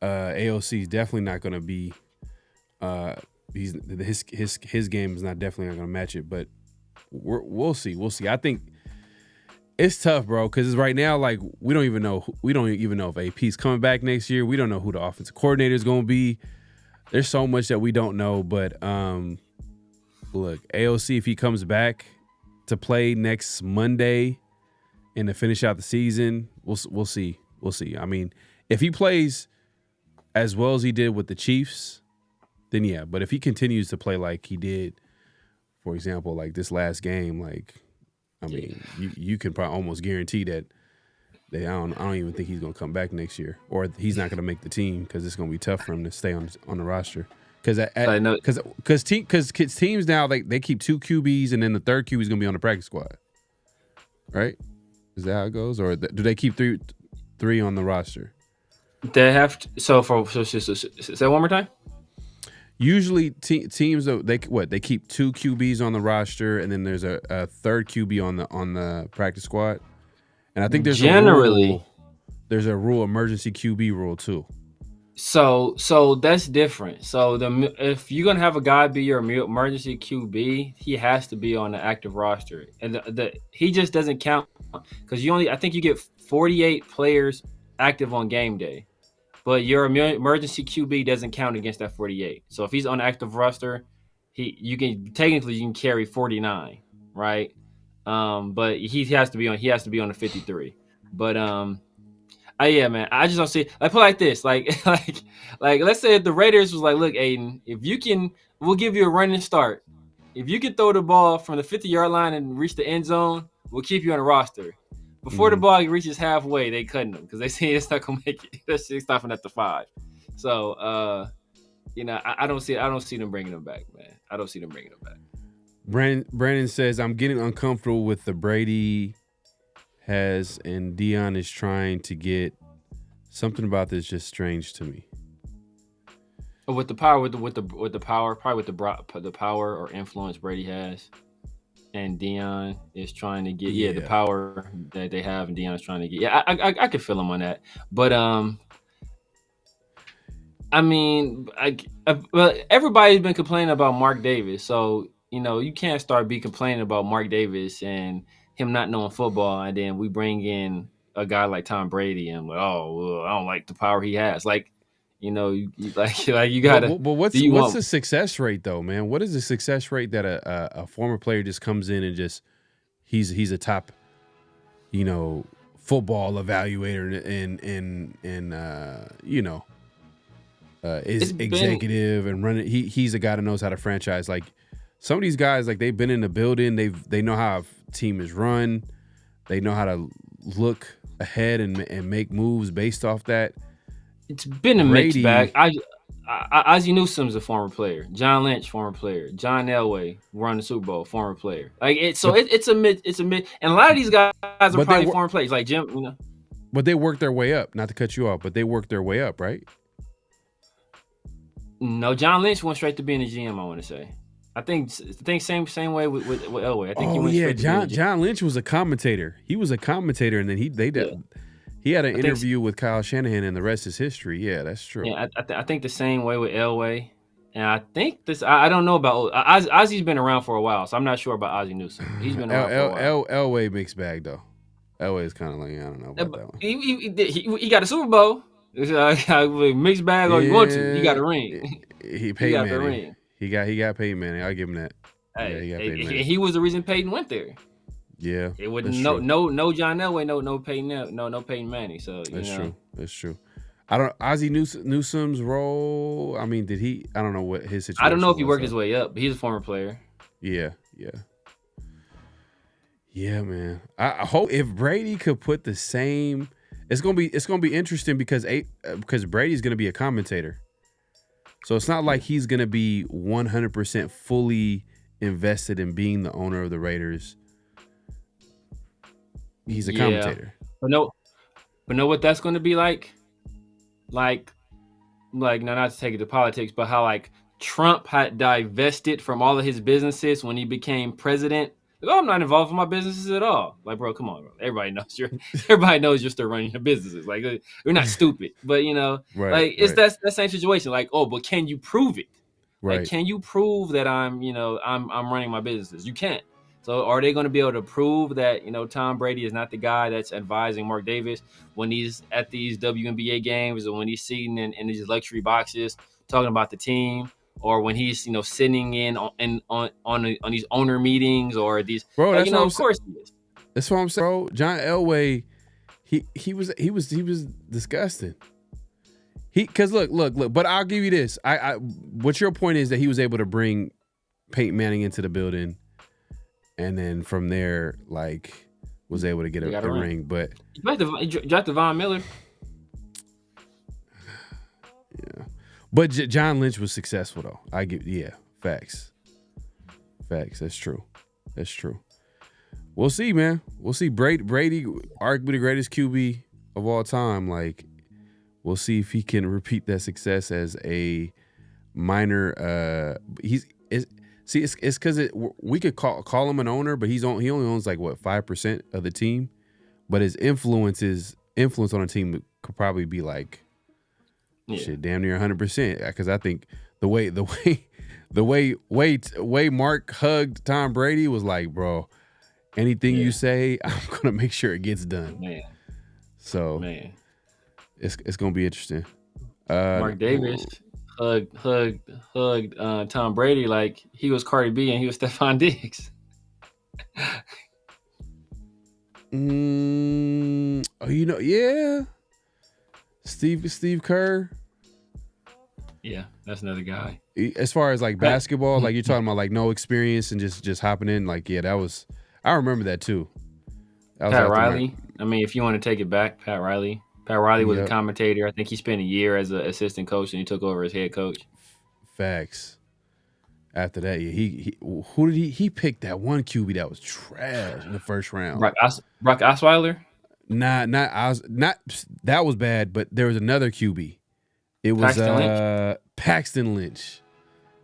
AOC is definitely not gonna be. His game is definitely not gonna match it, but we'll see. We'll see. I think it's tough, bro, because right now, like, we don't even know if AP's coming back next year. We don't know who the offensive coordinator is going to be. There's so much that we don't know. But look, AOC, if he comes back to play next Monday and to finish out the season, we'll see. We'll see. I mean, if he plays as well as he did with the Chiefs, then yeah. But if he continues to play like he did, for example, like this last game, like, I mean, you can probably almost guarantee that I don't even think he's going to come back next year, or he's not going to make the team because it's going to be tough for him to stay on the roster. Because teams now they keep 2 QBs and then the third QB is going to be on the practice squad, right? Is that how it goes, or do they keep three on the roster? They have to, say that one more time. Usually teams they keep 2 QBs on the roster and then there's a third QB on the practice squad. And I think there's a rule, emergency QB rule too. So that's different. So if you're gonna have a guy be your emergency QB, he has to be on the active roster, and he just doesn't count because I think you get 48 players active on game day, but your emergency QB doesn't count against that 48. So if he's on the active roster, you can carry 49, right? But he has to be on the 53. But yeah, man, I just don't see. Like, put it like this, like let's say if the Raiders was like, look, Aiden, if you can, we'll give you a running start. If you can throw the ball from the 50-yard line and reach the end zone, we'll keep you on the roster. Before the ball reaches halfway, they cutting him because they see it's not gonna make it. They're stopping at the 5. So I don't see them bringing him back, man. I don't see them bringing him back. Brandon says, I'm getting uncomfortable with the Brady has and Deion is trying to get. Something about this just strange to me. With the power, with the power, probably with the power or influence Brady has, and Deion is trying to get the power that they have, and Deion is trying to get. Yeah, I could feel him on that, but I mean, everybody's been complaining about Mark Davis, so you can't start complaining about Mark Davis and him not knowing football, and then we bring in a guy like Tom Brady, and I don't like the power he has. Like, you gotta. But what's the success rate though, man? What is the success rate that a former player just comes in and just he's a top, football evaluator and is executive and running. He's a guy that knows how to franchise. Like, some of these guys, like, they've been in the building. They know how a team is run. They know how to look ahead and make moves based off that. It's been a mixed bag. Ozzie Newsome's a former player. John Lynch, former player. John Elway won the Super Bowl, former player. Like, it's a mid. And a lot of these guys are probably former players, like Jim. But they worked their way up. Not to cut you off, but they worked their way up, right? No, John Lynch went straight to being a GM. I want to say. I think same way with Elway. I think he went straight to being a GM. John Lynch was a commentator. He was a commentator, and then he had an interview with Kyle Shanahan, and the rest is history. Yeah, that's true. Yeah, I think the same way with Elway, and I think this. I don't know about Ozzie's been around for a while, so I'm not sure about Ozzie Newsome. He's been around for a while. Elway mixed bag though. Elway is kind of like, I don't know about that one. He got a Super Bowl. It's mixed bag, or you want to? He got a ring. He got the ring. He got Peyton Manning. I'll give him that. He was the reason Peyton went there. Yeah, it wouldn't no John Elway, no Peyton Manning. So true. That's true. I don't Ozzie Newsome's role. I mean, did he? I don't know what his situation. I don't know if he worked his way up, but he's a former player. Yeah, man. I hope if Brady could put the same. It's gonna be interesting because Brady's gonna be a commentator. So it's not like he's going to be 100% fully invested in being the owner of the Raiders. He's a commentator. But know what that's going to be like? Like, no, not to take it to politics, but how like Trump had divested from all of his businesses when he became president. Like, I'm not involved in my businesses at all. Like, bro, come on, bro. Everybody knows you're still running your businesses. Like, we're not stupid, but it's that same situation. Like, but can you prove it? Right. Like, can you prove that I'm running my businesses? You can't. So are they going to be able to prove that, Tom Brady is not the guy that's advising Mark Davis when he's at these WNBA games, or when he's sitting in these luxury boxes talking about the team, or when he's, sitting in on these owner meetings or these, bro, that's what of course he is. That's what I'm saying, bro. John Elway, he was disgusting. Because look. But I'll give you this. What your point is that he was able to bring Peyton Manning into the building, and then from there, like, was able to get a ring. But he drafted Von Miller. Yeah, but John Lynch was successful though. Facts. That's true. We'll see, man. We'll see. Brady, arguably the greatest QB of all time. Like, we'll see if he can repeat that success as a minor. It's because we could call him an owner, but he only owns like 5% of the team, but his influence on a team could probably be like damn near 100%. Because I think the way Mark hugged Tom Brady was like, bro, anything you say, I'm gonna make sure it gets done. Man. So it's gonna be interesting. Mark Davis hugged Tom Brady like he was Cardi B and he was Stephon Diggs. Steve Kerr. Yeah, that's another guy. As far as like basketball, like you're talking about like no experience and just hopping in, like I remember that too. Pat Riley. I mean, if you want to take it back, Pat Riley. Pat Riley was a commentator. I think he spent a year as an assistant coach, and he took over as head coach. Facts. After that, he picked that one QB that was trash in the first round. Brock Osweiler? Not that was bad, but there was another QB. It was Paxton Lynch.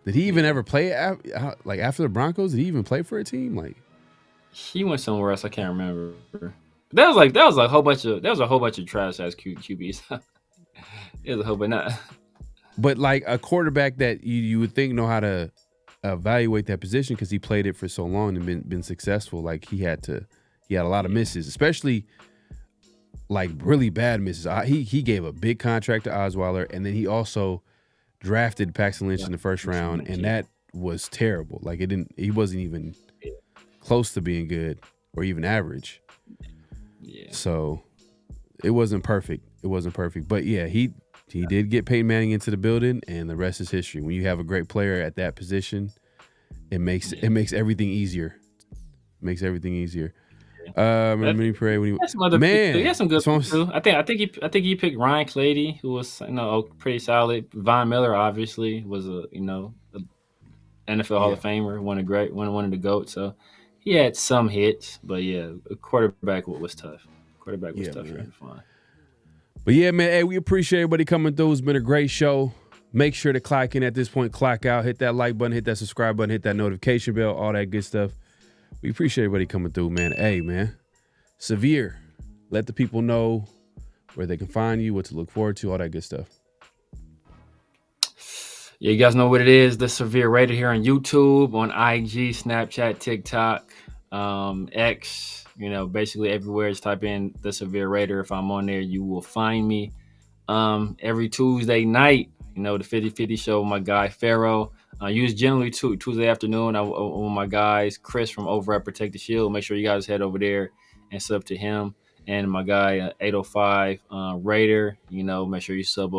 Did he even ever play after the Broncos? Did he even play for a team? Like, he went somewhere else. I can't remember. That was a whole bunch of trash ass QBs. It was a whole, but not. But like a quarterback that you would think know how to evaluate that position because he played it for so long and been successful. Like he had a lot of misses, especially like really bad misses. He gave a big contract to Osweiler, and then he also drafted Paxton Lynch in the first round, and that was terrible. Like he wasn't even close to being good or even average. Yeah. So it wasn't perfect. But yeah, he did get Peyton Manning into the building, and the rest is history. When you have a great player at that position, it makes everything easier. Mini Parade. When he had some good ones too. I think he picked Ryan Clady, who was pretty solid. Von Miller obviously was a NFL Hall of Famer, one of the GOATs. So he had some hits, but a quarterback was tough. Trying to find. But yeah, man, hey, we appreciate everybody coming through. It's been a great show. Make sure to clock in at this point, clock out, hit that like button, hit that subscribe button, hit that notification bell, all that good stuff. We appreciate everybody coming through, man. Hey, man, Severe, let the people know where they can find you, what to look forward to, all that good stuff. Yeah, you guys know what it is. The Severe Raider here on YouTube, on IG, Snapchat, TikTok, X. Basically everywhere. Just type in The Severe Raider. If I'm on there, you will find me. Every Tuesday night, the 50-50 show with my guy, Pharaoh. Use generally Tuesday afternoon with my guys, Chris from over at Protect the Shield. Make sure you guys head over there and sub to him. And my guy, 805 Raider, make sure you sub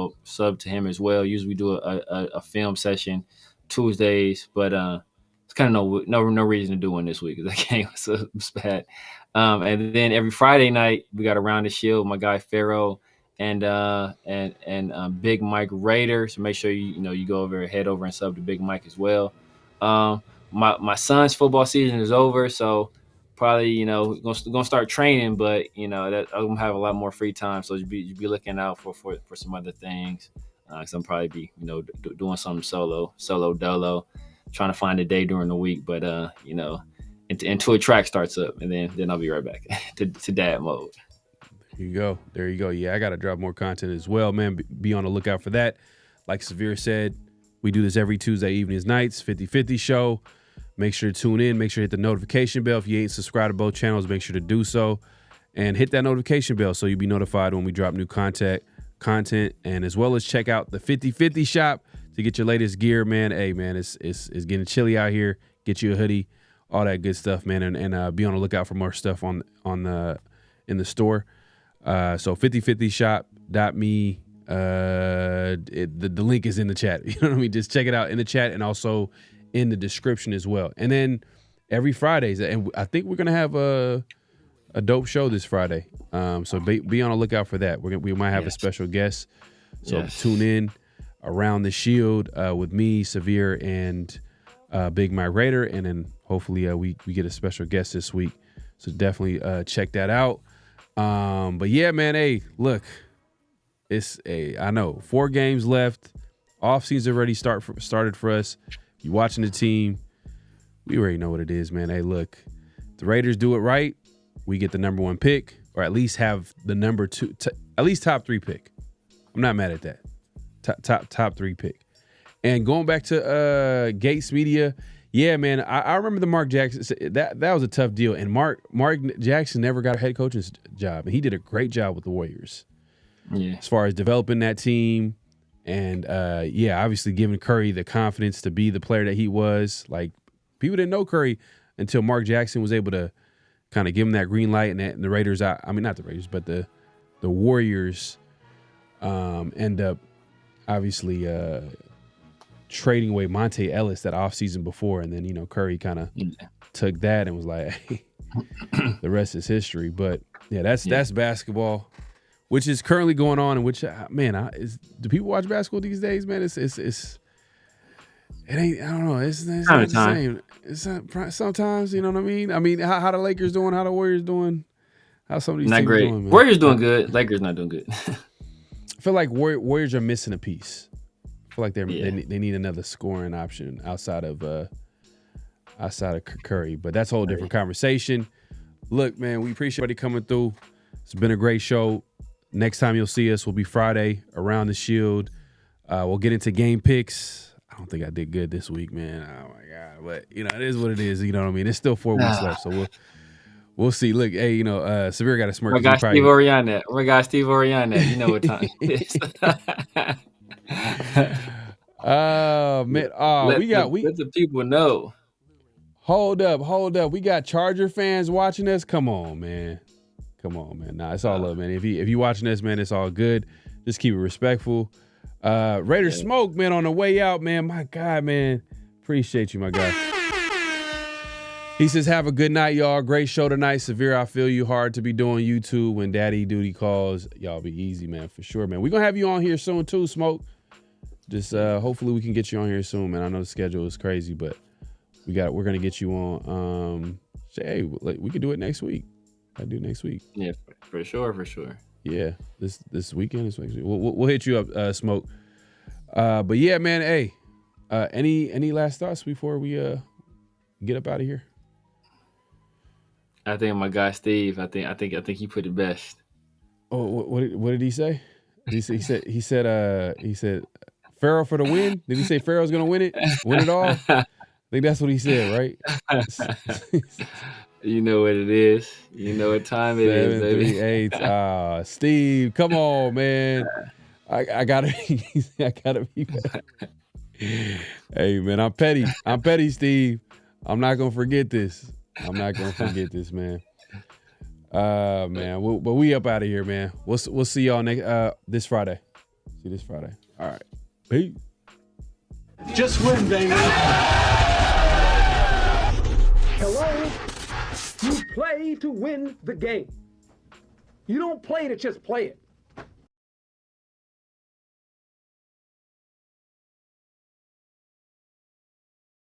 to him as well. Usually we do a film session Tuesdays, but it's kind of no reason to do one this week because that game was bad. And then every Friday night we got Around the Shield, my guy Pharaoh and Big Mike Raider. So make sure you go over, head over and sub to Big Mike as well. My son's football season is over, so probably gonna start training, but that I'm gonna have a lot more free time. So you be looking out for some other things. Cause I'm probably be doing something solo dolo, trying to find a day during the week, but until a track starts up, and then I'll be right back to dad mode. There you go. Yeah, I got to drop more content as well, man. Be on the lookout for that. Like Severe said, we do this every Tuesday evenings, nights, 50-50 show. Make sure to tune in. Make sure to hit the notification bell. If you ain't subscribed to both channels, make sure to do so. And hit that notification bell so you'll be notified when we drop new content. And as well as check out the 50/50 shop to get your latest gear, man. Hey, man, it's getting chilly out here. Get you a hoodie, all that good stuff, man. And be on the lookout for more stuff in the store. So 5050shop.me. The link is in the chat. You know what I mean? Just check it out in the chat and also in the description as well. And then every Fridays, and I think we're gonna have a dope show this Friday. So be on the lookout for that. We might have a special guest. So tune in around the Shield with me, Severe, and Big Mike Raider, and then hopefully we get a special guest this week. So definitely check that out. But yeah, man, hey, look, I know 4 games left. Offseason already started for us. You watching the team, we already know what it is, man. Hey, look, the Raiders do it right. We get the number 1 pick, or at least have the number 2, at least top 3 pick. I'm not mad at that. Top 3 pick. And going back to Gates Media, yeah, man, I remember the Mark Jackson. That was a tough deal. And Mark Jackson never got a head coaching job, and he did a great job with the Warriors. Yeah, as far as developing that team, and obviously giving Curry the confidence to be the player that he was. Like, people didn't know Curry until Mark Jackson was able to kind of give him that green light, and the Raiders. I mean, not the Raiders, but the Warriors end up obviously trading away Monte Ellis that offseason before, and then Curry kind of took that and was like, hey, the rest is history. But yeah, that's basketball, which is currently going on, and which do people watch basketball these days, man? It ain't, I don't know, it's not the same. It's not, sometimes, you know what I mean? I mean, how the Lakers doing, how the Warriors doing, how some of these teams doing, man? Warriors doing good, Lakers not doing good. I feel like Warriors are missing a piece. I feel like they need another scoring option outside of Curry, but that's a whole different conversation. Look, man, we appreciate everybody coming through. It's been a great show. Next time you'll see us will be Friday around the Shield. We'll get into game picks. I don't think I did good this week, man. Oh my God! But it is what it is. You know what I mean? It's still 4 weeks left, so we'll see. Look, hey, Severe got a smirk. My guy Steve Oriana. You know what time it is. Oh man! Let the people know. Hold up. We got Charger fans watching us. Come on, man. Nah, it's all love, man. If you watching this, man, it's all good. Just keep it respectful. Raider Smoke, man, on the way out, man. My God, man. Appreciate you, my guy. He says, have a good night, y'all. Great show tonight. Severe, I feel you. Hard to be doing YouTube when daddy duty calls. Y'all be easy, man, for sure, man. We're going to have you on here soon, too, Smoke. Just hopefully we can get you on here soon, man. I know the schedule is crazy, but we're going to get you on. Hey, we could do it next week. I do next week. Yeah, for sure. Yeah, this weekend is next week. We'll hit you up, Smoke. But yeah, man. Hey, any last thoughts before we get up out of here? I think my guy Steve. I think he put it best. Oh, what did he say? He said Pharaoh for the win. Did he say Pharaoh's gonna win it all? I think that's what he said, right? You know what it is. You know what time it is, baby. 738. Steve, come on, man. I gotta be back. Hey, man, I'm petty, Steve. I'm not gonna forget this. Man. Man, but we up out of here, man. We'll see y'all this Friday. See you this Friday. All right. Peace. Just win, baby. Hello? You play to win the game. You don't play to just play it.